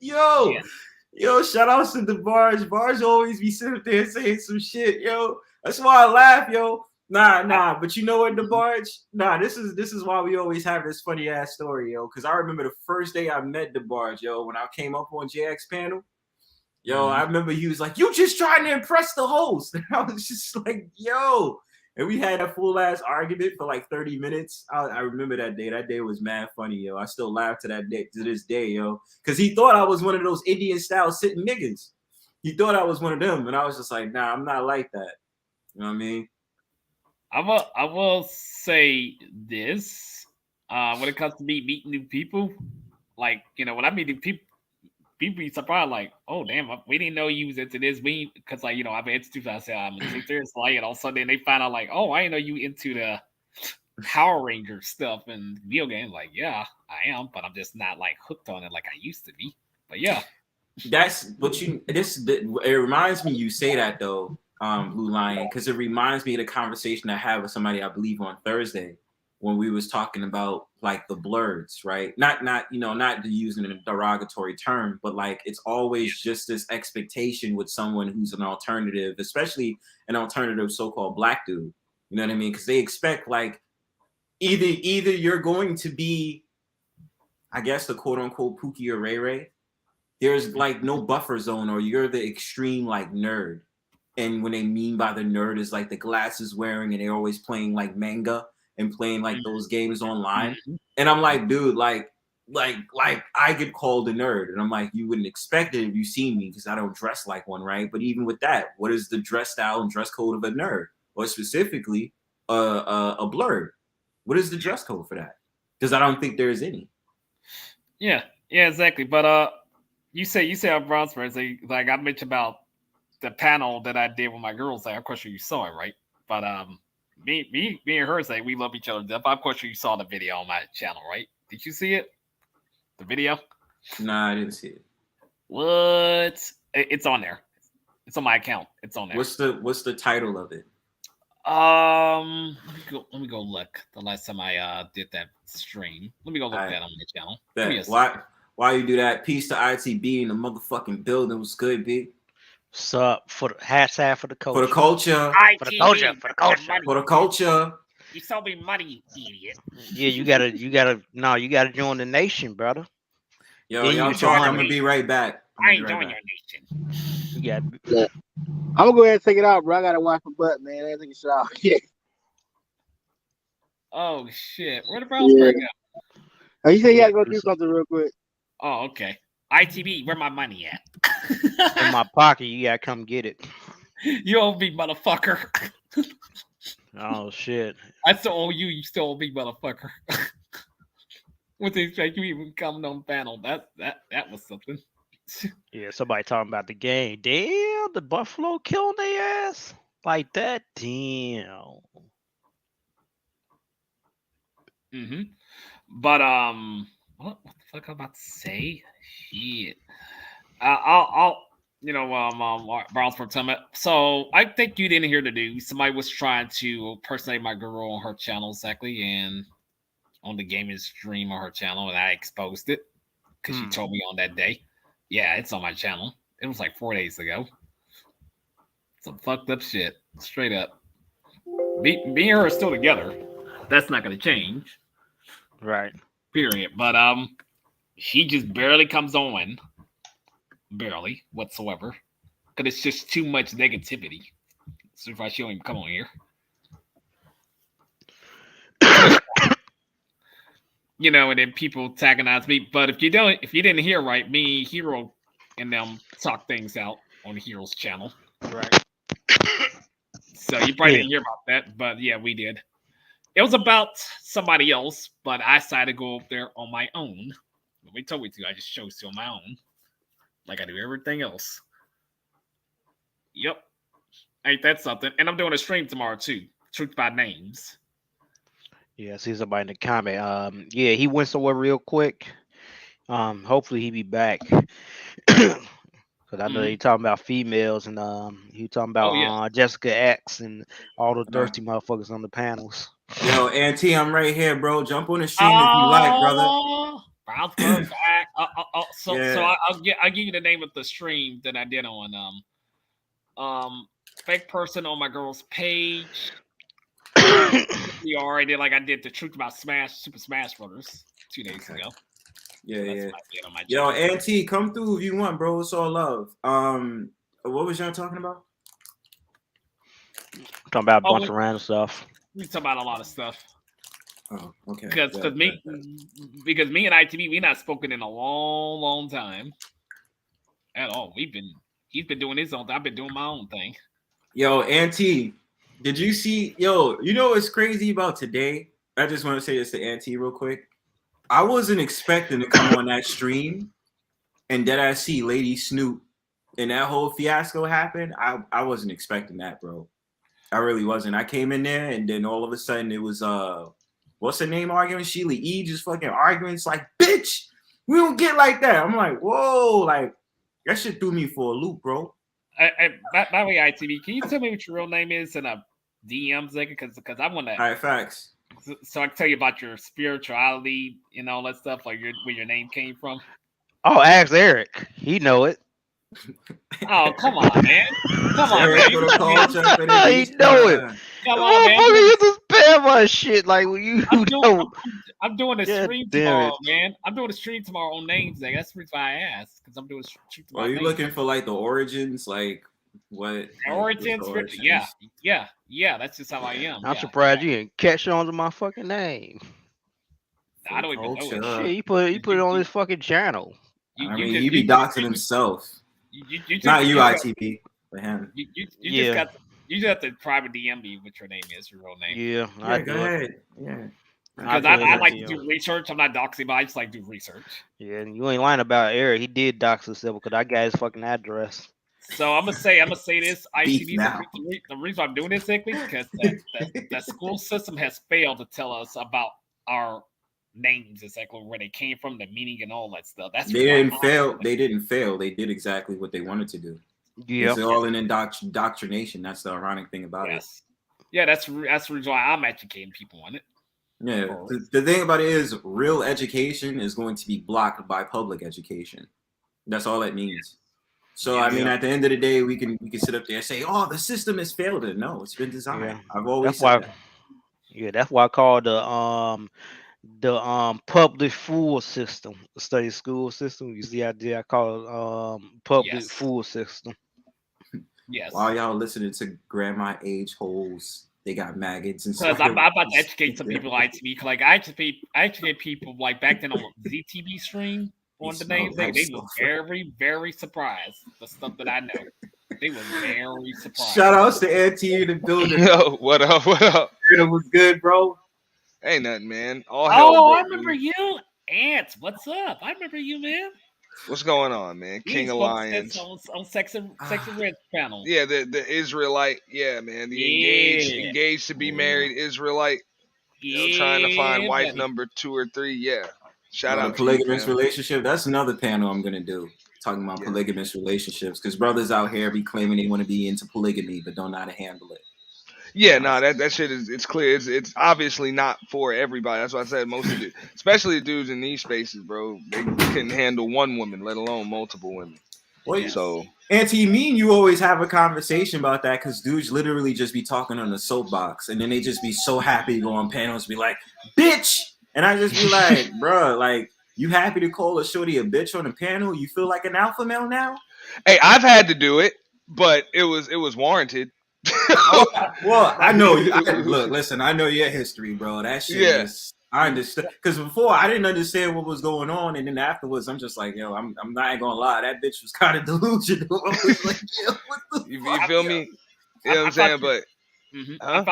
Yo, shout outs to the Barge. Barge always be sitting there saying some shit, yo. That's why I laugh, yo. Nah. But you know what, the Barge? Nah, this is why we always have this funny ass story, yo. Because I remember the first day I met the Barge, yo, when I came up on JX panel. Yo, I remember he was like, you just trying to impress the host. And I was just like, yo. And we had a full ass argument for like 30 minutes. I remember that day. That day was mad funny, yo. I still laugh to this day, yo. Because he thought I was one of those Indian style sitting niggas. He thought I was one of them. And I was just like, nah, I'm not like that. You know what I mean? I will say this. When it comes to me meeting new people, like, you know, when I meet new people be surprised, like, oh damn, we didn't know you was into this. Because, like, you know, I've introduced myself, I'm into this, like, and all of a sudden they find out, like, oh, I didn't know you into the Power Ranger stuff and video games. Like, yeah, I am, but I'm just not like hooked on it like I used to be. But yeah, that's what it reminds me. You say that though, Blue Lion, because it reminds me of the conversation I had with somebody, I believe, on Thursday when we was talking about like the blurs, right? Not not using a derogatory term, but like it's always just this expectation with someone who's an alternative, especially an alternative so-called black dude. You know what I mean? Because they expect like either you're going to be, I guess, the quote unquote Pookie or Ray Ray. There's like no buffer zone, or you're the extreme like nerd. And when they mean by the nerd is like the glasses wearing and they're always playing like manga and playing like those games online. And I'm like, dude, like I get called a nerd. And I'm like, you wouldn't expect it if you see me because I don't dress like one, right? But even with that, what is the dress style and dress code of a nerd? Or specifically a blurred? What is the dress code for that? Because I don't think there's any. Yeah, exactly. But you say on Brownstone, like I mentioned about the panel that I did with my girls. Like, I'm quite sure you saw it, right? But me and her say we love each other. I'm quite sure you saw the video on my channel, right? Did you see it? The video? Nah, I didn't see it. What? It's on there. It's on my account. It's on there. What's the title of it? Let me go look. The last time I did that stream. Let me go look that on my channel. Why you do that? Peace to ITB in the motherfucking building. Was good, B. What's up? For the hashtag for the culture. For the culture. For the culture. For the culture. For the culture. You sold me money, idiot. Yeah, you gotta join the nation, brother. Yo, y'all talk. I'm gonna be right back. I ain't joining your nation. Yeah. I'm gonna go ahead and take it out, bro. I gotta wash my butt, man. I think it's out. Yeah. Oh shit. Where the Browns break out? Oh, you said you gotta go do something real quick. Oh, okay. ITB, where my money at? In my pocket, you gotta come get it. You owe me, motherfucker. Oh shit. I still owe you, you still owe me, motherfucker. With this like you even coming on panel. That was something. Yeah, somebody talking about the game. Damn, the Buffalo killing their ass like that. Damn. But what the fuck I'm about to say? Shit. I'll Browns for time. So I think you didn't hear the news. Somebody was trying to impersonate my girl on her channel exactly, and on the gaming stream on her channel, and I exposed it because she told me on that day. Yeah, it's on my channel. It was like 4 days ago. Some fucked up shit. Straight up. Me and her are still together. That's not gonna change. Right. Period. But she just barely comes on. Barely whatsoever. Because it's just too much negativity. So if she don't even come on here. And then people antagonize me. But if you didn't hear right, me, Hero, and them talk things out on Hero's channel. Right. So you probably didn't hear about that, but yeah, we did. It was about somebody else, but I decided to go up there on my own. When we told me to, I just chose to on my own. Like I do everything else. Yep. Ain't that something? And I'm doing a stream tomorrow too. Truth by Names. Yeah, I see somebody in the comment. Yeah, he went somewhere real quick. Hopefully he be back. Because I know he talking about females, and he talking about Jessica X and all the thirsty motherfuckers on the panels. Yo, Auntie, I'm right here, bro. Jump on the stream if you like, brother. So I'll give you the name of the stream that I did on fake person on my girl's page. We already did, like I did the truth about Super Smash Brothers 2 days ago. Yeah. Yo, Auntie, come through if you want, bro. It's all love. What was y'all talking about? Talking about a bunch of random stuff. We talk about a lot of stuff. Oh, okay. Because me and ITV, we not spoken in a long time at all. He's been doing his own thing. I've been doing my own thing. Yo, Auntie, did you see? Yo, you know what's crazy about today? I just want to say this to Auntie real quick. I wasn't expecting to come on that stream and that I see Lady Snoop and that whole fiasco happen. I wasn't expecting that, bro. I really wasn't. I came in there and then all of a sudden it was what's her name arguing? Sheila E just fucking arguing. It's like, bitch, we don't get like that. I'm like, whoa, like that shit threw me for a loop, bro. By the way, ITV, can you tell me what your real name is in a DM, Zega? Because I want to. All right, facts. So I can tell you about your spirituality and all that stuff, like where your name came from. Oh, ask Eric. He know it. Oh, come on, man. Come on, man. He know it. Come on, man. You just spam my shit like you know. I'm doing a stream tomorrow, man. I'm doing a stream tomorrow on names day. That's the reason why I asked, because I'm doing a stream tomorrow. Are you looking for like the origins, like what? Origins? Yeah. That's just how I am. I'm surprised you didn't catch on to my fucking name. I don't even know it. Shit, he put it on his fucking channel. He be doxing himself. Not you, ITP, but him. You just have to private DM me what your name is, your real name. Yeah, go ahead. Yeah. Because I like to do research. I'm not doxing, but I just like to do research. Yeah, and you ain't lying about Eric. He did dox himself because I got his fucking address. So I'm gonna say this. ITV. The reason I'm doing this is because the school system has failed to tell us about our names, exactly where they came from, the meaning, and all that stuff. They didn't fail. They didn't fail. They did exactly what they wanted to do. Yeah, it's all an indoctrination. That's the ironic thing about it. Yeah, that's the reason why I'm educating people on it. Yeah, the thing about it is, real education is going to be blocked by public education. That's all that means. So I mean, at the end of the day, we can sit up there and say, "Oh, the system has failed." It. No, it's been designed. Yeah. I've always said that. Yeah, that's why I call the public fool system, the study school system. You see, I call it public fool system. Yes. While y'all listening to grandma age holes, they got maggots and stuff. Because I'm about to educate some people on ITV. Like I educate people like back then on ZTV stream on the names. They were very, very surprised the stuff that I know. They were very surprised. Shout outs to Auntie in the building. Yo, what up? It was good, bro. Ain't nothing, man. All hell, bro, I remember you. Ants, what's up? I remember you, man. What's going on, man? King of Lions on Sex and Red panel. Yeah, the Israelite. Yeah, man. The engaged to be married Israelite. Trying to find wife number 2 or 3. Yeah. Shout out to polygamous relationship. That's another panel I'm gonna do. Talking about polygamous relationships, because brothers out here be claiming they want to be into polygamy but don't know how to handle it. Yeah, no, that shit it's clear. It's obviously not for everybody. That's why I said most of it, especially the dudes in these spaces, bro. They couldn't handle one woman, let alone multiple women. Well, so, Auntie, me and you always have a conversation about that, because dudes literally just be talking on the soapbox, and then they just be so happy to go on panels, be like, "Bitch," and I just be like, "Bro, like, you happy to call a shorty a bitch on a panel? You feel like an alpha male now?" Hey, I've had to do it, but it was warranted. Well, I know. Look, listen. I know your history, bro. That shit is. I understand, because before I didn't understand what was going on, and then afterwards, I'm just like, yo, I'm not gonna lie. That bitch was kind of delusional. I was like, yo, what the you feel me? You know what I'm saying? But I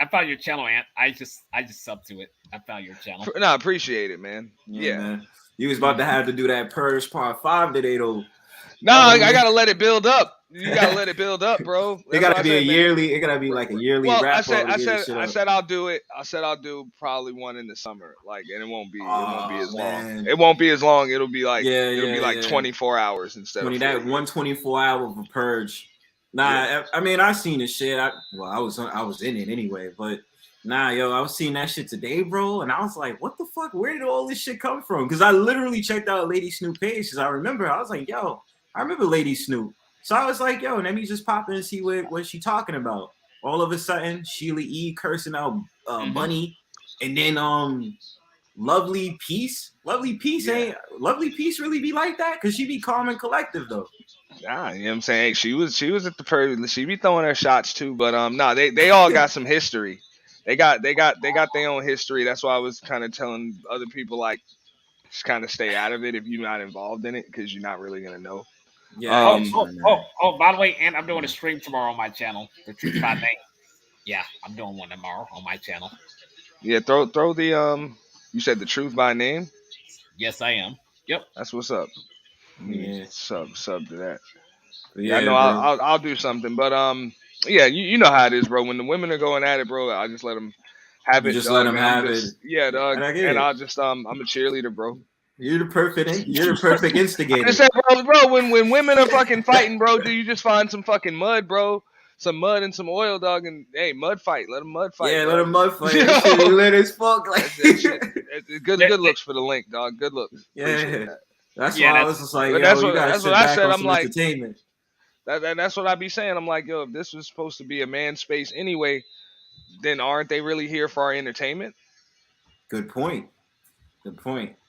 found your channel, Ant. I just subbed to it. I found your channel. No, I appreciate it, man. Yeah. Man. You was about to have to do that Purge Part 5 today, though. No, I gotta let it build up. You gotta let it build up, bro. It gotta be yearly. It gotta be like a yearly wrap. I said I'll do it. I said I'll do probably one in the summer, like, and it won't be as long. It won't be as long. It'll be like 24 hours instead of that 124 hour of a purge. Nah, I mean, I seen the shit. I was in it anyway, but nah, yo, I was seeing that shit today, bro, and I was like, what the fuck? Where did all this shit come from? Because I literally checked out Lady Snoop page, because I was like, yo, I remember Lady Snoop. So I was like, yo, let me just pop in and see what she talking about. All of a sudden, Sheila E. cursing out Bunny, and then Lovely Peace. Lovely Peace really be like that? Because she be calm and collective though. Nah, you know what I'm saying? Hey, she was at the purge. She be throwing her shots too, but they all got some history. They got their own history. That's why I was kind of telling other people, like, just kind of stay out of it if you're not involved in it, because you're not really gonna know. Yeah. By the way, and I'm doing a stream tomorrow on my channel. The Truth by Name. Yeah, I'm doing one tomorrow on my channel. Yeah, throw the You said the Truth by Name. Yes, I am. Yep. That's what's up. Yeah. Sub to that. Yeah, I know. I'll do something, but yeah, you know how it is, bro. When the women are going at it, bro, I just let them have it. Just let them have it. Yeah, dog. And I'll just I'm a cheerleader, bro. You're the perfect instigator. I just said, bro, when women are fucking fighting, bro, do you just find some fucking mud, bro? Some mud and some oil, dog, and hey, mud fight. Let them mud fight. Yeah, dog. let them mud fight. That shit lit as fuck. Like good looks for the link, dog. Good looks. Yeah, that's why I was just like, yo, that's you what, gotta that's sit what I back said. on I'm some like, entertainment. That's what I be saying. I'm like, yo, if this was supposed to be a man space anyway, then aren't they really here for our entertainment? Good point.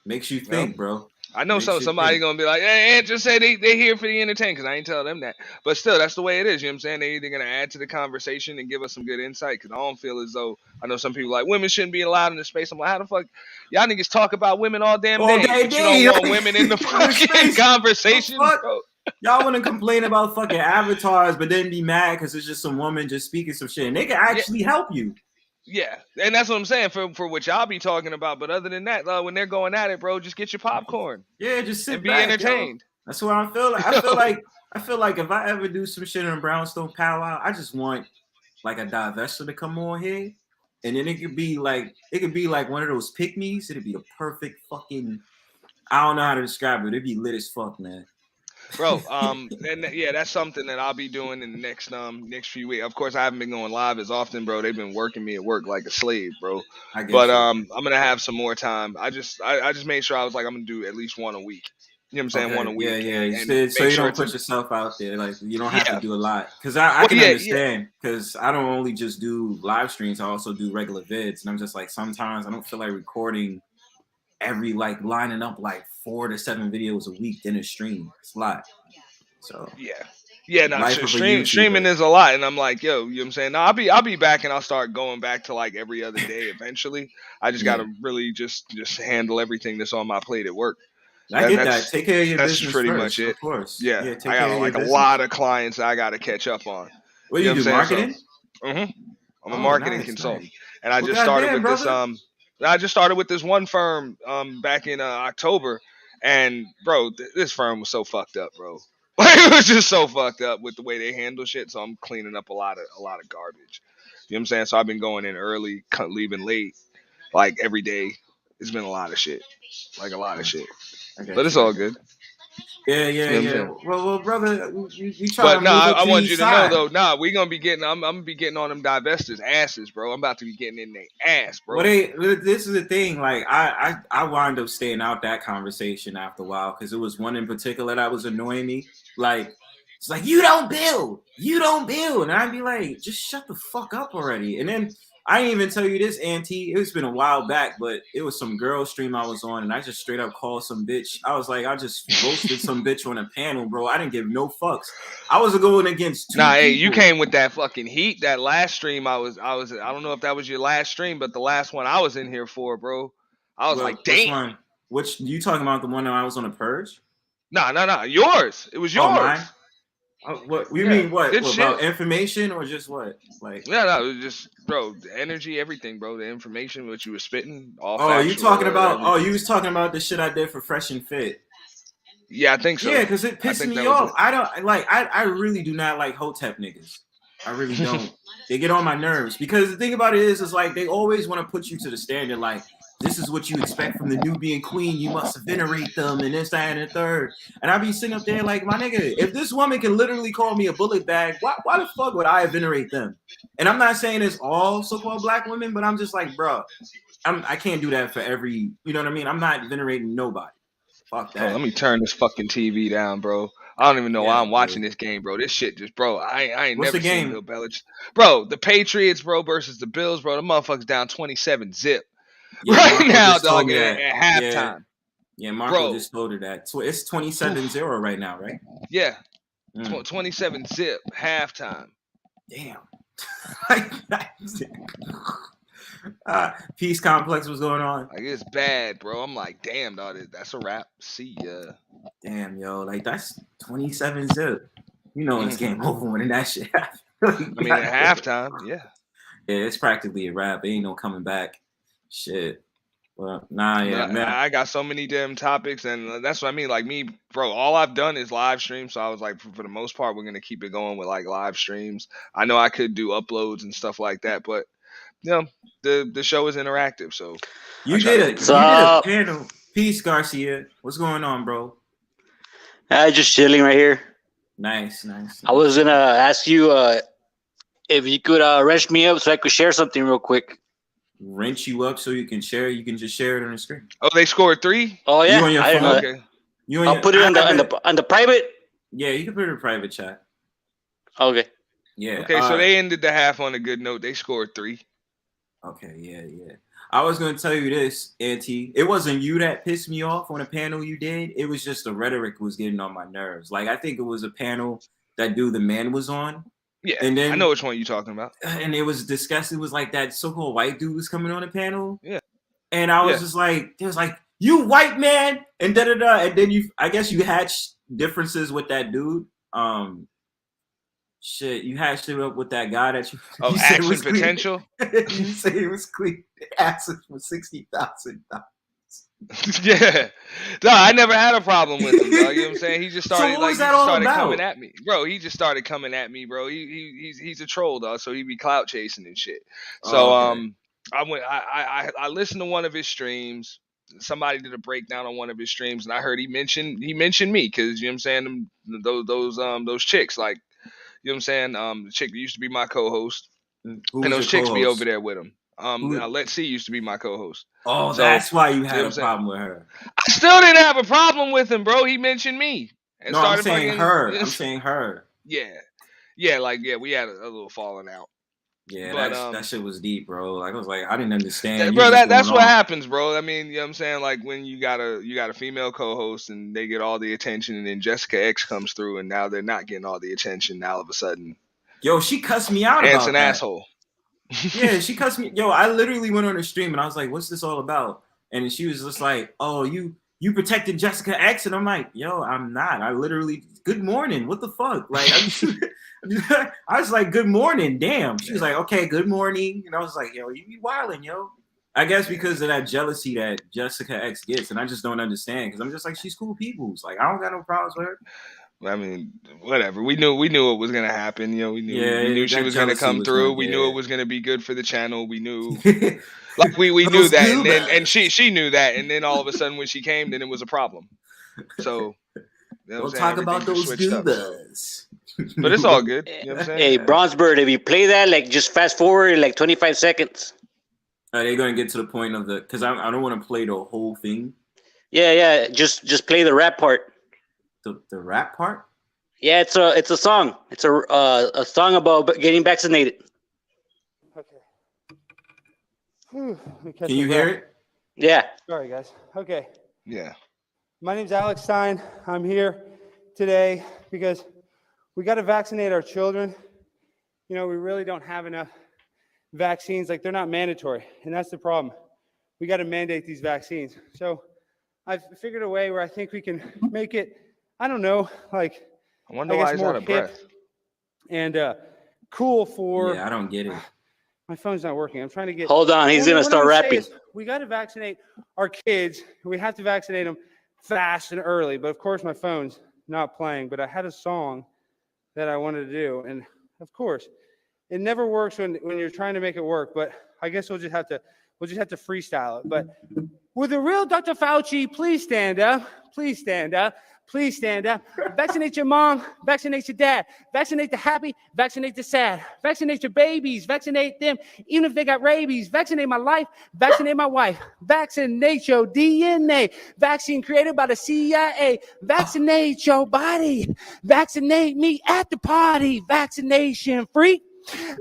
Makes you think, bro. I know somebody gonna be like, hey, just say they here for the entertainment, because I ain't tell them that. But still, that's the way it is. You know what I'm saying? They either gonna add to the conversation and give us some good insight, because I don't feel as though, I know some people like women shouldn't be allowed in the space. I'm like, how the fuck y'all niggas talk about women all damn day, but you don't want women in the fucking conversation, bro. Y'all want to complain about fucking avatars, but then be mad because it's just some woman just speaking some shit, and they can actually help you. Yeah, and that's what I'm saying for what y'all be talking about. But other than that, when they're going at it, bro, just get your popcorn. Yeah, just sit and back, be entertained. Yo. That's what I feel like. I feel like if I ever do some shit in Brownstone Powwow, I just want like a divestor to come on here, and then it could be like one of those pick-me's. It'd be a perfect fucking. I don't know how to describe it. It'd be lit as fuck, man. Bro, and yeah, that's something that I'll be doing in the next few weeks. Of course, I haven't been going live as often, bro. They've been working me at work like a slave, bro. But I'm gonna have some more time. I just made sure I was like, I'm gonna do at least one a week. You know what I'm saying? Okay. One a week. Yeah. So you don't put yourself out there. Like you don't have to do a lot. Because I can understand. Because I don't only just do live streams. I also do regular vids. And I'm just like, sometimes I don't feel like recording every like lining up like 4 to 7 videos a week in a stream. It's a lot. So no, streaming is a lot, and I'm like, yo, you know what I'm saying? No, I'll be back, and I'll start going back to like every other day eventually. I just gotta really just handle everything that's on my plate at work. I get that. Take care of your business. That's pretty much it. Of course. Yeah, I got like a lot of clients I gotta catch up on. What do you do? Marketing? So, I'm a marketing consultant, and I just started with this. I just started with this one firm back in October, and bro, this firm was so fucked up, bro. It was just so fucked up with the way they handle shit. So I'm cleaning up a lot of garbage. You know what I'm saying? So I've been going in early, leaving late, like every day. It's been a lot of shit, but it's all good. Yeah. Well, brother, you try. But I want you to know though. We gonna be getting. I'm gonna be getting on them divestors' asses, bro. I'm about to be getting in their ass, bro. This is the thing. Like I wound up staying out that conversation after a while because it was one in particular that was annoying me. Like it's like you don't build, and I'd be like, just shut the fuck up already. And then I didn't even tell you this, Auntie. It's been a while back, but it was some girl stream I was on, and I just straight up called some bitch. I was like, I just roasted some bitch on a panel, bro. I didn't give no fucks. I was going against two people. Hey, you came with that fucking heat. That last stream, I don't know if that was your last stream, but the last one I was in here for, bro. I was like, damn. Which you talking about? The one that I was on a purge? No. Yours. It was yours. Oh, mine? What you mean? What about information or just what? Like no, just bro, the energy, everything, bro. The information, what you were spitting. You talking about? Everything. You was talking about the shit I did for Fresh and Fit. Yeah, I think so. Yeah, because it pissed me off. I don't like. I really do not like Hotep niggas. I really don't. They get on my nerves because the thing about it is like they always want to put you to the standard. Like this is what you expect from the Nubian queen. You must venerate them and this, that, and the third. And I be sitting up there like, my nigga, if this woman can literally call me a bullet bag, why the fuck would I venerate them? And I'm not saying it's all so-called black women, but I'm just like, bro, I can't do that for every, you know what I mean? I'm not venerating nobody. Fuck that. Let me turn this fucking TV down, bro. I don't even know why I'm watching this game, bro. This shit just, bro, I ain't never seen Bill Belichick. Bro, the Patriots, bro, versus the Bills, bro. The motherfuckers down 27-0. Yeah, right Marco now, dog, at halftime. Yeah, Marco just told her that. So it's 27-0 right now, right? Yeah. 27-0, halftime. Damn. Peace Complex was going on. Like, it's bad, bro. I'm like, damn, dog, that's a wrap. See ya. Damn, yo. Like, that's 27-0. You know it's game over when that shit happens. I mean, at halftime, yeah. Yeah, it's practically a wrap. There ain't no coming back. Shit. Well, man. I got so many damn topics, and that's what I mean. Like me, bro, all I've done is live stream. So I was like, for the most part, we're going to keep it going with like live streams. I know I could do uploads and stuff like that, but you know, the show is interactive. So you did a panel. Peace, Garcia. What's going on, bro? Just chilling right here. Nice. I was gonna ask you if you could wrench me up so I could share something real quick. Wrench you up so you can share. You can just share it on the screen. Oh, they scored 3? Oh yeah, You on your I didn't know phone? that. I'll put it on the private. Yeah, you can put it in a private chat. Okay. Yeah. Okay, so they ended the half on a good note. They scored 3. Okay, yeah. I was gonna tell you this, Auntie. It wasn't you that pissed me off on a panel you did. It was just the rhetoric was getting on my nerves. Like I think it was a panel that dude the man was on. Yeah, and then I know which one you're talking about. And it was disgusting. It was like that so-called white dude was coming on the panel. Yeah. And I was just like, it was like, you white man, and da-da-da. And then I guess you hatched differences with that dude. You hatched it up with that guy that you said action potential. You said it was clean. Access for $60,000. Yeah, no, I never had a problem with him, bro. You know what I'm saying? He just started coming at me, bro. He just started coming at me, bro. He's a troll, dog. So he be clout chasing and shit. So I listened to one of his streams. Somebody did a breakdown on one of his streams, and I heard he mentioned me because you know what I'm saying, those chicks, like, you know what I'm saying, the chick that used to be my co-host, and those chicks be over there with him. Let's See used to be my co-host. Oh, so that's why you had a problem with her. I still didn't have a problem with him, bro. He mentioned me. And no, I'm saying her. I'm saying her. Yeah, we had a little falling out. Yeah, but, that shit was deep, bro. Like I was like, I didn't understand. Bro, that's what happens, bro. I mean, you know what I'm saying? Like when you got a female co-host and they get all the attention, and then Jessica X comes through, and now they're not getting all the attention. Now all of a sudden, yo, she cussed me out. It's an asshole. Yeah, she cussed me. Yo, I literally went on her stream and I was like, "What's this all about?" And she was just like, "Oh, you protected Jessica X," and I'm like, "Yo, I'm not. I literally, good morning. What the fuck?" Like, I was like, "Good morning." Damn. She was like, "Okay, good morning," and I was like, "Yo, you be wilding, yo." I guess because of that jealousy that Jessica X gets, and I just don't understand because I'm just like, she's cool people's. Like, I don't got no problems with her. I mean, whatever. We knew it was gonna happen. You know, we knew she was gonna come through. We knew it was gonna be good for the channel. We knew, like we knew that, and she knew that, and then all of a sudden when she came, then it was a problem. So we'll talk about those goobas. But it's all good. You know what I'm saying? Hey, Bronzebird, if you play that, like just fast forward like 25 seconds. Are they gonna get to the point of because I don't want to play the whole thing. Yeah. Just play the rap part. The rap part? Yeah, it's a song. It's a song about getting vaccinated. Okay. Whew, can you hear it? Yeah. Sorry, guys. Okay. Yeah. My name's Alex Stein. I'm here today because we got to vaccinate our children. You know, we really don't have enough vaccines. Like, they're not mandatory, and that's the problem. We got to mandate these vaccines. So I've figured a way where I think we can make it, I don't know, like, I wonder why he's out of breath. And cool for. Yeah, I don't get it. My phone's not working. I'm trying to get. Hold on, he's gonna start rapping. We got to vaccinate our kids. We have to vaccinate them fast and early. But of course, my phone's not playing. But I had a song that I wanted to do, and of course, it never works when you're trying to make it work. But I guess we'll just have to freestyle it. But will the real Dr. Fauci please stand up? Please stand up. Please stand up. Vaccinate your mom. Vaccinate your dad. Vaccinate the happy. Vaccinate the sad. Vaccinate your babies. Vaccinate them, even if they got rabies. Vaccinate my life. Vaccinate my wife. Vaccinate your DNA. Vaccine created by the CIA. Vaccinate your body. Vaccinate me at the party. Vaccination freak.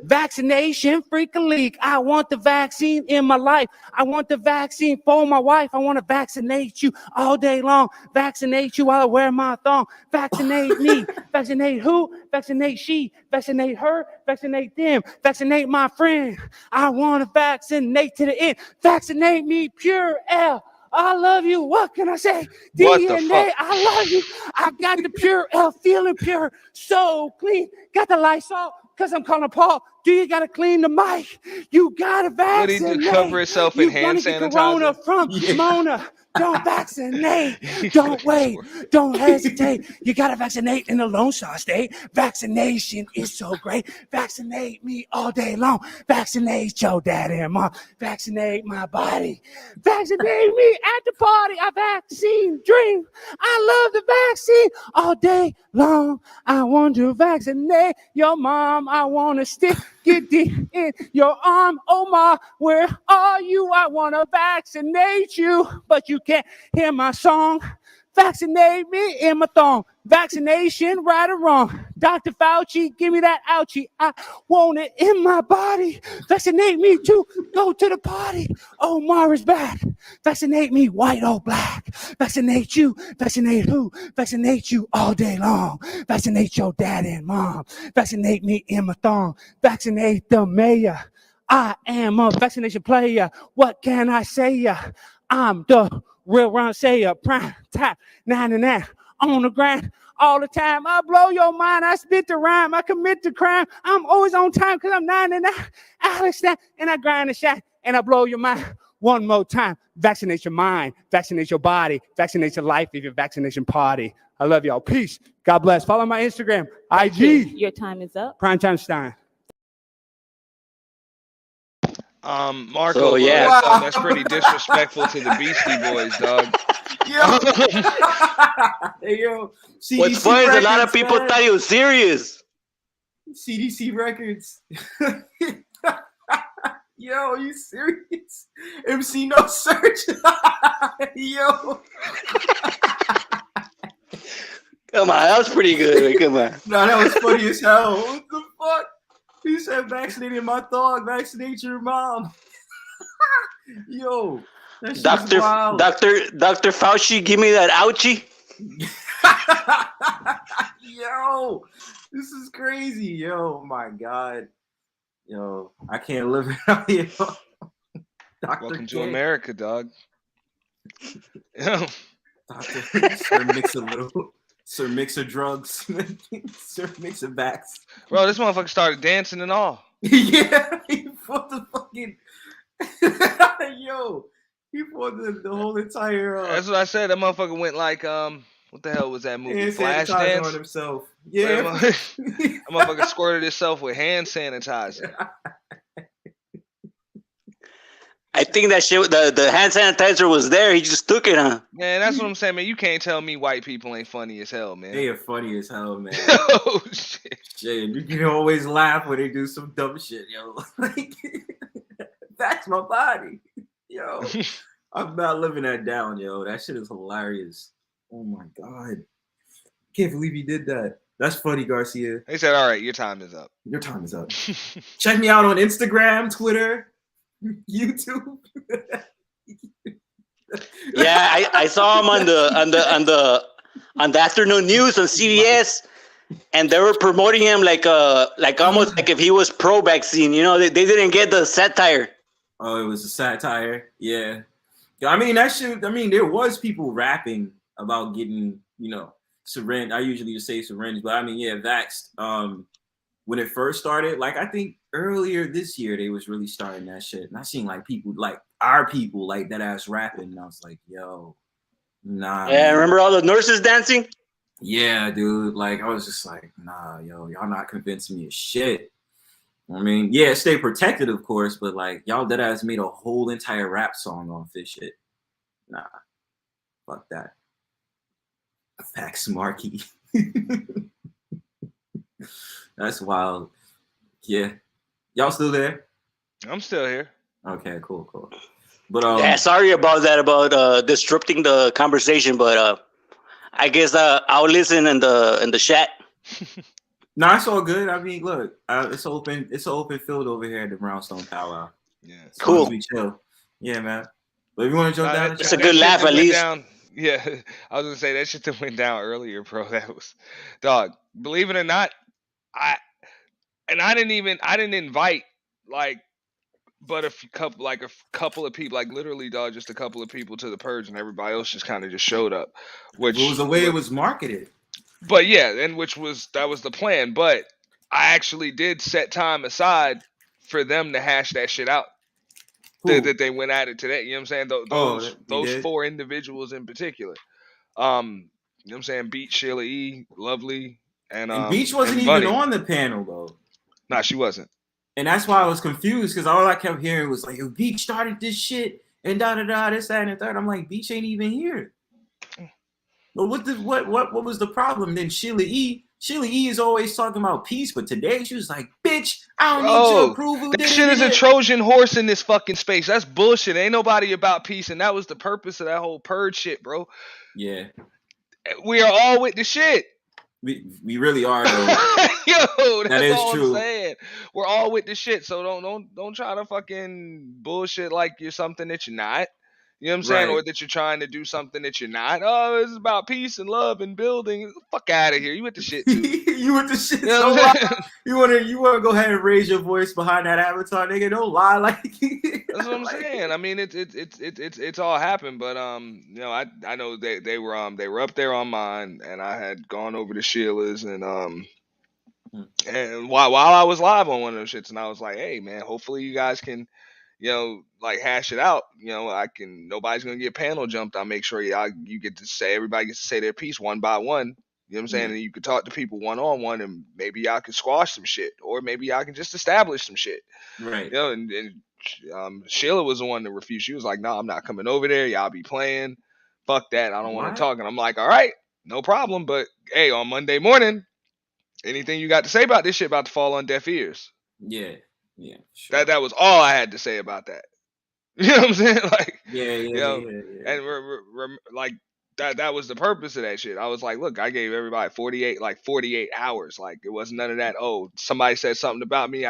Vaccination freak a leak. I want the vaccine in my life. I want the vaccine for my wife. I want to vaccinate you all day long. Vaccinate you while I wear my thong. Vaccinate me. Vaccinate who? Vaccinate she. Vaccinate her. Vaccinate them. Vaccinate my friend. I want to vaccinate to the end. Vaccinate me, pure L. I love you. What can I say? DNA, I love you. I got the pure L, feeling pure, so clean. Got the Lysol, because I'm calling Paul. Do you got to clean the mic? You got to vaccinate. What did he do? Cover himself in hand sanitizer? Corona from Mona. Don't vaccinate. Don't wait. Don't hesitate. You got to vaccinate in the Lone Star State. Vaccination is so great. Vaccinate me all day long. Vaccinate your daddy and mom. Vaccinate my body. Vaccinate me at the party. A vaccine dream. I love the vaccine all day long. I want to vaccinate your mom. I want to stick it deep in your arm. Oh, ma, where are you? I want to vaccinate you, but you can't hear my song. Vaccinate me in my thong. Vaccination, right or wrong. Dr. Fauci, give me that ouchie. I want it in my body. Vaccinate me to go to the party. Omar is back. Vaccinate me, white or black. Vaccinate you. Vaccinate who? Vaccinate you all day long. Vaccinate your dad and mom. Vaccinate me in my thong. Vaccinate the mayor. I am a vaccination player. What can I say? I'm the real round sayer. Prime time, 99 on the grind all the time. I blow your mind. I spit the rhyme. I commit the crime. I'm always on time because I'm 99. Alex, and I grind the shot and I blow your mind. One more time. Vaccinate your mind. Vaccinate your body. Vaccinate your life. If your vaccination party. I love y'all. Peace. God bless. Follow my Instagram. IG. Your time is up. Primetime Stein. Marco, So, yeah. that's pretty disrespectful to the Beastie Boys, dog. Hey, yo. CDC What's funny is a lot of Records, people man. thought he was serious. CDC Records. Yo, you serious? MC No Search. Yo. Come on, that was pretty good. Come on. No, that was funny as hell. What the fuck? He said, vaccinated my dog, vaccinate your mom. Yo, that shit's wild. Dr. Fauci, give me that ouchie. Yo, this is crazy. Yo, my God. Yo, I can't live without you. Welcome to America, dog. Sir Mix of drugs. Sir Mix of backs. Bro, this motherfucker started dancing and all. Yeah, he fought the fucking yo. He fought the whole entire That's what I said. That motherfucker went like what the hell was that movie? hand Flash sanitizer dance? on himself. Yeah. That motherfucker squirted himself with hand sanitizer. I think that shit, the hand sanitizer was there. He just took it, huh? Man, that's what I'm saying, man. You can't tell me white people ain't funny as hell, man. They are funny as hell, man. Oh shit. Shit, you can always laugh when they do some dumb shit, yo. Like, that's my body. Yo. I'm not living that down, yo. That shit is hilarious. Oh my God. Can't believe he did that. That's funny, Garcia. He said, all right, your time is up. Your time is up. Check me out on Instagram, Twitter, YouTube. Yeah, I saw him on the afternoon news on CBS, and they were promoting him like almost like if he was pro-vaccine. You know, they didn't get the satire. Oh, it was a satire. Yeah. I mean, that shit. I mean, there was people rapping about getting, syringe. I usually just say syringe, but I mean, yeah, vaxxed. When it first started, like I think earlier this year, they was really starting that shit. And I seen like people, like our people, like that ass rapping. And I was like, yo, nah. Yeah, man. Remember all the nurses dancing? Yeah, dude. Like I was just like, nah, yo, y'all not convincing me of shit. I mean, yeah, stay protected, of course, but like y'all dead ass made a whole entire rap song off this shit. Nah, fuck that. Fax Marky. That's wild. Yeah. Y'all still there? I'm still here. Okay, cool. But yeah, sorry about that, about disrupting the conversation, but I guess I'll listen in the chat. No, it's all good. I mean, look, it's open. It's an open field over here at the Brownstone Powwow. Yeah, cool. We chill. Yeah, man. But if you want to jump down, it's a good laugh at least. Down. Yeah, I was gonna say that shit that went down earlier, bro. That was, dog. Believe it or not, I didn't invite like, but a couple of people, like literally, dog, just a couple of people to the purge, and everybody else just kind of just showed up. Which was the way it was marketed. But yeah, and that was the plan. But I actually did set time aside for them to hash that shit out. that they went at it today. You know what I'm saying? Those did? 4 individuals in particular. You know what I'm saying? Beach, Sheila E, Lovely, and Beach wasn't even Bunny. on the panel though. Nah, she wasn't. And that's why I was confused, because all I kept hearing was like, yo, Beach started this shit and this, that, and the third. I'm like, Beach ain't even here. But what was the problem? Then Sheila E is always talking about peace, but today she was like, bitch, I don't need your approval. That shit is a Trojan horse in this fucking space. That's bullshit. Ain't nobody about peace, and that was the purpose of that whole purge shit, bro. Yeah. We are all with the shit. We really are, though. Yo, that's that is all true. I'm saying. We're all with the shit, so don't try to fucking bullshit like you're something that you're not. You know what I'm saying? Right. Or that you're trying to do something that you're not. Oh, this is about peace and love and building. Fuck out of here. You with the shit too. You with the shit. You know So what I'm saying? you wanna go ahead and raise your voice behind that avatar, nigga? Don't lie like. That's what I'm saying. I mean, it's all happened, but you know, I know they were up there on mine, and I had gone over to Sheila's, and while I was live on one of those shits, and I was like, hey man, hopefully you guys can, you know, like hash it out. You know, nobody's gonna get panel jumped. I'll make sure you get to say, everybody gets to say their piece one by one. You know what I'm saying? And you can talk to people one on one, and maybe y'all can squash some shit, or maybe y'all can just establish some shit. Right. You know, and Sheila was the one that refused. She was like, "No, I'm not coming over there. Y'all be playing. Fuck that. I don't want to talk." And I'm like, "All right, no problem. But hey, on Monday morning, anything you got to say about this shit about to fall on deaf ears." Yeah. Sure. That was all I had to say about that. You know what I'm saying? Like, yeah. And like that was the purpose of that shit. I was like, look, I gave everybody 48 hours. Like, it wasn't none of that. Oh, somebody said something about me.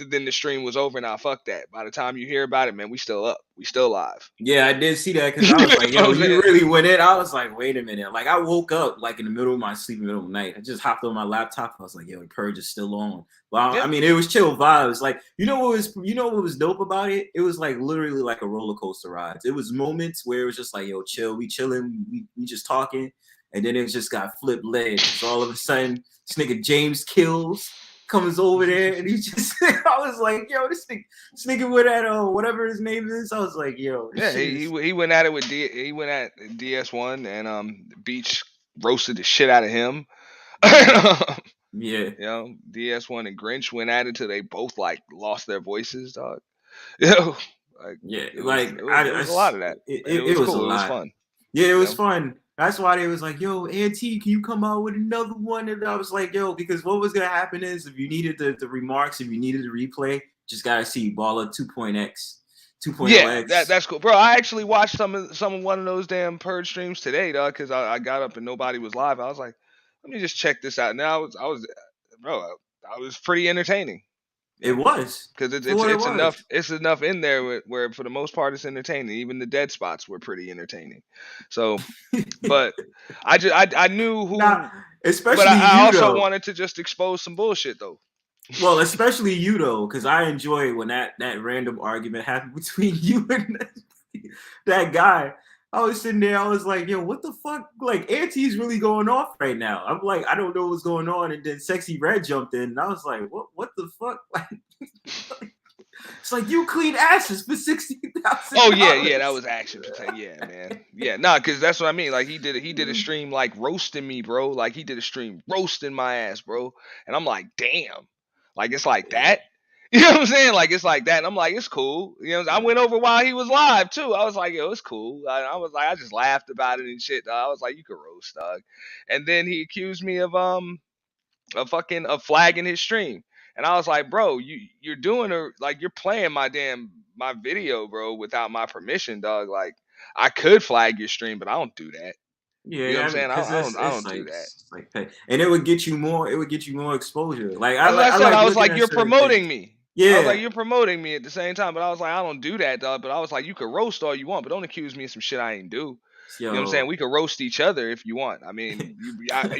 Then the stream was over. Now fuck that. By the time you hear about it, man, we still up. We still live. Yeah, I did see that, because I was like, yo, you really went in. I was like, wait a minute. Like, I woke up like in the middle of my sleep, in the middle of the night. I just hopped on my laptop. I was like, yo, the purge is still on. Well, I mean, it was chill vibes. Like, you know what was dope about it? It was like literally like a roller coaster ride. It was moments where it was just like, yo, chill, we chilling, we just talking, and then it just got flipped legs. So all of a sudden, this nigga James Kills comes over there, and he just, I was like, yo, this nigga with that, whatever his name is, I was like, yo. Yeah, he went at it with he went at DS1, and Beach roasted the shit out of him. Yeah. You know, DS1 and Grinch went at it till they both like lost their voices, dog. You know, like, it was a lot of that. It was cool. a lot. It was fun. Yeah, it was fun. That's why they was like, yo, Auntie, can you come out with another one? And I was like, yo, because what was gonna happen is, if you needed the remarks, if you needed the replay, just gotta see Baller 2.x. 2.0x. Yeah, that's cool, bro. I actually watched some of one of those damn purge streams today, dog, because I got up and nobody was live. I was like, let me just check this out. Now I was pretty entertaining. It was, because it's enough in there where for the most part it's entertaining. Even the dead spots were pretty entertaining. So, but I knew who, especially. But I also wanted to just expose some bullshit though. Well, especially you though, because I enjoy when that random argument happened between you and that guy. I was sitting there, I was like, yo, what the fuck? Like, Auntie's really going off right now. I'm like, I don't know what's going on. And then Sexy Red jumped in, and I was like, what the fuck? Like, it's like, you clean asses for $60,000. Oh yeah, that was action. Yeah, man. Yeah, nah, because that's what I mean. Like, he did a stream like roasting me, bro. Like, he did a stream roasting my ass, bro. And I'm like, damn. Like, it's like that. You know what I'm saying? Like, it's like that. And I'm like, it's cool. You know, I went over while he was live too. I was like, yo, it's cool. I was like, I just laughed about it and shit. Dog. I was like, you could roast, dog. And then he accused me of flagging his stream. And I was like, bro, you're doing you're playing my video, bro, without my permission, dog. Like, I could flag your stream, but I don't do that. Yeah, you know what I'm saying? I don't do that. Like, and it would get you more exposure. Like, I was like, you're promoting me. Yeah. I was like, you're promoting me at the same time, but I was like, I don't do that, dog. But I was like, you could roast all you want, but don't accuse me of some shit I ain't do. You know what I'm saying? We could roast each other if you want. I mean,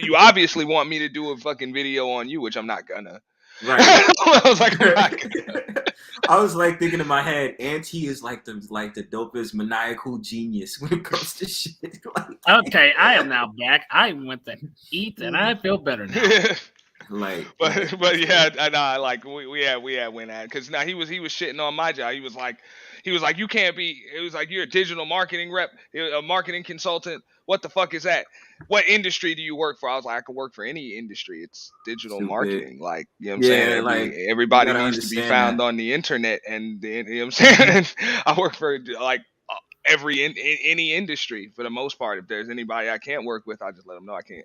you obviously want me to do a fucking video on you, which I'm not gonna. Right. I was like, I'm not gonna. I was like thinking in my head, Auntie is like the dopest maniacal genius when it comes to shit. Okay, I am now back. I went to eat and I feel better now. Like, but yeah, and like we had went at it because now he was shitting on my job. He was like you can't be. It was like you're a digital marketing rep, a marketing consultant. What the fuck is that? What industry do you work for? I was like, I could work for any industry. It's digital marketing. Like, you know what I'm saying? like Everybody needs to be found on the internet, and you know what I'm saying? I work for like any industry for the most part. If there's anybody I can't work with, I just let them know I can't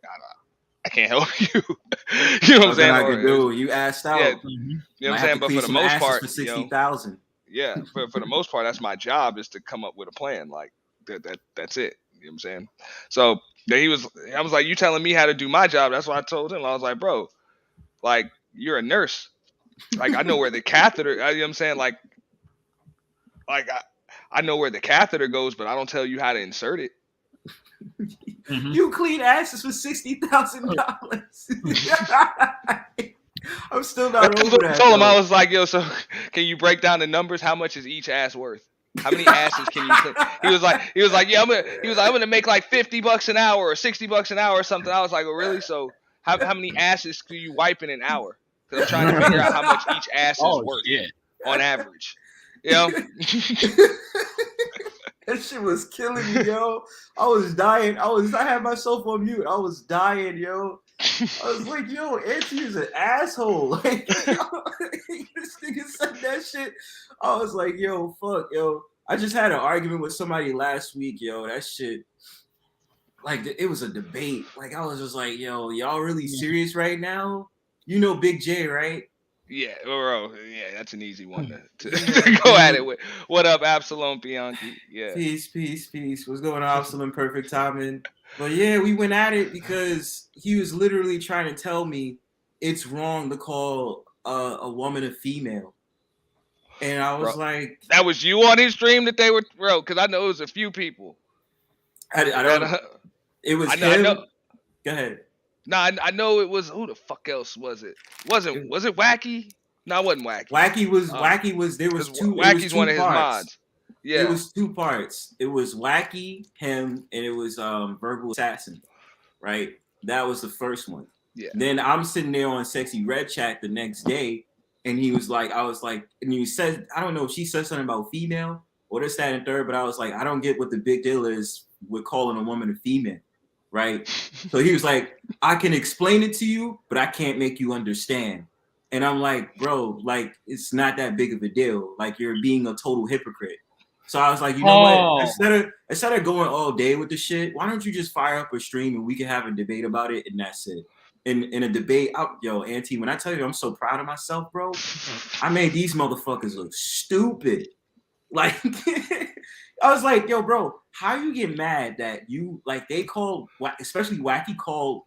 help you. You know what I'm saying? I could do. You asked out. Yeah, you know what I'm saying? But for the most part, for 60,000. Yeah, for the most part, that's my job is to come up with a plan. Like that's it. You know what I'm saying? So I was like, you telling me how to do my job? That's what I told him. I was like, bro, like you're a nurse. Like I know where the catheter. You know what I'm saying? Like I know where the catheter goes, but I don't tell you how to insert it. You clean asses for $60,000. I'm still not over that. I told him, I was like, yo, so can you break down the numbers? How much is each ass worth? How many asses can you clean? He was like, yeah, I'm gonna make like $50 an hour or $60 an hour or something. I was like, oh really? So how many asses do you wipe in an hour? Because I'm trying to figure out how much each ass is worth on average. You know? That shit was killing me, yo. I was dying. I had myself on mute. I was dying, yo. I was like, yo, Auntie is an asshole. Like, yo, this nigga said that shit. I was like, yo, fuck, yo. I just had an argument with somebody last week, yo. That shit, like, it was a debate. Like, I was just like, yo, y'all really serious right now? You know Big J, right? Yeah, bro. Yeah, that's an easy one to go at it with. What up, Absalom Bianchi? Yeah. Peace. What's going on, Absalom? Perfect timing. But yeah, we went at it because he was literally trying to tell me it's wrong to call a woman a female. And I was like... That was you on his stream that they were... Bro, because I know it was a few people. I don't... It was him. I know. Go ahead. No, I know it was... Who the fuck else was it? Was it Wacky? No, it wasn't Wacky. Wacky was... There was two... Wacky's one of his mods. Yeah. It was two parts. It was Wacky, him, and it was Verbal Assassin, right? That was the first one. Yeah. Then I'm sitting there on Sexy Red Chat the next day, and he was like, I was like, and he said, I don't know if she said something about female or this, that, and third, but I was like, I don't get what the big deal is with calling a woman a female, right? So he was like, I can explain it to you, but I can't make you understand. And I'm like, bro, like, it's not that big of a deal. Like, you're being a total hypocrite. So I was like, you know what? Instead of going all day with the shit, why don't you just fire up a stream and we can have a debate about it, and that's it. In a debate, yo, Auntie, when I tell you I'm so proud of myself, bro, I made these motherfuckers look stupid. Like, I was like, yo, bro, how you get mad that you, like, they call, especially Wacky called,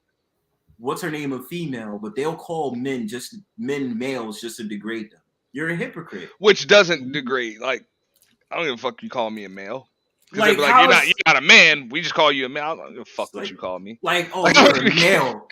what's her name, a female, but they'll call males just to degrade them. You're a hypocrite. Which doesn't degrade, like, I don't give a fuck you call me a male. Like, you're not a man. We just call you a male. I don't give a fuck what you call me. Like, oh, you're a male.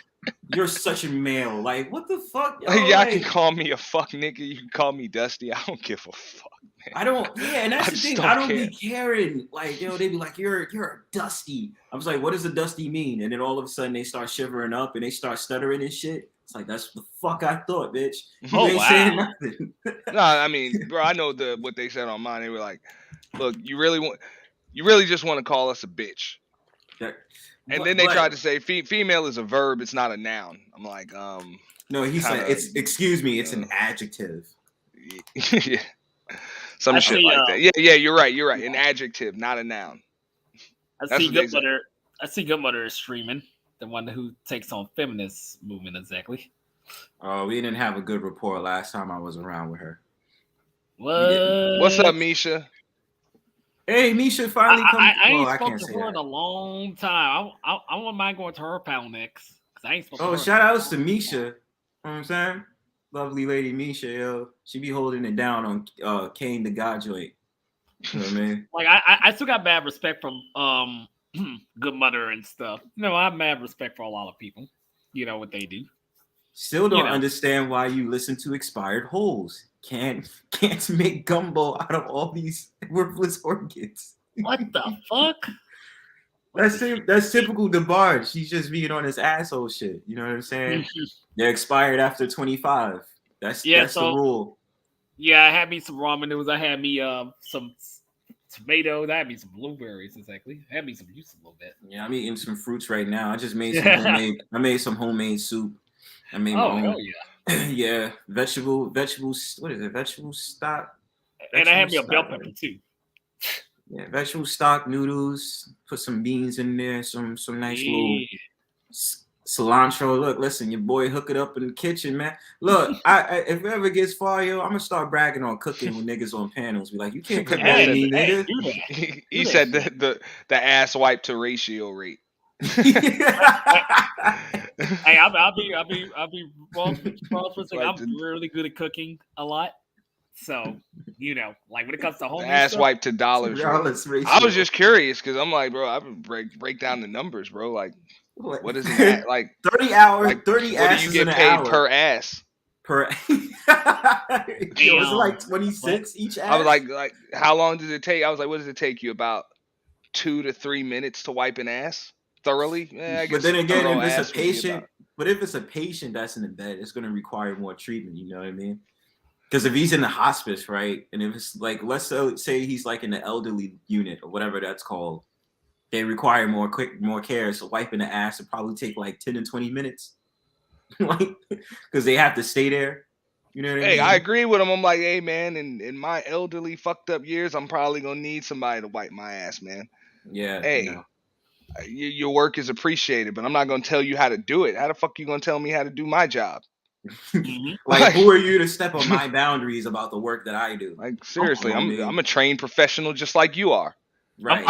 You're such a male. Like, what the fuck? Y'all can call me a fuck nigga. You can call me Dusty. I don't give a fuck, man. I don't. Yeah, and that's the thing. I don't be caring. Like, yo, they be like, you're a Dusty. I was like, what does a Dusty mean? And then all of a sudden they start shivering up and they start stuttering and shit. It's like, that's the fuck I thought, bitch. You ain't saying nothing. No, I mean, bro, I know what they said on mine. They were like, look, you really just want to call us a bitch. And then they tried to say female is a verb, it's not a noun. I'm like, no, he said excuse me, it's an adjective. Yeah. Some shit like that. Yeah, you're right. An adjective, not a noun. I see Good Mother is streaming. The one who takes on feminist movement exactly. Oh, we didn't have a good rapport last time I was around with her. What? What's up, Misha? Hey, Misha finally come. I ain't spoken to her in a long time. I wouldn't mind going to her panel next. I ain't spoken to her. Shout outs to Misha. You know what I'm saying? Lovely lady Misha, yo. She be holding it down on Kane the God joint. You know what I mean? Like, I still got bad respect from Good Mother and stuff. No, I have mad respect for a lot of people. You know what they do. Still don't understand why you listen to expired holes. Can't make gumbo out of all these worthless organs. What the fuck? That's typical DeBarge. She's just being on his asshole shit. You know what I'm saying? They're expired after 25. That's the rule. Yeah, I had me some ramen noodles. I had me some tomatoes. I had me some blueberries. Exactly. I had me some juice a little bit. Yeah, I'm eating some fruits right now. I just made some homemade. I made some homemade soup. I made my own. Hell yeah. Yeah, vegetables. What is it? Vegetable stock. And I had me a bell pepper too. Yeah, vegetable stock, noodles. Put some beans in there. Some nice little cilantro. Look, listen, your boy hook it up in the kitchen, man. Look, I if it ever gets far, yo, I'm gonna start bragging on cooking with niggas on panels. Be like, you can't cook that me, nigga. He said the ass wipe to ratio rate. Hey, I'll be wrong. I'm really good at cooking a lot. So, like when it comes to home ass stuff, wipe to dollars. I was just curious because I'm like, bro, I would break down the numbers, bro. Like, what is it? Like 30 hours, like, 30 what asses do you get in paid an hour. per ass? Was it like 26 each ass? I was like, how long does it take? I was like, what does it take you? About 2 to 3 minutes to wipe an ass thoroughly? I guess but then again, if it's a patient, that's in the bed, it's going to require more treatment. You know what I mean? Because if he's in the hospice, right, and if it's like, let's say he's like in the elderly unit or whatever that's called, they require more care. So wiping the ass would probably take like 10 to 20 minutes, like because they have to stay there. You know what I mean? I agree with him. I'm like, hey man, in my elderly fucked up years, I'm probably gonna need somebody to wipe my ass, man. Yeah. Hey, your work is appreciated, but I'm not gonna tell you how to do it. How the fuck you gonna tell me how to do my job? Like, who are you to step on my boundaries about the work that I do? Like, seriously, I'm a trained professional just like you are. Right.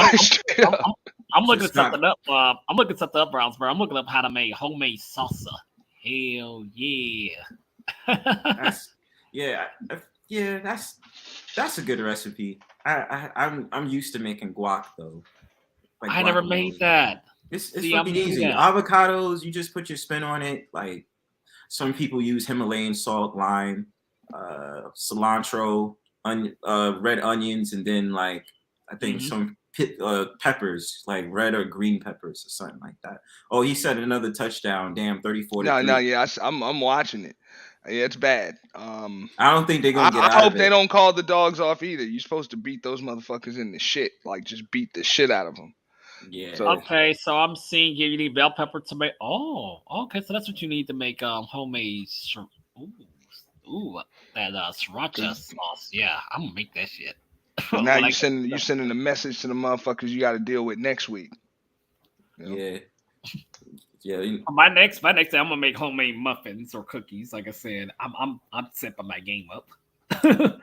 I'm looking something up. I'm looking something up, Brownsboro. I'm looking up how to make homemade salsa. Hell yeah. That's a good recipe. I'm used to making guac though. Like I never made that. It's fucking easy. Avocados, you just put your spin on it. Like some people use Himalayan salt, lime, cilantro, red onions, and then like I think some peppers, like red or green peppers or something like that. Oh, he said another touchdown. Damn, 34. No, yeah, I'm watching it. Yeah, it's bad. I don't think they're gonna get out I hope of it. they don't call the dogs off either. You're supposed to beat those motherfuckers in the shit, like just beat the shit out of them. Yeah. So, okay, so I'm seeing you need bell pepper tomato. Oh, okay, so that's what you need to make homemade. That sriracha sauce. Yeah, I'm gonna make that shit. Now you sending a message to the motherfuckers you got to deal with next week. Yeah. Yeah. My next day, I'm gonna make homemade muffins or cookies. Like I said, I'm stepping my game up.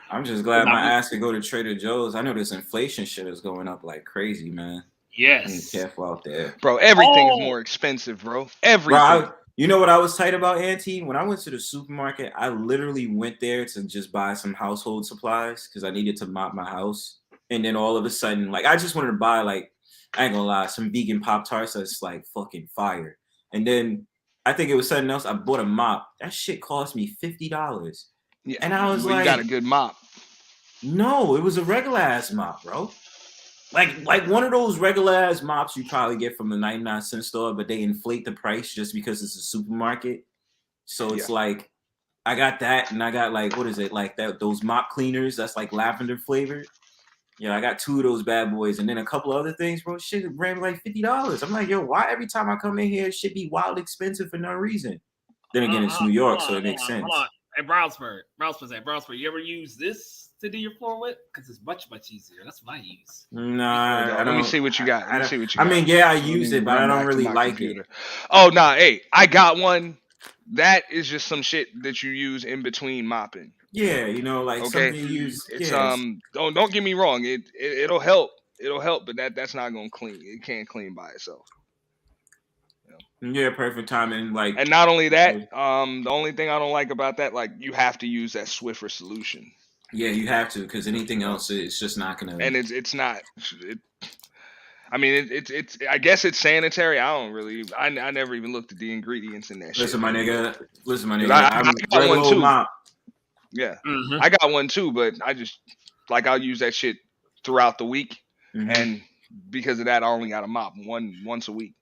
I'm just glad my ass could go to Trader Joe's. I know this inflation shit is going up like crazy, man. Yes. Be careful out there, bro. Everything's more expensive, bro. Everything. Bro, you know what I was tight about, Auntie? When I went to the supermarket, I literally went there to just buy some household supplies because I needed to mop my house. And then all of a sudden, like I just wanted to buy like, I ain't gonna lie, some vegan Pop-Tarts that's like fucking fire. And then I think it was something else. I bought a mop. That shit cost me $50. Yeah, and I was like, you got a good mop. No, it was a regular ass mop, bro. Like one of those regular ass mops you probably get from the 99-cent store, but they inflate the price just because it's a supermarket. So it's like I got that, and I got like, what is it, like those mop cleaners that's like lavender flavored. Yeah, I got 2 of those bad boys, and then a couple other things, bro. Shit ran me like $50. I'm like, yo, why every time I come in here, it should be wild expensive for no reason? Then again, it's New York, so it makes sense. Hey, Brownsburg, you ever use this to do your floor with? Because it's much easier. That's what I use. Nah, let me see what you got. I mean, yeah, I use it, but I don't really like it. Oh, nah, hey, I got one. That is just some shit that you use in between mopping. Yeah, you know, like something you use. It's don't get me wrong. It'll help. It'll help, but that's not gonna clean. It can't clean by itself. Yeah, perfect timing. Like, and not only that, the only thing I don't like about that, like, you have to use that Swiffer solution. Yeah, you have to, because anything else, it's just not gonna. And it's not. I mean, it's. I guess it's sanitary. I don't really. I never even looked at the ingredients in that shit. Listen, my nigga. I got one too. Mop. Yeah, I got one too, but I just I'll use that shit throughout the week, and because of that, I only got to mop once a week.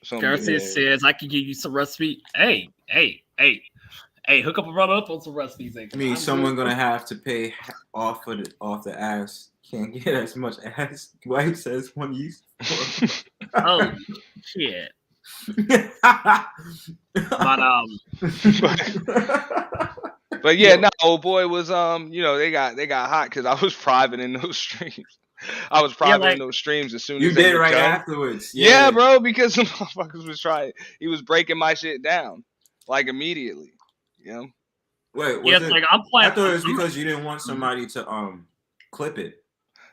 Garcia says I can give you some recipe. Hey, hook up a brother up on some recipes. I mean, someone gonna have to pay off the ass. Can't get as much ass. Wife says one use. Oh shit. But yeah, no, old boy was they got hot because I was private in those streams. I was private in those streams as soon as you did right afterwards. Yeah, bro, because some motherfuckers was trying. He was breaking my shit down like immediately. You know. Wait, I'm playing. I thought it was because you didn't want somebody to clip it.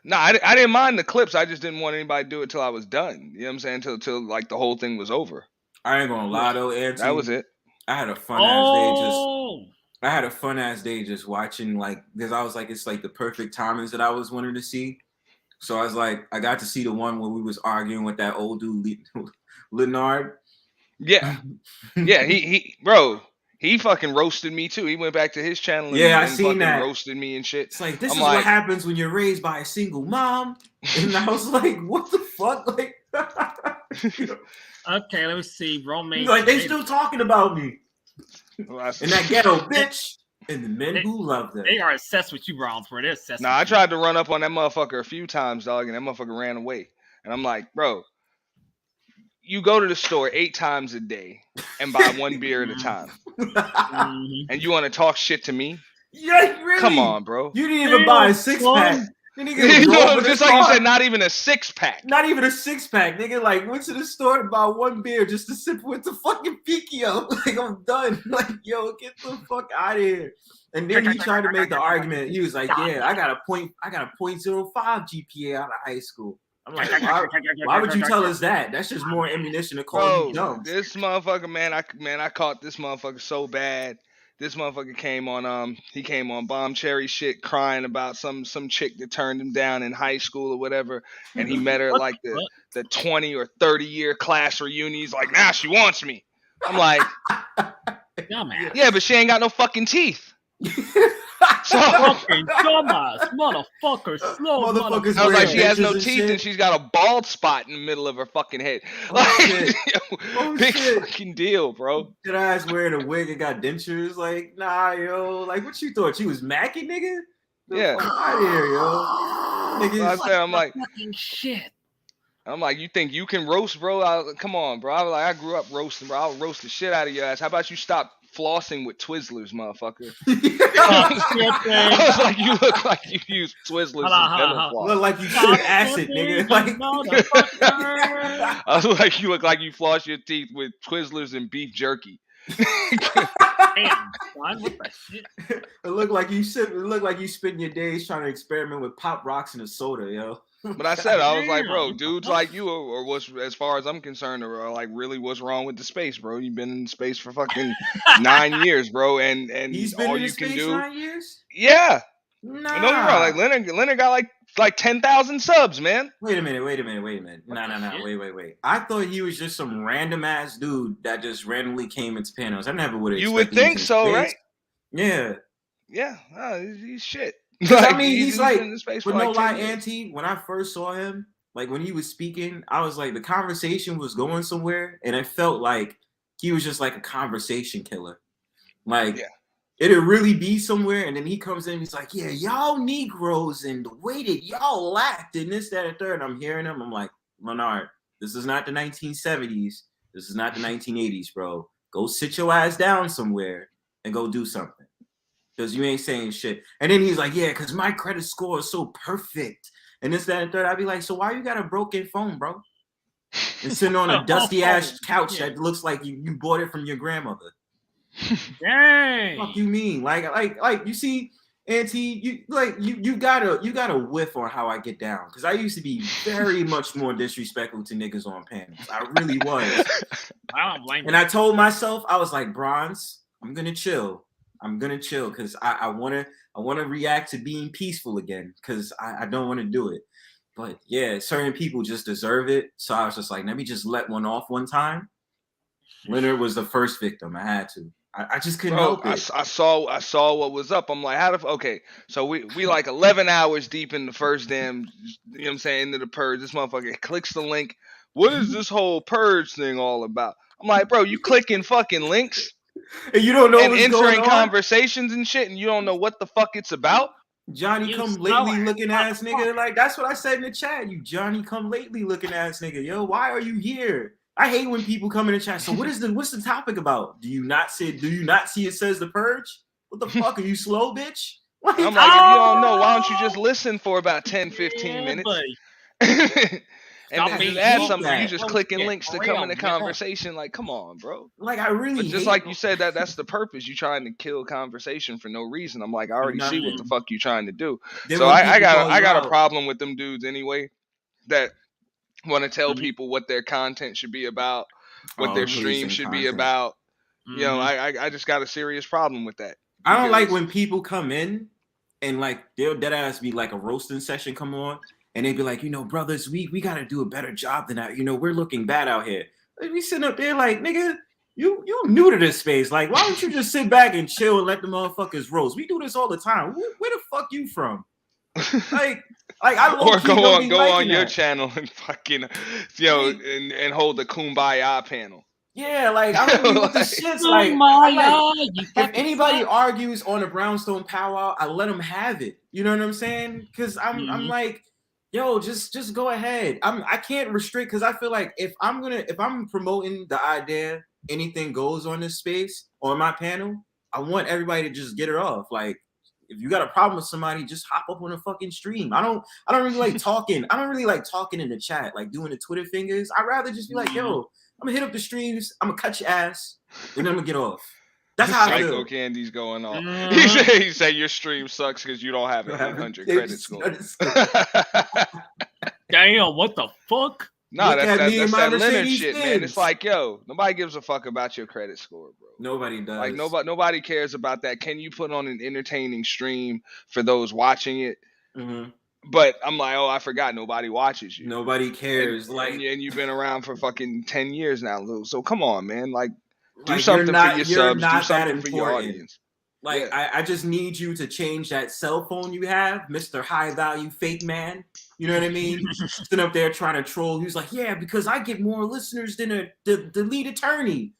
No, I didn't mind the clips. I just didn't want anybody to do it till I was done. You know what I'm saying? Till like the whole thing was over. I ain't gonna lie though, Auntie. That was it. I had a fun ass day just watching, like, because I was like, it's like the perfect timings that I was wanting to see. So I was like, I got to see the one where we was arguing with that old dude, Leonard. Yeah, yeah, he fucking roasted me too. He went back to his channel and, I seen that. Roasted me and shit. It's like, this is what happens when you're raised by a single mom. And I was like, what the fuck? Like, okay, let me see. Romaine. Like, they still talking about me. And that ghetto bitch. And the men who love them. They are obsessed with you, Browns, bro. They're obsessed. I tried to run up on that motherfucker a few times, dog, and that motherfucker ran away. And I'm like, bro, you go to the store 8 times a day and buy 1 beer at a time. And you want to talk shit to me? Yeah, really? Come on, bro. You didn't even buy a 6-pack. Just like you said, not even a 6-pack. Not even a 6-pack, nigga. Like, went to the store to buy 1 beer just to sip with the fucking Piquio. Like, I'm done. Like, yo, get the fuck out of here. And then he tried to make the argument. He was like, yeah, I got a 0.05 GPA out of high school. I'm like, why would you tell us that? That's just more ammunition to call you dumb. This motherfucker, man, I caught this motherfucker so bad. This motherfucker came on Bomb Cherry shit crying about some chick that turned him down in high school or whatever, and he met her at like the 20 or 30 year class reunion. He's like, now she wants me. I'm like, yeah, but she ain't got no fucking teeth. Fucking dumbass, motherfucker, slow motherfucker. I was like, she has no teeth and she's got a bald spot in the middle of her fucking head. Like, big fucking deal, bro. That ass wearing a wig and got dentures. Like, nah, yo. Like, what you thought? She was Mackie, nigga? Yeah. Out of here, yo. Nigga, I'm like, fucking shit. I'm like, you think you can roast, bro? Come on, bro. I was like, I grew up roasting, bro. I'll roast the shit out of your ass. How about you stop flossing with Twizzlers, motherfucker? I was like, you look like you use Twizzlers as dental floss. Look like you shoot acid, nigga. Like, I was like, you look like you floss your teeth with Twizzlers and beef jerky. Damn, what the shit? It looked like you spend your days trying to experiment with Pop Rocks and a soda, yo. But I said, I was like, bro, dudes like you, or what's, as far as I'm concerned, are like, really, what's wrong with the space, bro? You've been in space for fucking 9 years, bro, and he's been all in you space can do, 9 years? Yeah. Nah. No, you're right. Like Leonard got like 10,000 subs, man. Wait a minute. No. Wait. I thought he was just some random ass dude that just randomly came into panels. I never would have. You would think so, right? Yeah. Yeah. He's shit. I mean, he's like, but no lie, Auntie, when I first saw him, like when he was speaking, I was like, the conversation was going somewhere, and I felt like he was just like a conversation killer. Like, it'd really be somewhere, and then he comes in, and he's like, yeah, y'all Negroes, and the way that y'all laughed, and this, that, and third. I'm hearing him, I'm like, Leonard, this is not the 1970s. This is not the 1980s, bro. Go sit your ass down somewhere and go do something. Because you ain't saying shit. And then he's like, yeah, because my credit score is so perfect. And this, that, and third. I'd be like, so why you got a broken phone, bro? And sitting on a dusty ass couch that looks like you bought it from your grandmother. Dang. What you mean? Like you see, Auntie, you got a whiff on how I get down. Because I used to be very much more disrespectful to niggas on panels. I really was. I don't blame you. And I told myself, I was like, Bronze, I'm gonna chill because I wanna react to being peaceful again because I don't want to do it. But yeah, certain people just deserve it. So I was just like, let me just let one off one time. Leonard was the first victim. I had to. I just couldn't Bro, help it. I saw what was up. I'm like, how the okay? So we like 11 hours deep in the first damn, you know what I'm saying, into the purge. This motherfucker clicks the link. What is this whole purge thing all about? I'm like, bro, you clicking fucking links and you don't know and what's going entering on? conversations and shit, and you don't know what the fuck it's about. Johnny come lately looking ass nigga. Like that's what I said in the chat. You Johnny come lately looking ass nigga. Yo, why are you here? I hate when people come in the chat. So what's the topic about? Do you not see it says the purge? What the fuck? Are you slow, bitch? Like, I'm like, if you don't know, why don't you just listen for about 10, 15 minutes? And then just add something. You just clicking links to come in the conversation. Like, come on, bro. Like, I really but just like you said, that's the purpose. You trying to kill conversation for no reason. I'm like, I already see what the fuck you trying to do. So I got a problem with them dudes anyway that want to tell people what their content should be about, what their stream should be about. You know, I just got a serious problem with that. I don't like when people come in and like they'll dead ass be like a roasting session come on. And they'd be like, you know, brothers, we got to do a better job than that. You know, we're looking bad out here. We sitting up there like, nigga, you new to this space. Like, why don't you just sit back and chill and let the motherfuckers roast? We do this all the time. Where the fuck you from? Like I or go on your that. channel and fucking, you know, and hold the Kumbaya panel. Yeah, like I don't know what the shit's like. If anybody argues on a Brownstone Powwow, I let them have it. You know what I'm saying? Because I'm like, yo, just go ahead. I can't restrict because I feel like if I'm promoting the idea anything goes on this space or my panel, I want everybody to just get it off. Like, if you got a problem with somebody, just hop up on a fucking stream. I don't really like talking. I don't really like talking in the chat, like doing the Twitter fingers. I'd rather just be like, yo, I'm gonna hit up the streams, I'm gonna cut your ass, and then I'm gonna get off. That's how I feel. Psycho Candy's going on. He said your stream sucks because you don't have an 800 credit score. Damn, what the fuck? No, that's that Leonard shit, man. It's like, yo, nobody gives a fuck about your credit score, bro. Nobody does. Like nobody cares about that. Can you put on an entertaining stream for those watching it? Mm-hmm. But I'm like, oh, I forgot. Nobody watches you. Nobody cares. And you've been around for fucking 10 years now, Lou. So come on, man. Like, do something for your subs. Do something for your audience. Like, I just need you to change that cell phone you have, Mr. High Value Fake Man. You know what I mean? Sitting up there trying to troll. He was like, yeah, because I get more listeners than the lead attorney.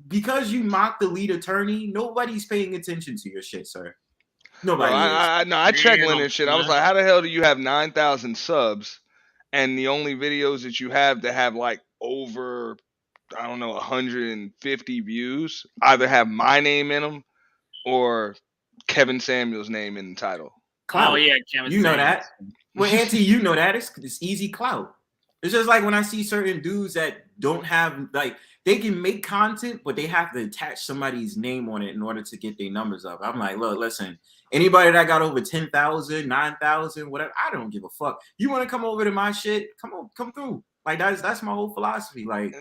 Because you mock the lead attorney, nobody's paying attention to your shit, sir. Nobody. I checked Leonard shit. I was like, how the hell do you have 9,000 subs and the only videos that you have that have like over, I don't know, 150 views either have my name in them or Kevin Samuel's name in the title? Clout. Oh yeah, Kevin. You know that. Well, Auntie, you know that. It's easy clout. It's just like when I see certain dudes that don't have, like, they can make content, but they have to attach somebody's name on it in order to get their numbers up. I'm like, look, listen, anybody that got over 10,000, 9,000, whatever, I don't give a fuck. You want to come over to my shit? Come through. Like, that's my whole philosophy. Like,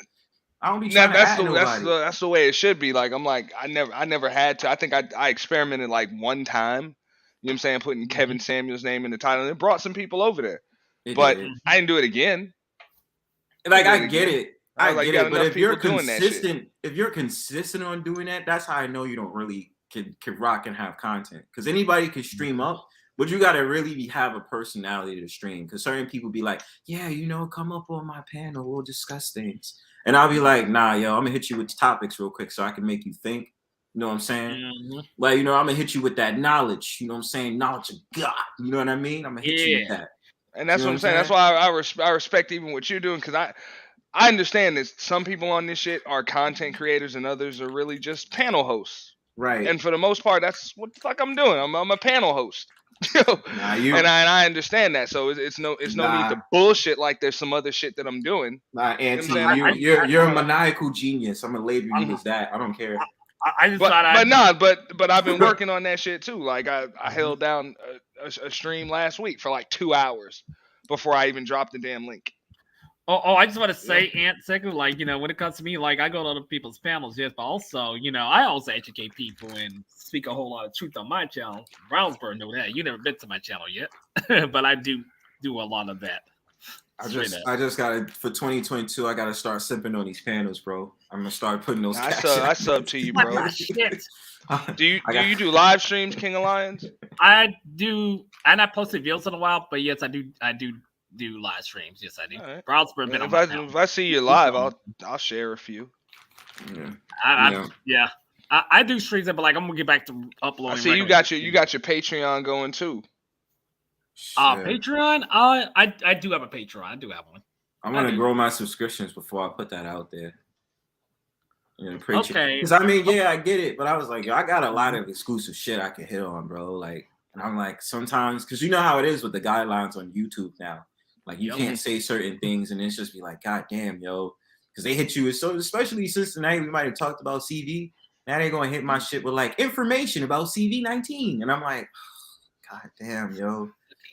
I don't be trying to add nobody. That's the way it should be. Like, I'm like, I never had to. I think I experimented like one time. You know what I'm saying? Putting Kevin Samuel's name in the title, and it brought some people over there. But I didn't do it again. Like, I get it. I get it. But if you're consistent on doing that, that's how I know you don't really can rock and have content. Because anybody can stream up, but you gotta really have a personality to stream. Because certain people be like, yeah, you know, come up on my panel, we'll discuss things. And I'll be like, nah, yo, I'm gonna hit you with topics real quick so I can make you think. You know what I'm saying? Mm-hmm. Like, you know, I'm gonna hit you with that knowledge. You know what I'm saying? Knowledge of God. You know what I mean? I'm gonna hit you with that. And that's what I'm saying. That's why I respect even what you're doing, because I understand that some people on this shit are content creators and others are really just panel hosts. Right. And for the most part, that's what the fuck I'm doing. I'm a panel host. And I understand that. So it's no need to bullshit like there's some other shit that I'm doing. Nah, Auntie, you're a maniacal genius. I'm gonna label you as that. I don't care. But I've been working on that shit too. Like I held down a stream last week for like 2 hours before I even dropped the damn link. Oh, I just want to say, Ant, second, like, you know, when it comes to me, like, I go to other people's panels, yes, but also, you know, I also educate people and speak a whole lot of truth on my channel. Brownsburg know that. You never been to my channel yet, but I do a lot of that. I just gotta for 2022. I gotta start sipping on these panels, bro. I'm gonna start putting those. I sub to you, bro. Shit. Do you do live streams, King of Lions? I do. I not posted videos in a while, but yes, I do live streams. Yes, I do. Right. Brownstone been if I see you live, I'll share a few. Yeah. I do streams, but like I'm gonna get back to uploading. I see you got your Patreon going too. Patreon. I do have a Patreon. I do have one. I'm gonna grow my subscriptions before I put that out there. Okay. Because I mean, I get it, but I was like, I got a lot of exclusive shit I can hit on, bro. Like, and I'm like, sometimes, because you know how it is with the guidelines on YouTube now. Like, you can't say certain things, and it's just be like, God damn, yo, because they hit you. So especially since tonight we might have talked about CV. Now they're gonna hit my shit with like information about CV19, and I'm like, God damn, yo.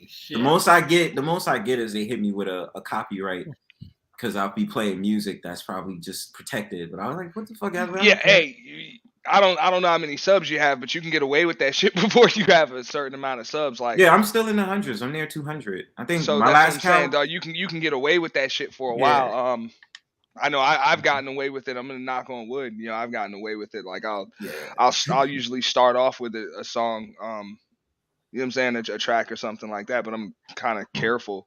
Shit. The most I get is they hit me with a copyright because I'll be playing music that's probably just protected. But I was like, what the fuck? Hey, I don't know how many subs you have, but you can get away with that shit before you have a certain amount of subs. Like, I'm still in the hundreds. I'm near 200. I think so. My last count, dog, you can get away with that shit for a while. I know I've gotten away with it. I'm gonna knock on wood. I've gotten away with it. Like I'll usually start off with a song. You know what I'm saying, a track or something like that. But I'm kind of careful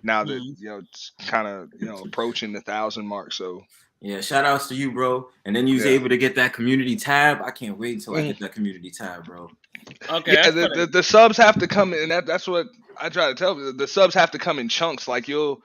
now that it's kind of approaching the 1,000 mark. So shout outs to you, bro. And then you was able to get that community tab. I can't wait until I get that community tab, bro. Okay. Yeah, the subs have to come in, and that's what I try to tell you. The subs have to come in chunks. Like you'll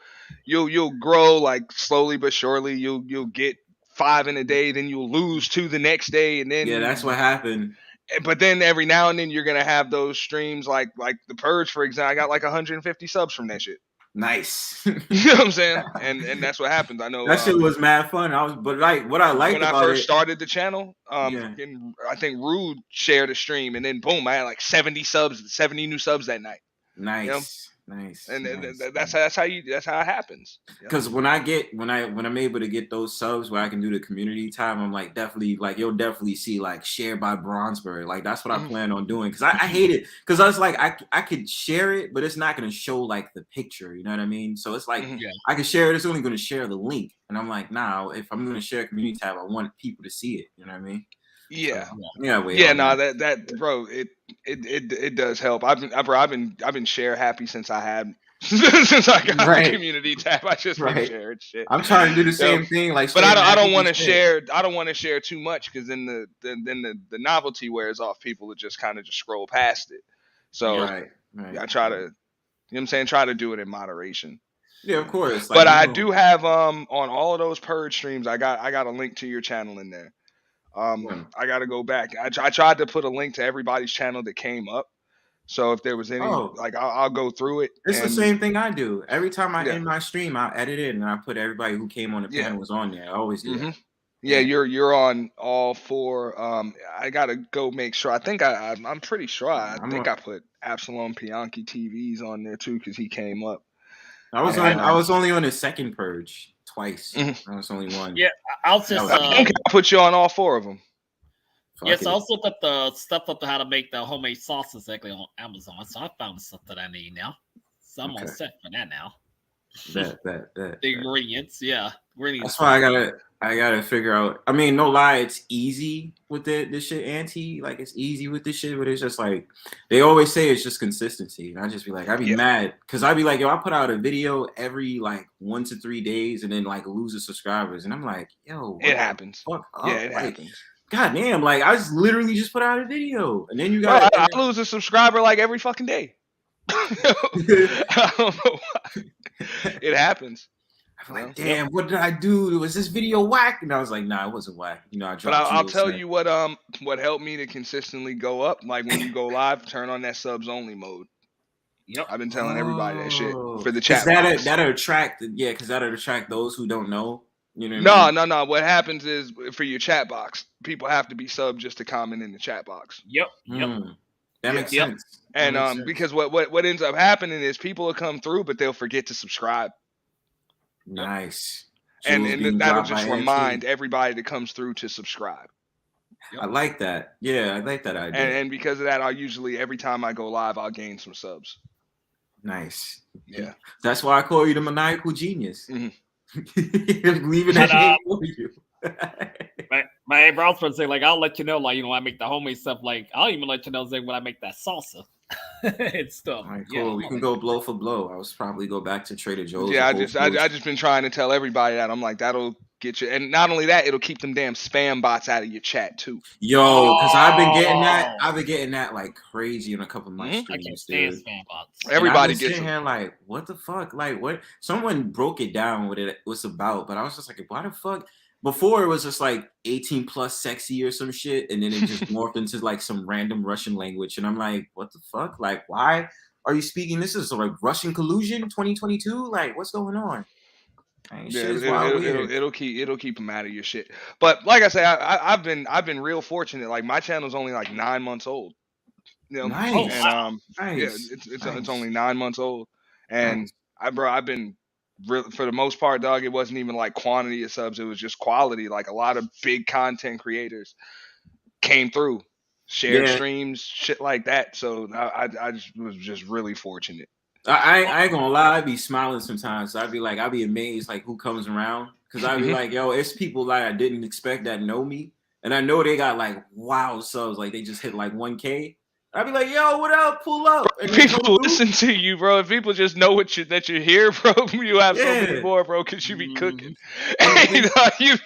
grow like slowly but surely. You'll get 5 in a day, then you'll lose 2 the next day, and then that's what happened. But then every now and then you're gonna have those streams like the Purge, for example. I got like 150 subs from that shit. Nice. You know what I'm saying? And that's what happens. I know that shit was mad fun. What I liked when about I first it, started the channel, I think Rude shared a stream, and then boom, I had like 70 new subs that night. Nice. Nice. And that's how it happens. Because when I'm able to get those subs where I can do the community tab, I'm like definitely like you'll definitely see like shared by Bronzeberry. Like that's what I plan on doing. Because I hate it. Because I was like I could share it, but it's not gonna show like the picture. You know what I mean? So it's like I can share it. It's only gonna share the link. And I'm like, nah. If I'm gonna share a community tab, I want people to see it. You know what I mean? Yeah. So, that bro, it does help. I've been share happy since I got the community tab. I just been sharing shit. I'm trying to do the same thing, like, but I don't want to share. I don't want to share too much because then the novelty wears off. People would just kind of just scroll past it. So I try to, you know what I'm saying, try to do it in moderation. Yeah, of course. But I do have on all of those Purge streams, I got a link to your channel in there. I got to go back. I tried to put a link to everybody's channel that came up. So if there was any, like, I'll go through it. It's the same thing I do. Every time I end my stream, I'll edit it and I put everybody who came on the panel was on there. I always do that. Yeah, you're on all 4. I gotta go make sure. I think I'm pretty sure. I put Absalom Bianchi TVs on there too because he came up. I was only on the second Purge twice. I was only one. Yeah, I'll just I put you on all 4 of them. Yes, I also put the stuff up to how to make the homemade sauces exactly on Amazon. So I found the stuff that I need now. So I'm all set for that now. The ingredients, ingredients. That's why I gotta figure out. I mean, no lie, it's easy with this shit, Auntie. Like it's easy with this shit, but it's just like they always say it's just consistency. And I just be like, I'd be mad because I'd be like, yo, I put out a video every like 1 to 3 days and then like lose the subscribers, and I'm like, yo, it happens. It happens. God damn, like I just literally just put out a video, and then you got I lose a subscriber like every fucking day. I don't know why. It happens. I'm like, damn, what did I do? Was this video whack? And I was like, nah, it wasn't whack. You know, I dropped. But I'll tell you what helped me to consistently go up. Like when you go live, turn on that subs only mode. Yep, I've been telling everybody that shit for the chat. That'll attract, because that'll attract those who don't know. You know No. What happens is for your chat box, people have to be subbed just to comment in the chat box. Yep. That makes sense. And because what ends up happening is people will come through, but they'll forget to subscribe. Nice. And that'll just remind everybody that comes through to subscribe. I like that. Yeah, I like that idea. And because of that, I'll usually every time I go live, I'll gain some subs. Nice. Yeah. That's why I call you the maniacal genius. Mm-hmm. Leaving that name for you. My hey, bro, I was supposed to say, like, I'll let you know, like, you know, I make the homemade stuff. Like, I'll even let you know, like, when I make that salsa and stuff. All right, cool. We can go blow for blow. I was probably go back to Trader Joe's. Yeah, I just been trying to tell everybody that. I'm like, that'll get you, and not only that, it'll keep them damn spam bots out of your chat too. Yo, because I've been getting that like crazy on a couple of my streams. I can't stand spam bots. Everybody gets here like, what the fuck? Like, what? Someone broke it down what it was about, but I was just like, why the fuck? Before it was just like 18 plus sexy or some shit, and then it just morphed into like some random Russian language, and I'm like, what the fuck? Like, why are you speaking? This is like Russian collusion 2022. Like, what's going on? It'll keep them out of your shit. But like I say, I've been real fortunate. Like my channel's only like 9 months old. You know, nice. And nice. Yeah, it's only 9 months old, and I've been. For the most part, dog, it wasn't even like quantity of subs, it was just quality. Like a lot of big content creators came through, shared streams, shit like that. So I was just really fortunate. I ain't gonna lie, I'd be smiling sometimes. I'd be amazed like who comes around, because I'd be like, yo, it's people like I didn't expect that know me, and I know they got like wow subs, like they just hit like 1K. I'd be like, yo, what up? Pull up. And people listen to you, bro. If people just know that you're here, bro, you have so many more, bro, because you be cooking. You be fucking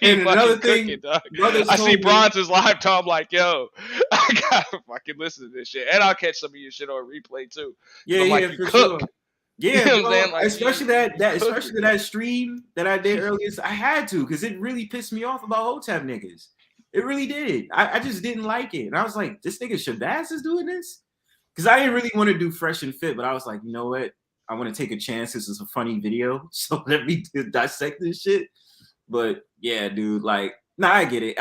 cooking, dog. I see Bronze's live talk. I'm like, yo, I gotta fucking listen to this shit. And I'll catch some of your shit on replay, too. Yeah, like, for sure. Yeah, you know what I'm saying? Like, especially that stream that I did earlier. I had to, because it really pissed me off about Hotep niggas. It really did. I just didn't like it. And I was like, this nigga Shabazz is doing this? Because I didn't really want to do Fresh and Fit, but I was like, you know what? I want to take a chance. This is a funny video. So let me dissect this shit. But yeah, dude, like, nah, I get it.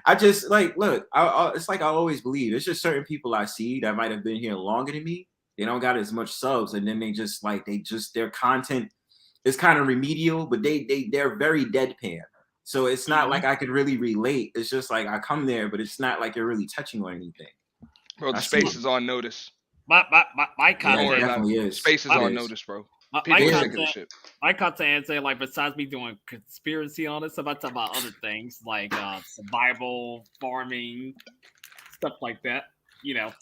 I just, like, look, it's like I always believe. It's just certain people I see that might have been here longer than me. They don't got as much subs. And then their content is kind of remedial, but they're very deadpan. So it's not like I could really relate. It's just like I come there, but it's not like you're really touching on anything. Bro, the space is on notice. My content definitely is. Space is on notice, bro. My content saying like besides me doing conspiracy on this, I'm talking about other things like survival, farming, stuff like that. You know,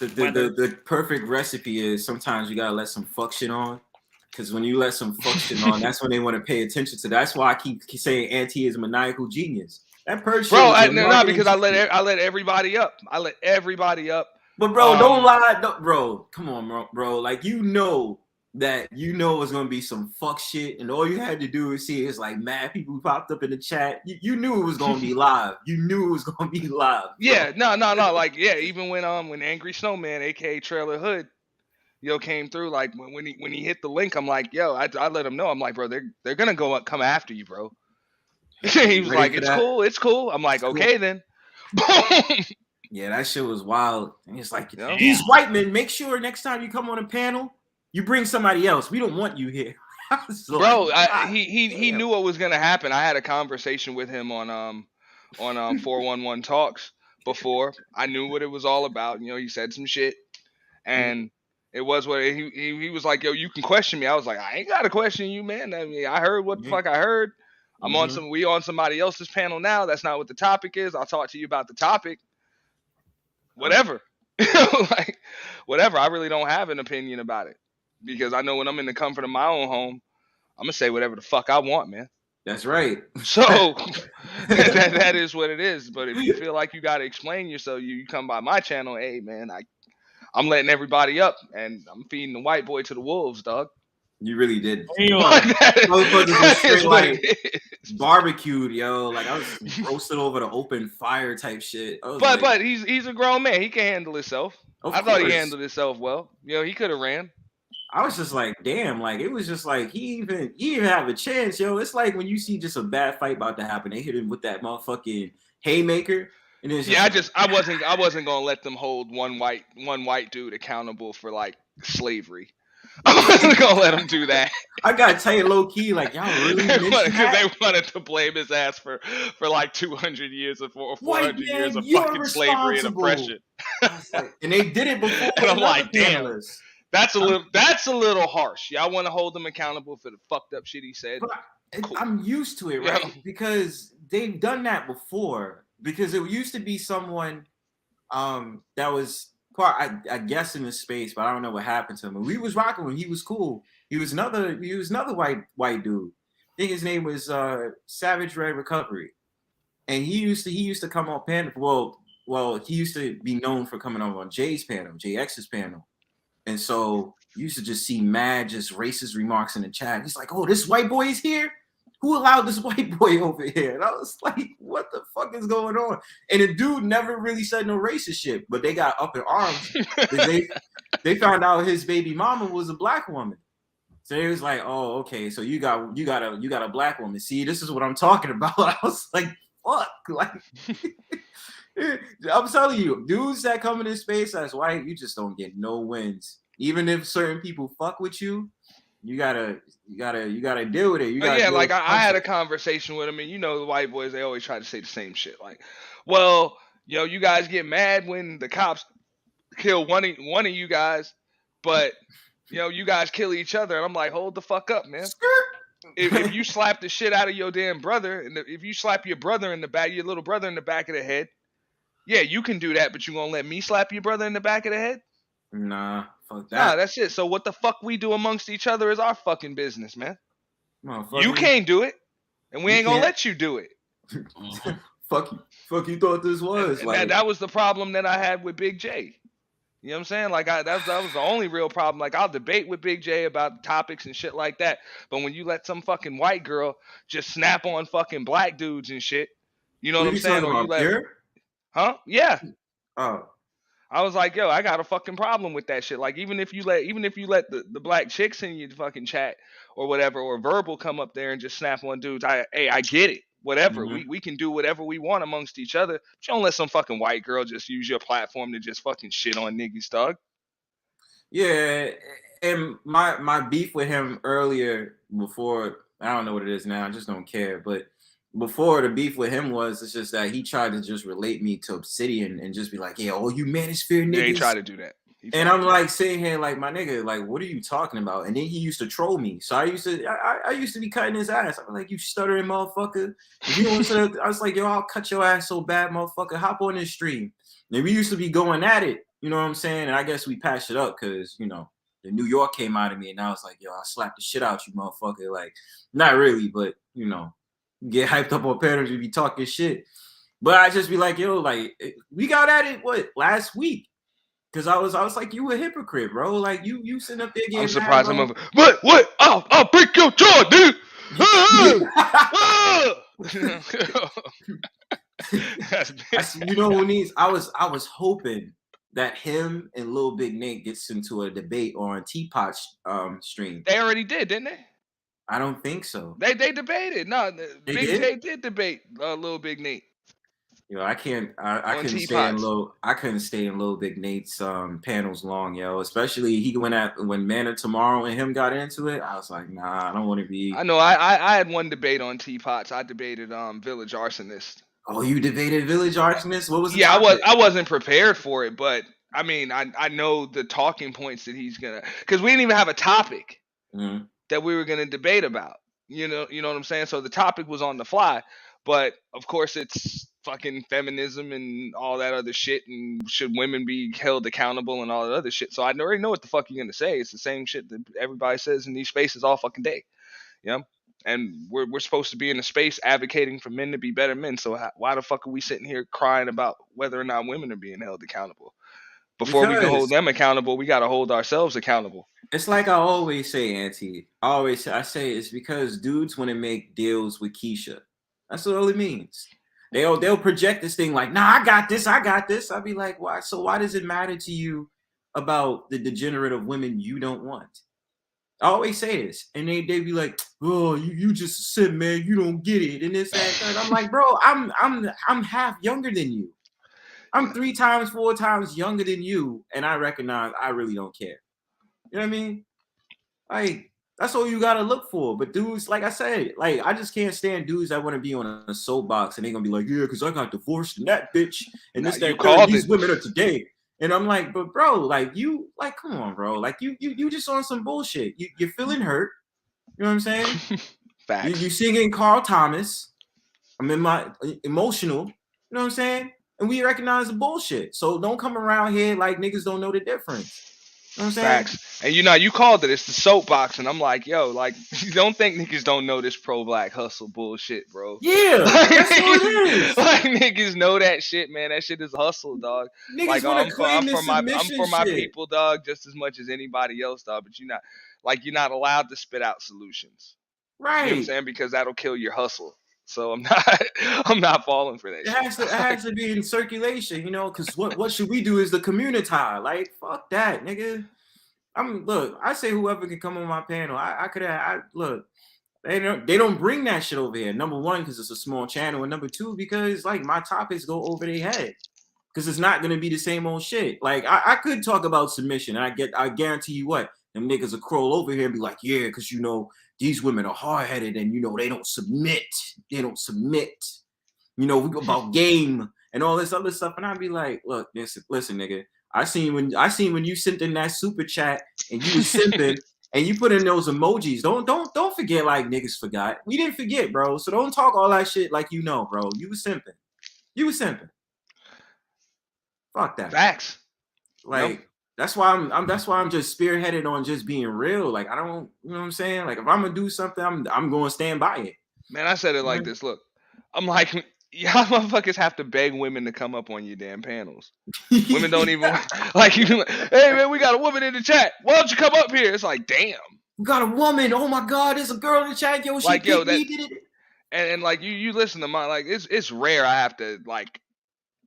the perfect recipe is sometimes you gotta let some fuck shit on. Because when you let some fuck shit on, that's when they want to pay attention to. That's why I keep saying Auntie is a maniacal genius. That person, bro. Because I let everybody up. I let everybody up. But bro, don't lie, bro. Come on, bro. Like you know it's gonna be some fuck shit, and all you had to do is see it's like mad people popped up in the chat. You knew it was gonna be live. You knew it was gonna be live. Bro. Yeah, no. Like even when Angry Snowman, aka Trailer Hood, came through, like when he hit the link, I'm like, yo, I let him know. I'm like, bro, they're gonna come after you, bro. He was like, it's cool. I'm like, okay then. Yeah, that shit was wild. And it's like, these white men, make sure next time you come on a panel, you bring somebody else. We don't want you here. Bro, he knew what was gonna happen. I had a conversation with him on 411 Talks before. I knew what it was all about. He said some shit, and it was what he was like, yo, you can question me. I was like, I ain't gotta question you, man. I mean, I heard what the fuck I heard. I'm on somebody else's panel now. That's not what the topic is. I'll talk to you about the topic. Whatever. Like, whatever. I really don't have an opinion about it. Because I know when I'm in the comfort of my own home, I'm gonna say whatever the fuck I want, man. That's right. So that is what it is. But if you feel like you gotta explain yourself, you come by my channel, hey man, I'm letting everybody up, and I'm feeding the white boy to the wolves, dog. You really did. Barbecued, yo. Like I was roasted over the open fire type shit. But he's a grown man. He can handle himself. I thought he handled himself well. He could have ran. I was just like, damn. Like it was just like he even have a chance, yo. It's like when you see just a bad fight about to happen, they hit him with that motherfucking haymaker. And I wasn't gonna let them hold one white dude accountable for like slavery. I wasn't gonna let him do that. I gotta tell you, low key, like y'all really because they wanted to blame his ass for like 200 years of 400 years of fucking slavery and oppression. And they did it before. And I'm like, damn. That's a little harsh. Y'all want to hold him accountable for the fucked up shit he said. But I'm used to it, right? Yeah. Because they've done that before. Because it used to be someone that was part, I guess, in the space, but I don't know what happened to him. And we was rocking when he was cool. He was another white dude. I think his name was Savage Red Recovery, and he used to come on panel. Well, he used to be known for coming on Jay's panel, JX's panel, and so you used to just see mad just racist remarks in the chat. He's like, "Oh, this white boy is here. Who allowed this white boy over here?" And I was like, "What the fuck is going on?" And the dude never really said no racist shit, but they got up in arms because they found out his baby mama was a black woman. So it was like, "Oh, okay, so you got a black woman. See, this is what I'm talking about." I was like, "Fuck!" Like, I'm telling you, dudes that come in this space as white, you just don't get no wins. Even if certain people fuck with you, you gotta deal with it. Like I had a conversation with him, and the white boys, they always try to say the same shit. Like, well, you guys get mad when the cops kill one of you guys, but you guys kill each other. And I'm like, hold the fuck up, man. If you slap the shit out of your damn brother, and if you slap your brother in the back, your little brother in the back of the head, yeah, you can do that, but you gonna let me slap your brother in the back of the head? Nah, fuck that. Nah, that's it. So what the fuck we do amongst each other is our fucking business, man. You can't do it, and we ain't gonna let you do it. Fuck you thought this was. And that was the problem that I had with Big J. You know what I'm saying? Like that was the only real problem. Like I'll debate with Big J about topics and shit like that, but when you let some fucking white girl just snap on fucking black dudes and shit, you know what I'm saying? Or you let, huh? Yeah. Oh. I was like, yo, I got a fucking problem with that shit. Like, even if you let the black chicks in your fucking chat or whatever, or verbal come up there and just snap on dudes, I get it. Whatever. Mm-hmm. We can do whatever we want amongst each other. But you don't let some fucking white girl just use your platform to just fucking shit on niggas, dog. Yeah, and my beef with him earlier, before, I don't know what it is now, I just don't care, but before, the beef with him was, it's just that he tried to just relate me to Obsidian and just be like, yeah, oh, you manosphere niggas. Yeah, he tried to do that. And I'm like sitting here like, my nigga, like, what are you talking about? And then he used to troll me. So I used to be cutting his ass. I'm like, you stuttering motherfucker. If you want to, I was like, yo, I'll cut your ass so bad, motherfucker. Hop on this stream. And we used to be going at it. You know what I'm saying? And I guess we patched it up because, the New York came out of me. And I was like, yo, I'll slap the shit out you, motherfucker. Like, not really, but, get hyped up on panels and be talking shit. But I just be like, yo, like, we got at it, last week? Because I was like, you a hypocrite, bro. Like, you sitting up there getting I'm surprised mad, I'm what? I'll break your jaw, dude. You know who needs? I was hoping that him and Lil Big Nate gets into a debate on Teapot's stream. They already did, didn't they? I don't think so. They debated. No, Big J did debate Lil Big Nate. I couldn't stay in Lil Big Nate's panels long, yo. Especially when Manna Tomorrow and him got into it. I was like, nah, I don't want to be. I know. I had one debate on Teapots. I debated Village Arsonist. Oh, you debated Village Arsonist? What was? Yeah, I wasn't prepared for it, but I mean, I know the talking points that he's gonna, because we didn't even have a topic that we were gonna debate about. You know what I'm saying? So the topic was on the fly, but of course it's fucking feminism and all that other shit, and should women be held accountable and all that other shit. So I already know what the fuck you're gonna say. It's the same shit that everybody says in these spaces all fucking day. Yeah. And we're supposed to be in a space advocating for men to be better men. So why the fuck are we sitting here crying about whether or not women are being held accountable? Before we can hold them accountable, we got to hold ourselves accountable. It's like I always say, Auntie. I say it's because dudes want to make deals with Keisha. That's all it means. They'll project this thing like, nah, I got this. I'll be like, why? So why does it matter to you about the degenerate of women you don't want? I always say this, and they be like, "Oh, you just a simp, man. You don't get it." And this and that. I'm like, bro, I'm half younger than you. I'm 3 times, 4 times younger than you, and I recognize I really don't care. You know what I mean? Like, that's all you gotta look for. But dudes, like I said, like I just can't stand dudes that want to be on a soapbox and they gonna be like, yeah, because I got divorced and that bitch and this that. These women are today. And I'm like, but bro, like you, like, come on, bro. Like you just on some bullshit. You're feeling hurt. You know what I'm saying? Facts. You singing Carl Thomas. I'm in my emotional. You know what I'm saying? And we recognize the bullshit. So don't come around here like niggas don't know the difference. You know what I'm saying? Facts. And you called it. It's the soapbox, and I'm like, yo, like, you don't think niggas don't know this pro-black hustle bullshit, bro? Yeah, that's what it is. Like niggas know that shit, man. That shit is hustle, dog. Niggas Like want to claim this I'm submission for my shit. people, dog, just as much as anybody else, dog. But you're not allowed to spit out solutions, right? You know what I'm saying? Because that'll kill your hustle. So I'm not falling for that. It has to be in circulation, you know. Because what should we do is the community. Like fuck that, nigga. I say whoever can come on my panel. Look. They don't bring that shit over here. Number one, because it's a small channel, and number two, because like my topics go over their head. Because it's not gonna be the same old shit. Like I could talk about submission, and I guarantee you what, them niggas will crawl over here and be like, yeah, because you know these women are hard headed, and you know they don't submit. They don't submit. You know, we go about game and all this other stuff, and I'd be like, look, listen, nigga. I seen when you sent in that super chat and you was simping. And you put in those emojis. Don't forget like niggas forgot. We didn't forget, bro. So don't talk all that shit like you know, bro. You was simping. Fuck that. Facts. Like that's why I'm just spearheaded on just being real. Like I don't, you know what I'm saying? Like if I'm gonna do something, I'm going to stand by it. Man, I said it like this. Look, I'm like, y'all motherfuckers have to beg women to come up on your damn panels. Women don't even like you. Hey man, we got a woman in the chat. Why don't you come up here? It's like, damn. We got a woman. Oh my god, there's a girl in the chat. Yo, she like yo that, did it. And like you listen to my like it's rare I have to like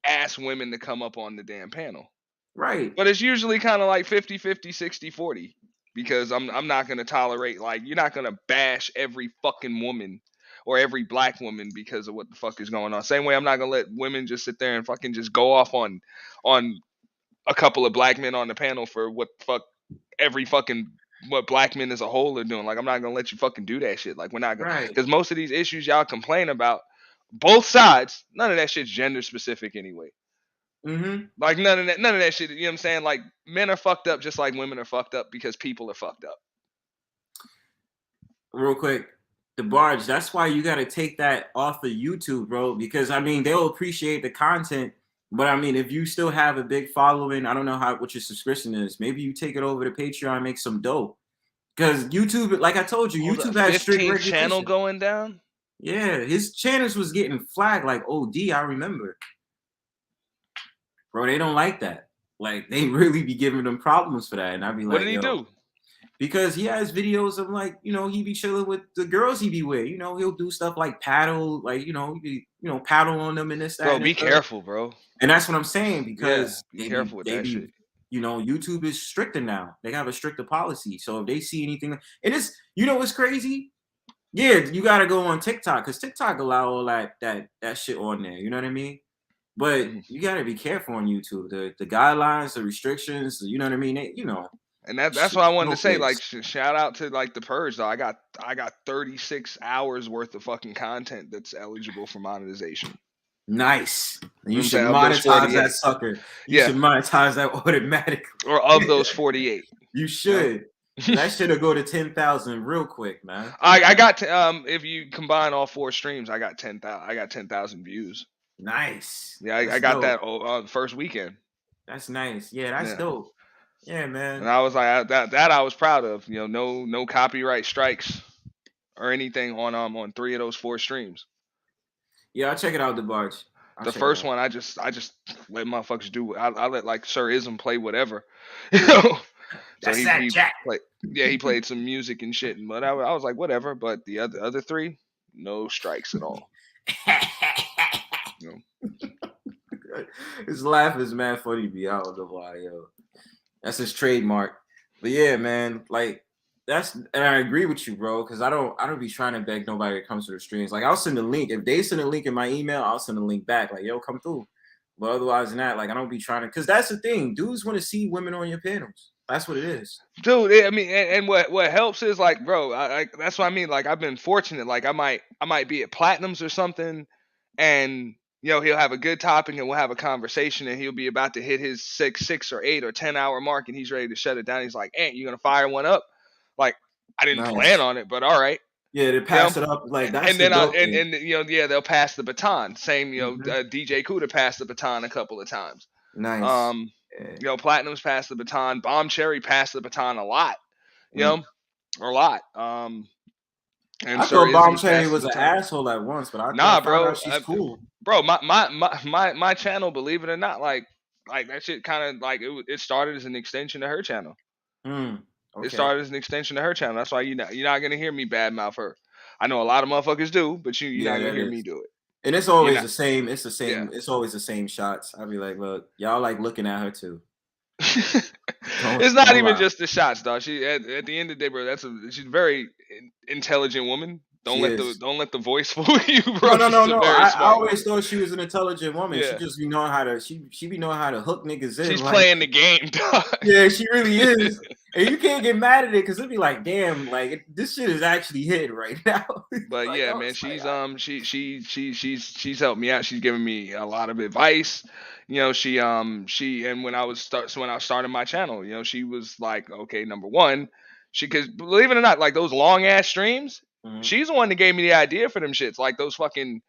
ask women to come up on the damn panel. Right. But it's usually kind of like 50-50, 60-40 because I'm not gonna tolerate like you're not gonna bash every fucking woman. Or every black woman because of what the fuck is going on. Same way I'm not gonna let women just sit there and fucking just go off on a couple of black men on the panel for what the fuck what black men as a whole are doing. Like I'm not gonna let you fucking do that shit. Like we're not gonna because most of these issues y'all complain about, both sides, none of that shit's gender specific anyway. Mm-hmm. Like none of that shit, you know what I'm saying? Like men are fucked up just like women are fucked up because people are fucked up. Real quick. The barge, that's why you got to take that off of YouTube, bro, because I mean they'll appreciate the content, but I mean if you still have a big following, I don't know what your subscription is, maybe you take it over to Patreon and make some dough, because YouTube, like I told you, YouTube has strict regulations. Channel going down. Yeah, his channels was getting flagged like OD. I remember, bro. They don't like that. Like they really be giving them problems for that, and I'd be like, what did he do? Because he has videos of like, you know, he be chilling with the girls he be with. You know, he'll do stuff like paddle, like, you know, paddle on them and this, that. Bro, be careful, bro. And that's what I'm saying, because be careful with that shit. You know, YouTube is stricter now. They have a stricter policy. So if they see anything, and it's, you know what's crazy? Yeah, you gotta go on TikTok because TikTok allow all that shit on there. You know what I mean? But you gotta be careful on YouTube. The guidelines, the restrictions, you know what I mean? You know. And that's what I wanted to say. Like, shout out to like the Purge though. I got 36 hours worth of fucking content that's eligible for monetization. Nice. You should monetize that sucker. You should monetize that automatically. Or of those 48. You should. That shit'll go to 10,000 real quick, man. I got if you combine all 4 streams, I got 10,000 views. Nice. Yeah, I got that on the first weekend. That's nice. Yeah, that's dope. Yeah, man. And I was like that I was proud of. You know, no copyright strikes or anything on 3 of those 4 streams. Yeah, I'll check it out, the barge. The first one I just let motherfuckers do. I let like Sir Ism play whatever. You know. That's that Jack. He played some music and shit, but I was like whatever. But the other 3, no strikes at all. You know? His laugh is mad funny to me. I don't know why, yo. That's his trademark. But yeah, man, like and I agree with you, bro, because I don't be trying to beg nobody that comes to the streams. Like I'll send a link. If they send a link in my email, I'll send a link back. Like, yo, come through. But otherwise than that, like I don't be trying to, because that's the thing. Dudes want to see women on your panels. That's what it is. Dude, I mean, and what helps is like, bro, that's what I mean. Like I've been fortunate. Like I might be at Platinums or something, and he'll have a good topic and we'll have a conversation, and he'll be about to hit his 6 or 8 or 10 hour mark, and he's ready to shut it down. He's like, "Hey, you gonna fire one up?" Like, I didn't plan on it, but all right. Yeah, to pass it up like that's and then the dope thing. They'll pass the baton. Same, DJ Kuda passed the baton a couple of times. Nice. Platinum's passed the baton. Bomb Cherry passed the baton a lot. A lot. And I thought Bomb Cherry was an asshole at once, but she's cool. Bro, my channel, believe it or not, like that shit kind of like it started as an extension to her channel. Okay. It started as an extension to her channel. That's why you're not gonna hear me badmouth her. I know a lot of motherfuckers do, but you're not gonna hear me do it. And it's always the same. It's the same. Yeah. It's always the same shots. I'll be like, look, y'all like looking at her too. It's not even just the shots, dog. She at the end of the day, bro. She's a very intelligent woman. Don't let the voice fool you, bro. No. I always thought she was an intelligent woman. Yeah. She just be knowing how to she be knowing how to hook niggas in. She's playing the game, dog. Yeah, she really is. And you can't get mad at it because it'd be like, damn, like this shit is actually hit right now. But like, yeah, man, she's helped me out. She's given me a lot of advice. She and when I was starting my channel, she was like, okay, number one, because believe it or not, like those long ass streams, she's the one that gave me the idea for them shits, like those fucking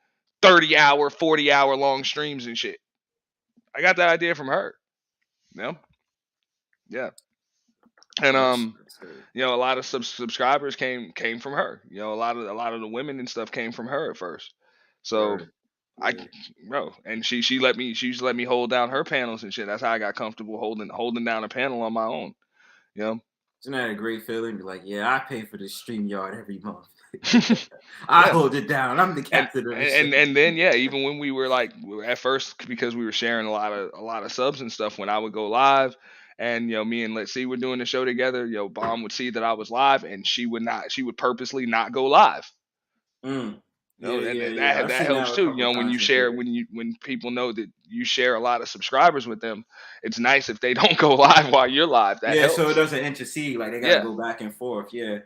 30-hour, 40-hour long streams and shit. I got that idea from her. Yeah. And a lot of subscribers came from her. A lot of the women and stuff came from her at first. So and she let me hold down her panels and shit. That's how I got comfortable holding down a panel on my own. Isn't that a great feeling? Be like, yeah, I pay for this StreamYard every month. I hold it down. I'm the captain of this. And then even when we were like at first, because we were sharing a lot of subs and stuff, when I would go live. And me and Let's See were doing the show together. Bomb would see that I was live, and she would purposely not go live. That helps too. When you share, when people know that you share a lot of subscribers with them, it's nice if they don't go live while you're live. That helps. So it doesn't intercede. Like they gotta go back and forth. Yeah.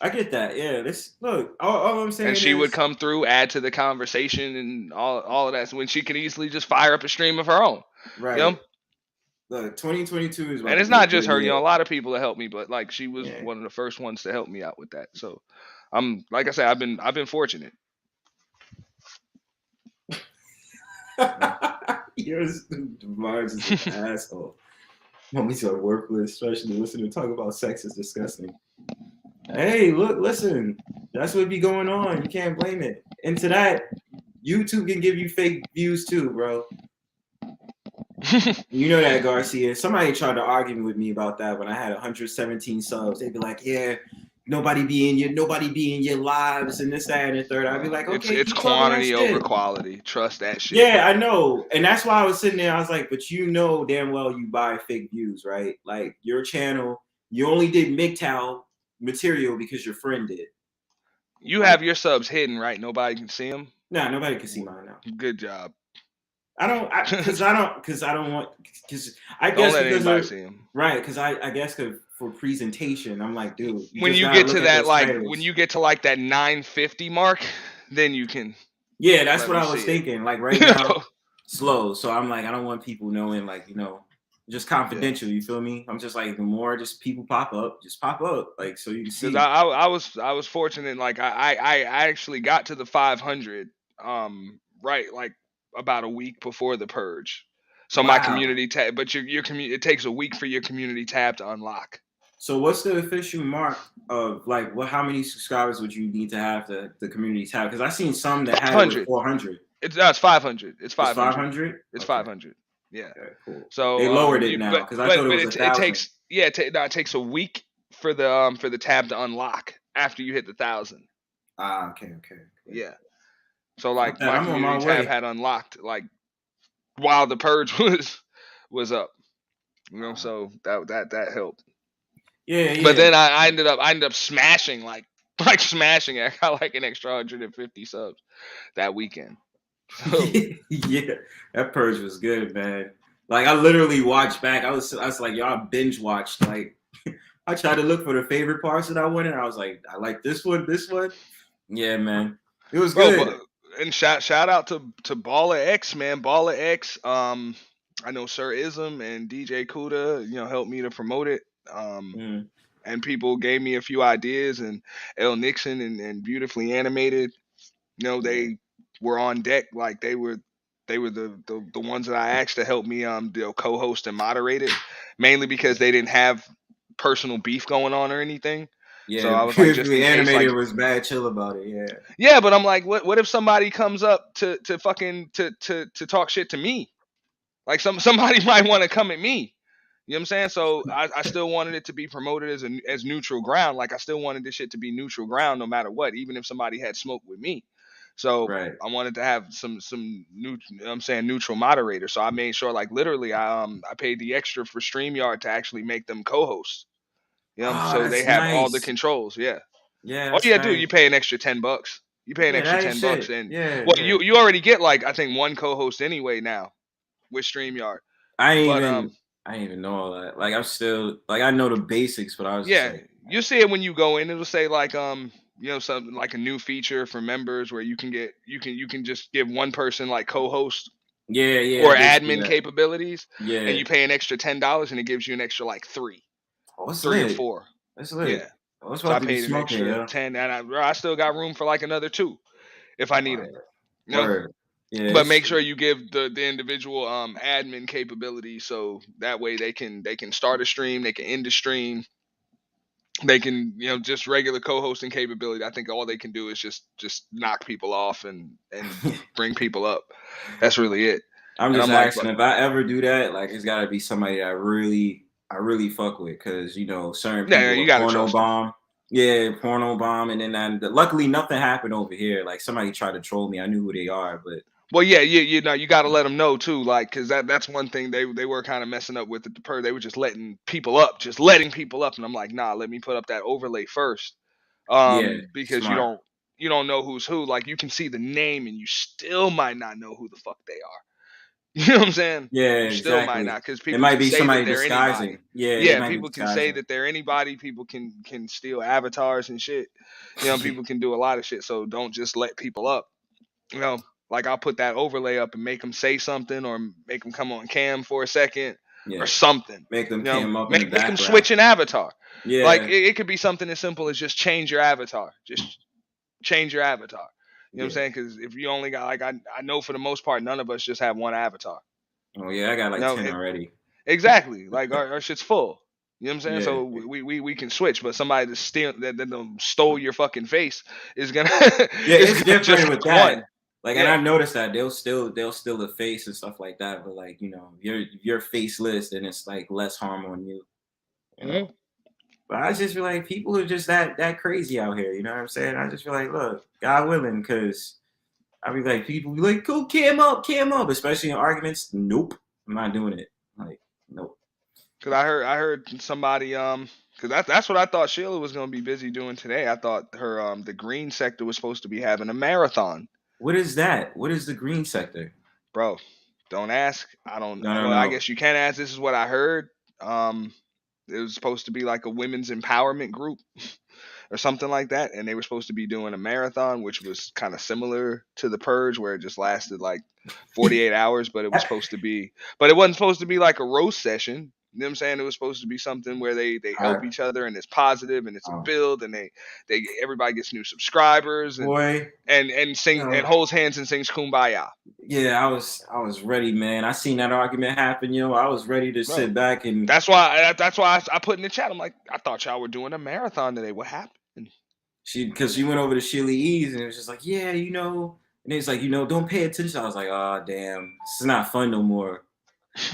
I get that. Yeah. All I'm saying. And she would come through, add to the conversation, and all of that. So when she could easily just fire up a stream of her own. Right. Look, 2022 is, and it's not just her. A lot of people that helped me, but like she was one of the first ones to help me out with that. So, like I said, I've been fortunate. You're Mars is an asshole. When to work with, especially listening to talk about sex is disgusting. Hey, listen, that's what be going on. You can't blame it. And to that, YouTube can give you fake views too, bro. You know that, Garcia. Somebody tried to argue with me about that when I had 117 subs. They'd be like, yeah, nobody be in your lives and this, that, and the third. I'd be like, okay, it's quantity over quality. Trust that shit. Yeah, I know. And that's why I was sitting there. I was like, but damn well you buy fake views, right? Like your channel, you only did MGTOW material because your friend did. You have your subs hidden, right? Nobody can see them? Nah, nobody can see mine now. Good job. I guess anybody see him. Right, because I guess for presentation, I'm like, dude. When you get to that, when you get to like that 950 mark, then you can. Yeah, that's what I was thinking. Like right now, slow. So I'm like, I don't want people knowing, like, just confidential. You feel me? I'm just like, the more just people pop up, like, so you can see. Because I was fortunate. Like I actually got to the 500. Right, like about a week before the purge. So my community tab, but your community, it takes a week for your community tab to unlock. So what's the official mark of like how many subscribers would you need to have the community tab? Because I've seen some that have 400. It's 500. It's 500. 500. It's 500. Yeah. Okay, cool. So they lowered it now because I thought it was 1,000. It takes a week for the tab to unlock after you hit the 1,000. Okay. Yeah. So like my community tab had unlocked like while the purge was up, so that helped. Yeah. But then I ended up smashing like smashing it. I got like an extra 150 subs that weekend. So. Yeah, that purge was good, man. Like I literally watched back. I was like, y'all binge watched. Like I tried to look for the favorite parts that I wanted. I was like, I like this one. Yeah, man, it was good. and shout out to Baller X, man. Baller X. I know Sir Ism and DJ Kuda, helped me to promote it. And people gave me a few ideas, and L Nixon and Beautifully Animated, they were on deck. Like they were the ones that I asked to help me co-host and moderate it, mainly because they didn't have personal beef going on or anything. Yeah, so I was like, just in case, Animated like, was bad chill about it. Yeah. Yeah, but I'm like, what if somebody comes up to fucking to talk shit to me? Like somebody might want to come at me. You know what I'm saying? So I still wanted it to be promoted as neutral ground. Like I still wanted this shit to be neutral ground no matter what, even if somebody had smoke with me. So I wanted to have some neutral moderator. So I made sure, like, literally I paid the extra for StreamYard to actually make them co-hosts. So they have all the controls. Yeah. Yeah. All you gotta do, you pay an extra $10. You pay an extra $10, and you already get, like, I think one co-host anyway now with StreamYard. I didn't even know all that. Like I'm still like I know the basics, but I was just like, you see it when you go in. It'll say like something like a new feature for members where you can just give one person like co-host. Or admin capabilities. Yeah. And you pay an extra $10 and it gives you an extra like 3 or 4. That's lit. Yeah. So I paid an extra 10, and I still got room for like another 2 if I need them. Yeah, but make sure you give the individual admin capability, so that way they can start a stream, they can end a stream, they can just regular co-hosting capability. I think all they can do is just knock people off and bring people up. That's really it. I'm just asking, if I ever do that, like it's got to be somebody that I really fuck with, because certain people you gotta porno bomb. Yeah, porno bomb, and then luckily nothing happened over here. Like somebody tried to troll me. I knew who they are, but you got to let them know too, like, because that's one thing they were kind of messing up with at the per. They were just letting people up, and I'm like, nah, let me put up that overlay first, because smart. you don't know who's who. Like, you can see the name and you still might not know who the fuck they are. You know what I'm saying? Yeah, you still might not, because people it might be say somebody that they're disguising. Anybody. People can say that they're anybody. People can steal avatars and shit. People can do a lot of shit. So don't just let people up. Like, I'll put that overlay up and make them say something, or make them come on cam for a second, or something. Make them cam up. Make them switch an avatar. Yeah. Like, it could be something as simple as just change your avatar. Just change your avatar. You know what I'm saying? Because if you only got, like, I know for the most part, none of us just have one avatar. Oh yeah, I got like 10 already. Exactly. Like our shit's full. You know what I'm saying? So we can switch, but somebody that stole your fucking face is gonna it's different just with that. Like, and I noticed that they'll steal the face and stuff like that, but like, you're faceless, and it's like less harm on you. But I just feel like people are just that crazy out here. You know what I'm saying? I just feel like, look, God willing, because I be like, people be like, go cam up, especially in arguments. Nope, I'm not doing it. Like, nope. Because I heard somebody because that's what I thought Sheila was gonna be busy doing today. I thought her the green sector was supposed to be having a marathon. What is that? What is the green sector? Bro, don't ask. I don't know. No. I guess you can't ask. This is what I heard. It was supposed to be like a women's empowerment group or something like that, and they were supposed to be doing a marathon, which was kind of similar to the Purge, where it just lasted like 48 hours, but it wasn't supposed to be like a roast session. You know what I'm saying? It was supposed to be something where they help each other, and it's positive, and it's a build, and everybody gets new subscribers, and sing and holds hands and sings Kumbaya. Yeah, I was ready, man. I seen that argument happen, I was ready to sit back, and that's why I put in the chat. I'm like, I thought y'all were doing a marathon today. What happened? Because she went over to Sheila E's, and it was just like, yeah, and it's like, don't pay attention. I was like, oh damn, this is not fun no more.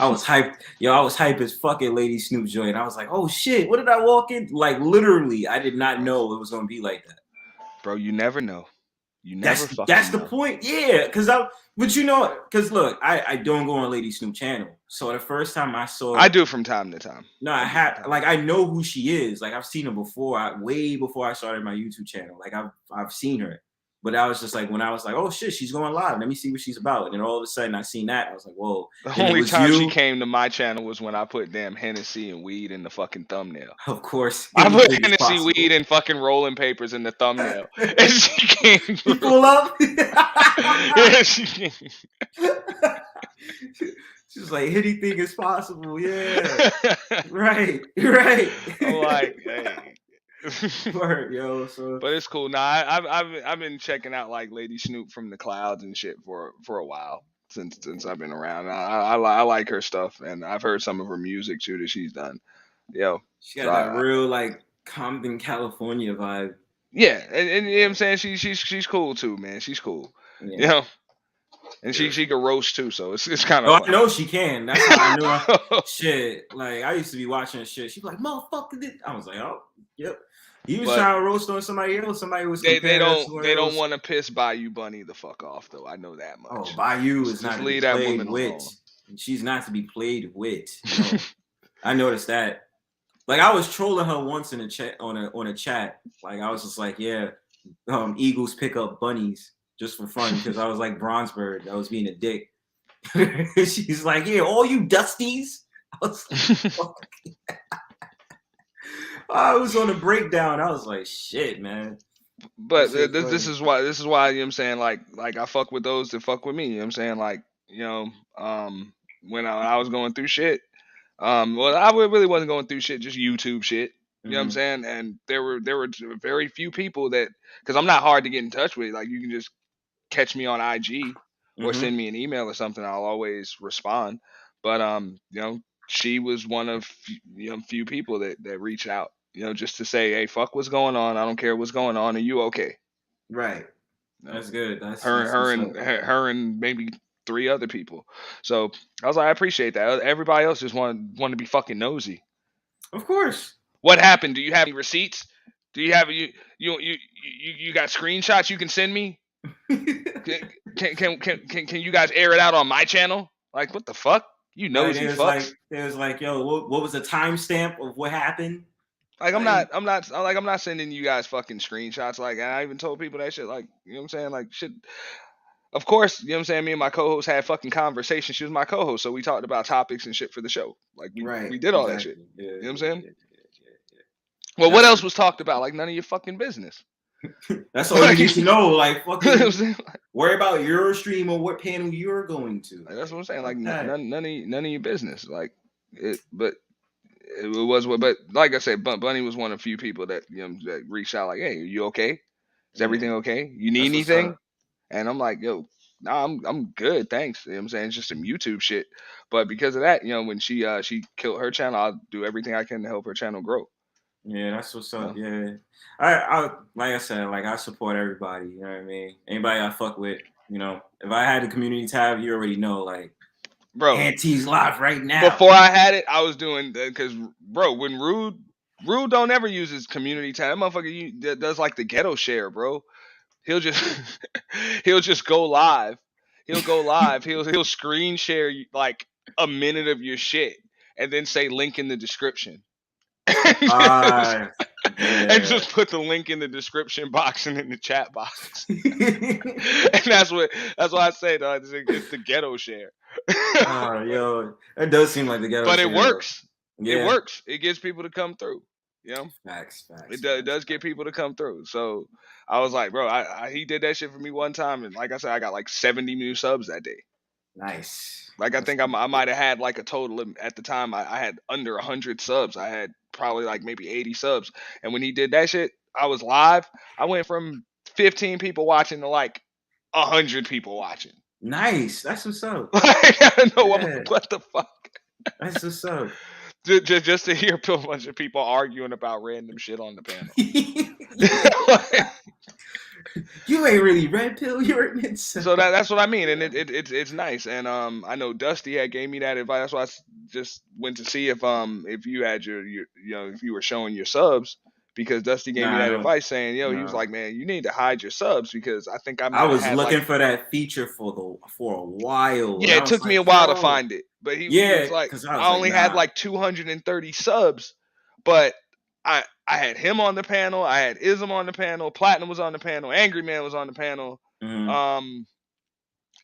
I was hyped. I was hyped as fucking Lady Snoop joint. I was like, oh shit, what did I walk in? Like, literally, I did not know it was gonna be like that. Bro, you never know. That's the point. Yeah, because look, I don't go on Lady Snoop channel. So the first time I saw I do from time to time. No, I know who she is. Like, I've seen her before, way before I started my YouTube channel. Like, I've seen her. But I was just like, when I was like, oh shit, she's going live. Let me see what she's about. And then all of a sudden I seen that. I was like, whoa. The only time she came to my channel was when I put damn Hennessy and weed in the fucking thumbnail. Of course. I put Hennessy, weed, and fucking rolling papers in the thumbnail. And she came through. You pull up? Yeah, she came. She was like, anything is possible. Yeah. Right. I'm like, hey. Word, yo. So, but it's cool. Nah, I've been checking out like Lady Snoop from the clouds and shit for a while since I've been around. I like her stuff, and I've heard some of her music too that she's done. Yo, she got that real like Compton, California vibe. Yeah, and you know what I'm saying, she's cool too, man. She's cool. Yeah. You know. And she can roast too, so it's kind of. Oh, I know she can. That's how I knew. Shit, like I used to be watching shit. She'd be like, "Motherfucker!" I was like, "Oh, yep." He was trying to roast on somebody else. Somebody was. They don't want to piss Bayou Bunny the fuck off, though. I know that much. Oh, Bayou is not to be played with. She's not to be played with. You know? I noticed that. Like I was trolling her once in a chat on a chat. Like I was just like, "Yeah, Eagles pick up bunnies." Just for fun, because I was like Bronzebird. I was being a dick. She's like, yeah, all you Dusties. I was like, I was on a breakdown. I was like, shit, man. But this is why, you know what I'm saying? Like I fuck with those that fuck with me. You know what I'm saying? Like, you know, when I was going through shit, well, I really wasn't going through shit, just YouTube shit. You know what I'm saying? And there were very few people that, because I'm not hard to get in touch with. Like you can just catch me on IG or send me an email or something. I'll always respond. But you know, she was one of few people that reached out, you know, just to say, hey, fuck what's going on. I don't care what's going on. Are you okay? Right. That's good. That's her and maybe 3 other people. So I was like, I appreciate that. Everybody else just want to be fucking nosy. Of course. What happened? Do you have any receipts? Do you have you got screenshots you can send me? Can you guys air it out on my channel? Like, what the fuck? You nosy fucks. It was like, yo, what was the timestamp of what happened? Like, I'm not sending you guys fucking screenshots. Like, I even told people that shit. Like, you know what I'm saying? Like, shit. Of course, you know what I'm saying? Me and my co-host had fucking conversations. She was my co-host, so we talked about topics and shit for the show. Like, we did all that shit. Yeah, you know what I'm saying? Yeah. Well, what else was talked about? Like, none of your fucking business. That's all you need to know. Like, fucking worry about your stream or what panel you're going to. Like, that's what I'm saying. Like, none of your business. Like, but it was. But like I said, Bunny was one of the few people that that reached out. Like, hey, are you okay? Is everything okay? You need anything? And I'm like, yo, nah, I'm good, thanks. You know what I'm saying? It's just some YouTube shit. But because of that, when she killed her channel, I'll do everything I can to help her channel grow. Yeah, that's what's up. Yeah. I like I said, like I support everybody, you know what I mean? Anybody I fuck with, if I had a community tab, you already know, like, bro, Auntie's live right now. Before I had it, I was doing, because bro, when Rude don't ever use his community tab, that motherfucker does like the ghetto share, bro. He'll just go live. He'll go live. He'll screen share like a minute of your shit and then say link in the description. And just put the link in the description box and in the chat box. And that's why I say that it's the ghetto share. Yo, that does seem like the ghetto but share. It works. Yeah. It works. It gets people to come through. Facts. It does get people to come through. So I was like, bro, he did that shit for me one time, and like I said, I got like 70 new subs that day. Nice. Like I think I might have had like a total of, at the time I had under 100 subs. I had probably like maybe 80 subs, and when he did that shit, I was live. I went from 15 people watching to like 100 people watching. Nice. That's what's up. I don't know what the fuck. That's what's up. Just to hear a bunch of people arguing about random shit on the panel. You ain't really red pill. You're admit so that's what I mean, and it's nice. And I know Dusty had gave me that advice. That's why I just went to see if you had your if you were showing your subs, because Dusty gave me that advice saying he was like, man, you need to hide your subs, because I think I was looking for that feature for a while. Yeah, it took me a while to find it, but he was like, I only had like 230 subs, but I I had him on the panel. I had Ism on the panel. Platinum was on the panel. Angry Man was on the panel.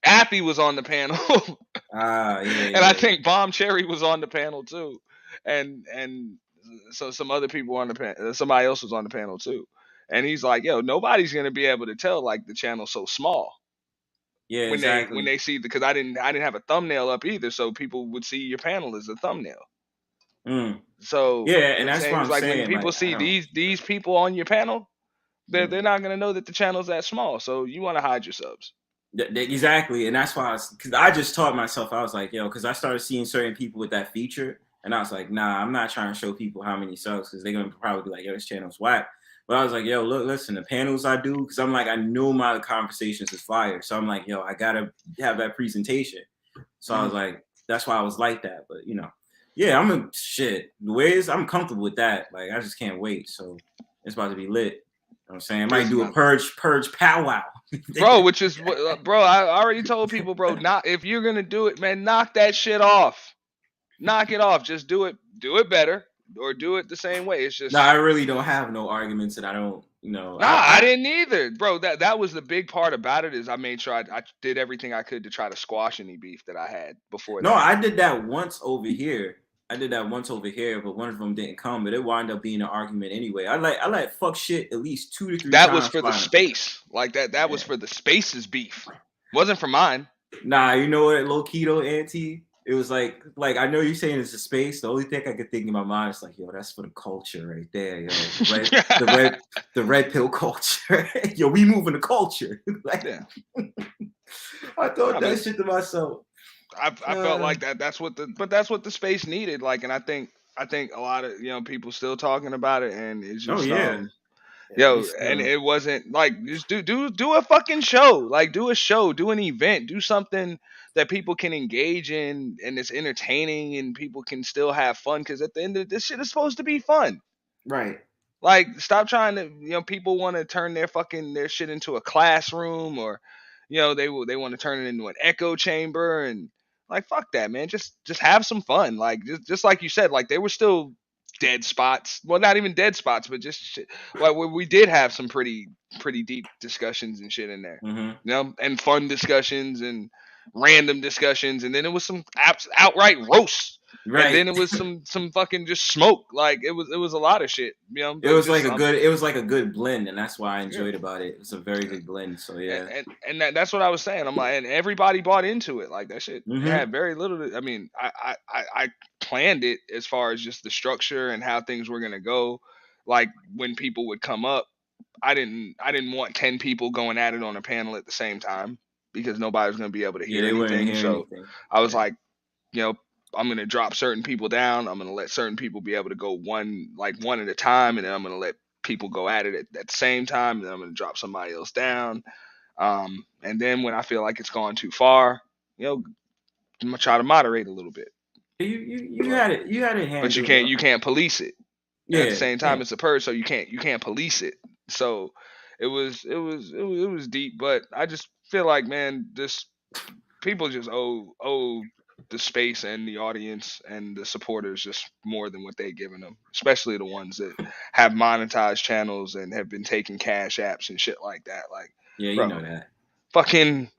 Appy was on the panel. And I think Bomb Cherry was on the panel too. And so some other people on the panel. Somebody else was on the panel too. And he's like, yo, nobody's gonna be able to tell like the channel's so small. Yeah, when exactly. they see because I didn't have a thumbnail up either, so people would see your panel as a thumbnail. So yeah, and that's what I'm like saying. When people like, see these people on your panel, they're not gonna know that the channel's that small. So you want to hide your subs. Exactly, and that's why because I just taught myself. I was like, yo, because I started seeing certain people with that feature, and I was like, nah, I'm not trying to show people how many subs because they're gonna probably be like, yo, this channel's whack. But I was like, yo, look, listen, the panels I do, because I'm like, I know my conversations is fire, so I'm like, yo, I gotta have that presentation. So I was like, that's why I was like that. But you know, yeah, the ways I'm comfortable with that. Like, I just can't wait. So it's about to be lit. You know what I'm saying? I might do a purge powwow. Bro, which is bro, I already told people, bro, if you're gonna do it, man, knock that shit off. Knock it off. Just do it better or do it the same way. It's just I really don't have no arguments that I don't, you know. I didn't either. Bro, that was the big part about it is I made sure I did everything I could to try to squash any beef that I had before that. No, I did that once over here. But one of them didn't come. But it wound up being an argument anyway. I like fuck shit at least 2 to 3 times. That was for the space. Like that was for the space's beef. Wasn't for mine. Nah, you know what, low key though, Auntie? It was like I know you're saying it's a space. The only thing I could think in my mind is like, yo, that's for the culture right there, yo. The red pill culture. Yo, we moving the culture. I thought that shit to myself. I felt like that's what the space needed. Like, and I think a lot of people still talking about it, and it's just and it wasn't like just do a fucking show, like do a show, do an event, do something that people can engage in and it's entertaining and people can still have fun because at the end of this shit is supposed to be fun, right? Like, stop trying to people want to turn their shit into a classroom or they want to turn it into an echo chamber and. Like, fuck that, man. Just have some fun. Like, just like you said, like there were still dead spots. Well, not even dead spots, but just shit. Like we did have some pretty deep discussions and shit in there. And fun discussions and random discussions, and then it was some outright roasts. Right. And then it was some fucking just smoke. Like it was a lot of shit. It was like a good blend, and that's why I enjoyed about it. It's a very good blend. So yeah. And that's what I was saying. I'm like, and everybody bought into it. Like that shit had very little. I mean, I planned it as far as just the structure and how things were gonna go. Like when people would come up, I didn't want 10 people going at it on a panel at the same time because nobody was gonna be able to hear anything. So I was like, I'm going to drop certain people down. I'm going to let certain people be able to go one at a time. And then I'm going to let people go at it at the same time. And then I'm going to drop somebody else down. And then when I feel like it's gone too far, I'm going to try to moderate a little bit. You had it handled. But you can't police it. Yeah. At the same time, it's a purge, so you can't police it. So it was deep, but I just feel like, man, this people just owe the space and the audience and the supporters just more than what they've given them, especially the ones that have monetized channels and have been taking cash apps and shit like that. Like, yeah, you know that. Fucking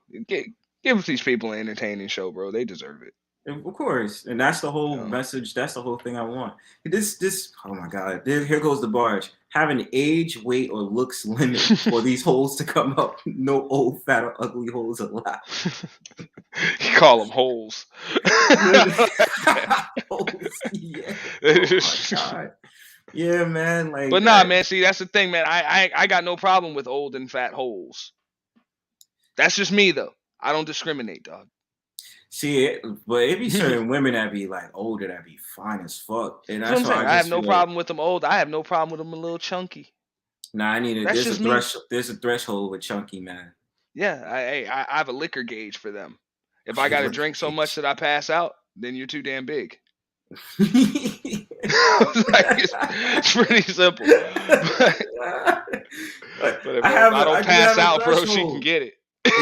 give these people an entertaining show, bro. They deserve it. Of course, and that's the whole message. That's the whole thing I want. This. Oh my God! Here goes the barge. Have an age, weight, or looks limit for these holes to come up. No old, fat, or ugly holes allowed. You call them holes. Holes, yeah. Oh my God. Yeah, man. Like, but nah, man. See, that's the thing, man. I got no problem with old and fat holes. That's just me, though. I don't discriminate, dog. See, but it be certain women that be like older that be fine as fuck, and that's why I have no problem with them old. I have no problem with them a little chunky. Nah, I need there's a threshold with chunky, man. Yeah, I have a liquor gauge for them. If I got to drink so much that I pass out, then you're too damn big. It's pretty simple. But if I don't pass out, bro, she can get it.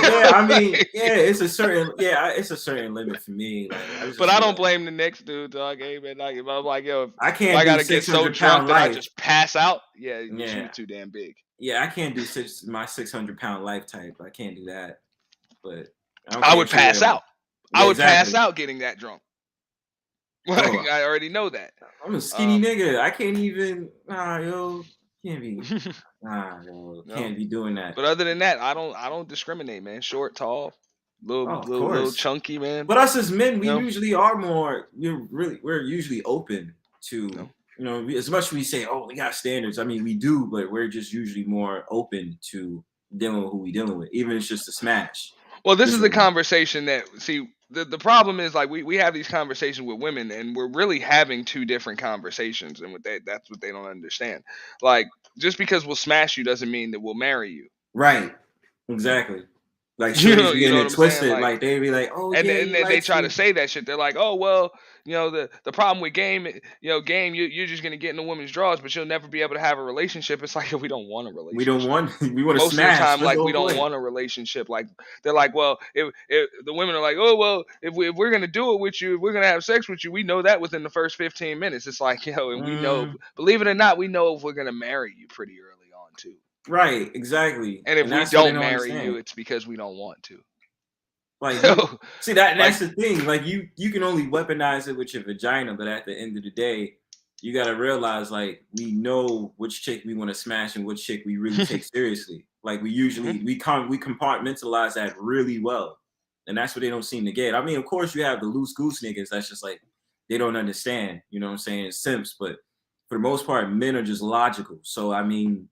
Yeah, I mean, it's a certain limit for me. Like, but I don't blame the next dude, dog. Hey, man, like, if I'm like, yo, I can't. If I do gotta get so drunk that I life. just pass out. Yeah, you're too damn big. Yeah, I can't do my 600-pound life type. I can't do that. But I would pass out. I would pass out getting that drunk. Like, I already know that. I'm a skinny nigga. I can't even. Nah, yo, can't be. Can't be doing that. But other than that, I don't discriminate, man. Short, tall, little chunky, man. But us as men, we usually are more. We're usually open to. As much as we say, oh, we got standards. I mean, we do, but we're just usually more open to dealing with who we dealing with, even if it's just a smash. Well, this is the conversation that the problem is, like, we have these conversations with women, and we're really having two different conversations, and that's what they don't understand. Like, just because we'll smash you doesn't mean that we'll marry you. Right. Exactly. Like, getting it twisted. Like, they be like, oh, and yeah, then they try to say that shit. They're like, oh, well, the problem with game, you're just gonna get in a woman's drawers, but you'll never be able to have a relationship. It's like, we don't want a relationship. We want to smash. Most of the time, like, we don't want a relationship. Like, they're like, well, if the women are like, oh, well, if we're gonna do it with you, if we're gonna have sex with you, we know that within the first 15 minutes. It's like, and we know, believe it or not, we know if we're gonna marry you pretty early on too. Right, exactly. And if we don't marry you, it's because we don't want to. Like, see, that's the thing. Like, you can only weaponize it with your vagina, but at the end of the day, you gotta realize, like, we know which chick we want to smash and which chick we really take seriously. Like, we usually we compartmentalize that really well, and that's what they don't seem to get. I mean, of course, you have the loose goose niggas. That's just like they don't understand. You know what I'm saying? Simps, but for the most part, men are just logical. So I mean,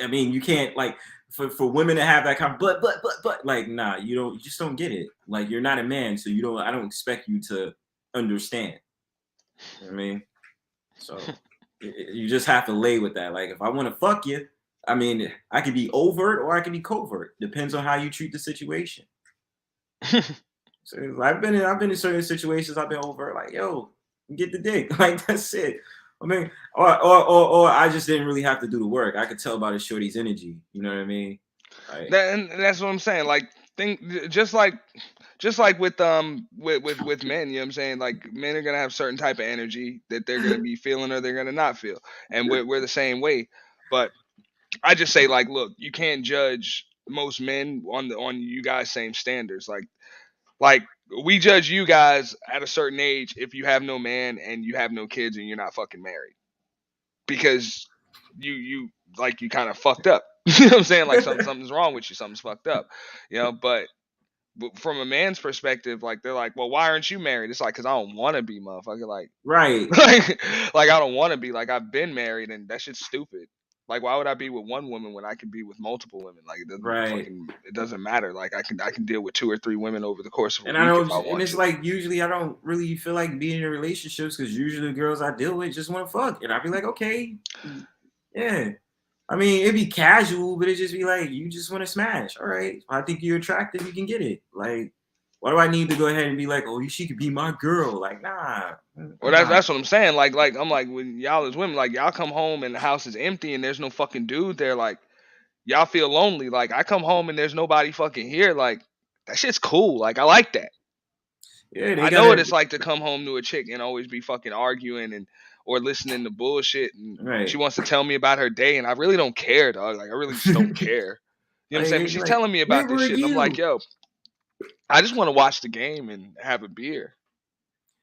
you can't, like, for women to have that kind of but like, nah, you just don't get it. Like, you're not a man, so I don't expect you to understand. You know what I mean? So you just have to lay with that. Like, if I want to fuck you, I mean, I could be overt or I could be covert. Depends on how you treat the situation. So I've been in certain situations. I've been overt, like, yo, get the dick. Like, that's it. I mean, or I just didn't really have to do the work. I could tell by the shorty's energy. You know what I mean? Like, and that's what I'm saying. Like, just like with men, you know what I'm saying? Like, men are gonna have certain type of energy that they're gonna be feeling or they're gonna not feel, and we're the same way. But I just say, like, look, you can't judge most men on you guys' same standards. Like we judge you guys at a certain age if you have no man and you have no kids and you're not fucking married, because you kind of fucked up. You know what I'm saying? Like, something's wrong with you. Something's fucked up. But from a man's perspective, like, they're like, well, why aren't you married? It's like, because I don't want to be, motherfucker. Like, right. Like I don't want to be. Like, I've been married and that shit's stupid. Like, why would I be with one woman when I can be with multiple women? Like, it doesn't matter. Like, I can deal with 2 or 3 women over the course of a week if I want and it's to. like, usually I don't really feel like being in relationships, because usually the girls I deal with just want to fuck, and I'd be like, okay, yeah. I mean, it'd be casual, but it'd just be like, you just want to smash. All right, I think you're attractive, you can get it. Like, why do I need to go ahead and be like, oh, she could be my girl? Like, nah. Well, that's what I'm saying. Like I'm like, when y'all as women, like, y'all come home and the house is empty and there's no fucking dude there, like, y'all feel lonely. Like, I come home and there's nobody fucking here. Like, that shit's cool. Like, I like that. Yeah, I know what it's like to come home to a chick and always be fucking arguing or listening to bullshit, and she wants to tell me about her day, and I really don't care, dog. Like, I really just don't care. You know what I'm saying? But she's telling me about this shit, and I'm like, yo, I just want to watch the game and have a beer.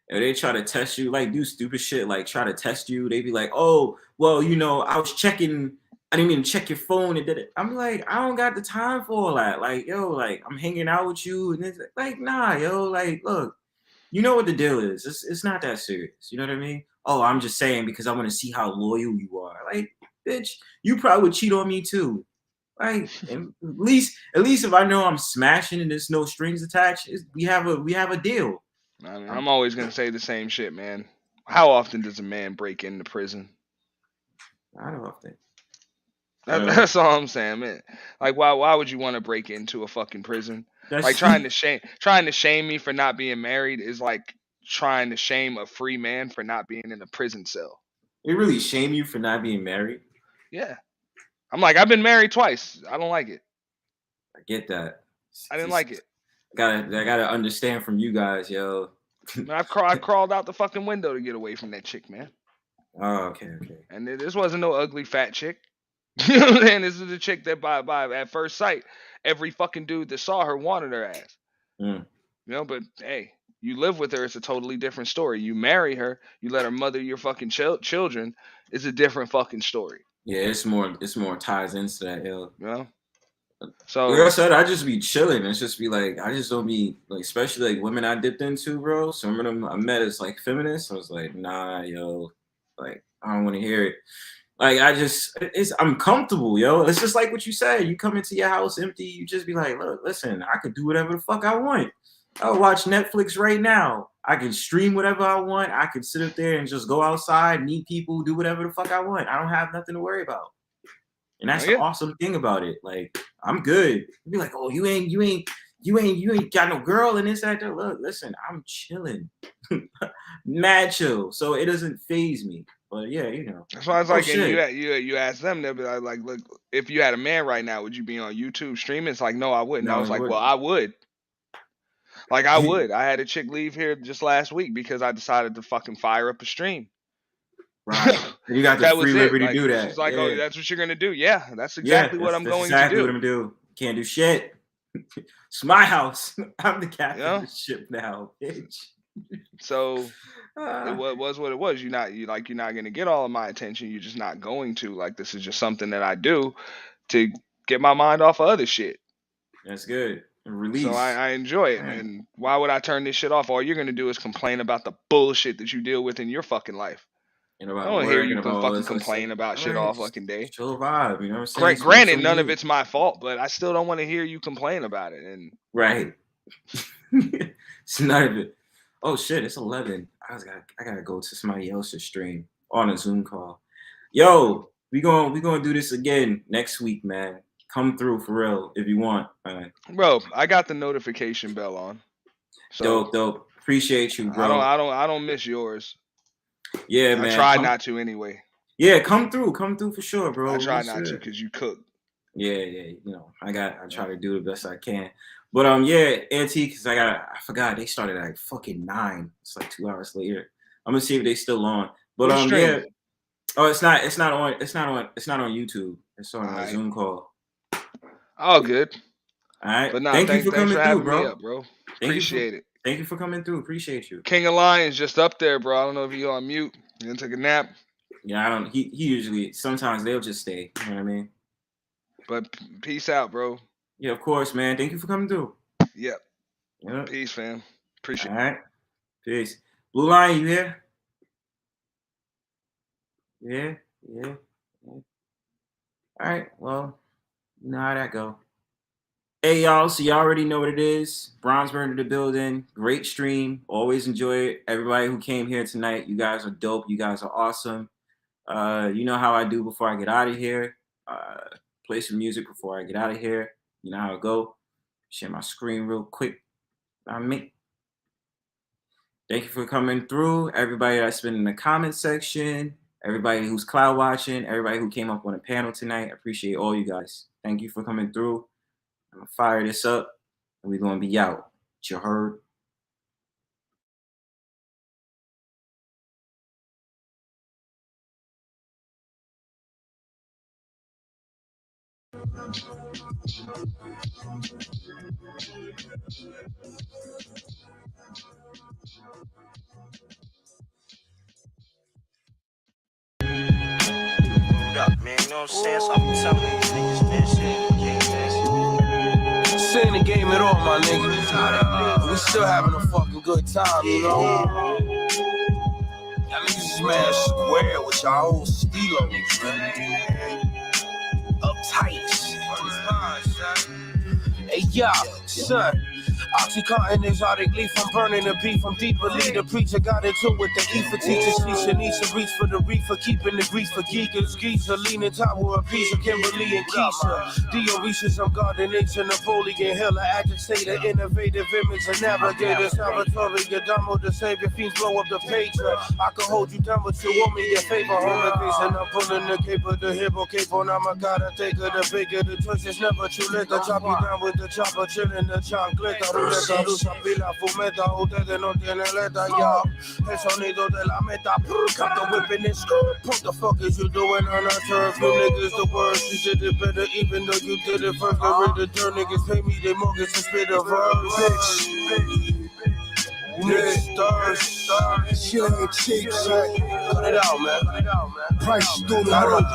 And they try to test you, like, do stupid shit, like try to test you. They be like, oh, well, I was checking. I didn't even check your phone and did it. I'm like, I don't got the time for all that. Like, yo, like, I'm hanging out with you, and it's like, nah, yo, like, look, you know what the deal is. It's not that serious. You know what I mean? Oh, I'm just saying because I want to see how loyal you are. Like, bitch, you probably would cheat on me too. Like, at least if I know I'm smashing and there's no strings attached, we have a deal. I mean, I'm always gonna say the same shit, man. How often does a man break into prison? Not often. That's all I'm saying, man. Like, why would you want to break into a fucking prison? Like, trying to shame me for not being married is like trying to shame a free man for not being in a prison cell. It really shame you for not being married? Yeah. I'm like, I've been married twice. I don't like it. I get that. I didn't like it. I gotta understand from you guys, yo. Man, I crawled out the fucking window to get away from that chick, man. Oh, okay. And this wasn't no ugly fat chick. You know what I'm saying? This is a chick that by at first sight, every fucking dude that saw her wanted her ass. Mm. You know, but hey, you live with her, it's a totally different story. You marry her, you let her mother your fucking children, it's a different fucking story. Yeah, it's more ties into that, yo. You know? So like I said, I just be chilling. It's just be like, I just don't be like, especially like women I dipped into, bro. Some of them I met as like feminists. I was like, nah, yo, like I don't want to hear it. Like I'm comfortable, yo. It's just like what you said. You come into your house empty, you just be like, look, listen, I could do whatever the fuck I want. I'll watch Netflix right now. I can stream whatever I want. I can sit up there and just go outside, meet people, do whatever the fuck I want. I don't have nothing to worry about. And that's the awesome thing about it. Like, I'm good. You'd be like, oh, you ain't got no girl and this, that, that. Look, listen, I'm chilling. Mad chill. So it doesn't faze me. But yeah, you know. That's why I was like, and you ask them, they'll be like, look, if you had a man right now, would you be on YouTube streaming? It's like, no, I wouldn't. No, I was like, well, I would. Like, I would. I had a chick leave here just last week because I decided to fucking fire up a stream. Right. You got the free liberty to do that. She's like, oh, that's what you're going to do? Yeah, that's exactly what I'm going to do. Exactly what I'm going to do. Can't do shit. It's my house. I'm the captain of the ship now, bitch. So it was what it was. You're not going to get all of my attention. You're just not going to. Like, this is just something that I do to get my mind off of other shit. That's good. Release. So I enjoy it. And why would I turn this shit off? All you're going to do is complain about the bullshit that you deal with in your fucking life. I don't want to hear you fucking complain about shit all fucking day. Chill vibe, you know what I'm saying? Granted, none of it's my fault, but I still don't want to hear you complain about it. And right. It's none of it. Oh shit, it's 11. I gotta go to somebody else's stream on a Zoom call. Yo, we gonna do this again next week, man. Come through for real if you want, man. Bro, I got the notification bell on. So dope. Appreciate you, bro. I don't miss yours. Yeah, man. I tried not to anyway. Yeah, come through for sure, bro. I try not to because you cook. Yeah, you know, I try to do the best I can. But yeah, Auntie, because I forgot they started at like fucking 9. It's like 2 hours later. I'm gonna see if they still on. But yeah. Oh, it's not on YouTube. It's on a Zoom call. Oh, good. All right. But thank you for coming through, bro. Up, bro. Appreciate it. Thank you for coming through. Appreciate you. King of Lions just up there, bro. I don't know if you on mute. You gonna take a nap? Yeah, I don't. He usually sometimes they'll just stay. You know what I mean? But peace out, bro. Yeah, of course, man. Thank you for coming through. Yep. Peace, fam. Appreciate it. All right. Peace. Blue Lion, you here? Yeah. All right. Well, you know how that go. Hey, y'all. So y'all already know what it is. Brownsburn in the building. Great stream. Always enjoy it. Everybody who came here tonight, you guys are dope. You guys are awesome. You know how I do before I get out of here. Play some music before I get out of here. You know how it go. Share my screen real quick. Me. Thank you for coming through. Everybody that's been in the comment section. Everybody who's cloud watching. Everybody who came up on the panel tonight. I appreciate all you guys. Thank you for coming through. I'm going to fire this up. And we're going to be out. You heard? Up, man, you know what I'm saying? So I'm telling these niggas, man, shit. This ain't a game at all, my nigga. We still having a fucking good time, you know? Y'all niggas smash square with y'all old steelos, man. Uptight. Hey, y'all, son. Oxycontin, exotic leaf, I'm burning the beef. I'm deeply the preacher got into with the E for teacher. Shisha needs to reach for the reefer, keeping the grease for geekers. Geezer, leaning tower, a piece of Kimberly and Keisha. Dioresis, I'm God in nature, Napoleon Hill, an agitator, innovative image, a navigator, Salvatore, Gadamo, the savior, fiends blow up the page. I can hold you down, but you want me your favor. Home invasion, I'm pulling the caper, the hippo cape on, I'm a gotta take her, the baker, the choice is never too late. The chop you down with the chopper, chilling the chocolate. Ruleta, rusa, pila, fumeta, ustedes no tienen letra, y'all. El sonido de la meta, got the whip in this skirt. What the fuck is you doing on our turf? You niggas the worst, you did it better even though you did it first. Get rid of dirt, niggas pay me, they mortgage and spit a verse. Bitch. Niggas thirst. Shit ain't cheap, son. Cut it out, man. Price through the roof.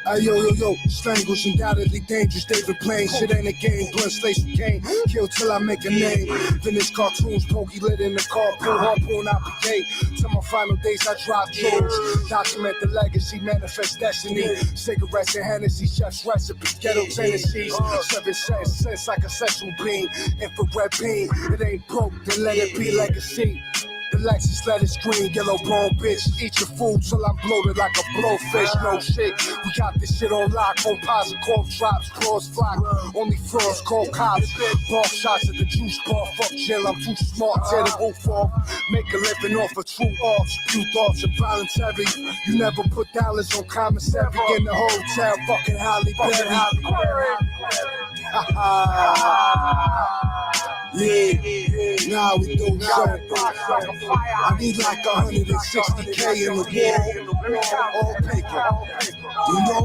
Hey, yo, strangles undoubtedly dangerous. David playing shit ain't a game. Blunt slates with Kane. Kill till I make a name. Finish cartoons, pokey lit in the carpool, harpoon out the gate. Till my final days, I drive drones. Document the legacy, manifest destiny. Cigarettes and Hennessy, chef's recipe, ghetto tendencies. 7 cents like a sexual beam. Infrared beam, it ain't broke, then let it be legacy. The Lexus let it scream, yellow bone bitch. Eat your food till I'm bloated like a blowfish. No shit, we got this shit on lock. On pies and corp drops, claws flock. Only frauds call cops. Ball shots at the juice bar. Fuck chill, I'm too smart. Tear the roof off. Make a living off of true arts. Few thoughts involuntary. You never put dollars on commissary in the hotel. Fucking Halle Berry. Yeah, now we do so. I need like 160K in the wall, all paper. You know,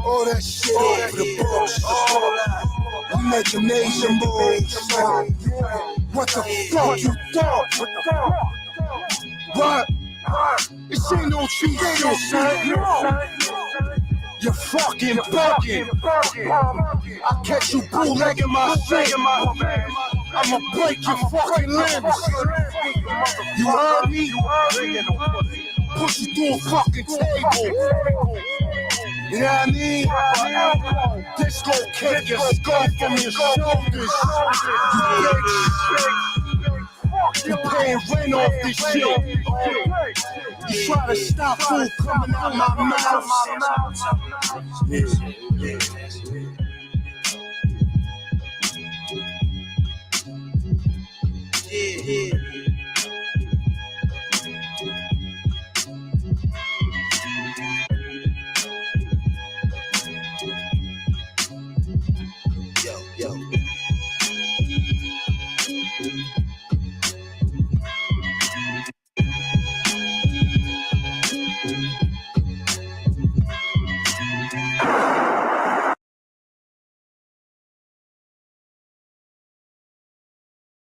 all that shit over the books. We making nation moves. What the fuck you thought? What? This ain't no cheap shit, son. You're fucking bugging. I'll catch you bootlegging my shit. I'ma break your fucking limbs. You heard me? Push you through a fucking table. You know what I mean? Dislocate your skull from your shoulders. You paying rent off this shit. You try to stop food coming out my mouth. Yeah.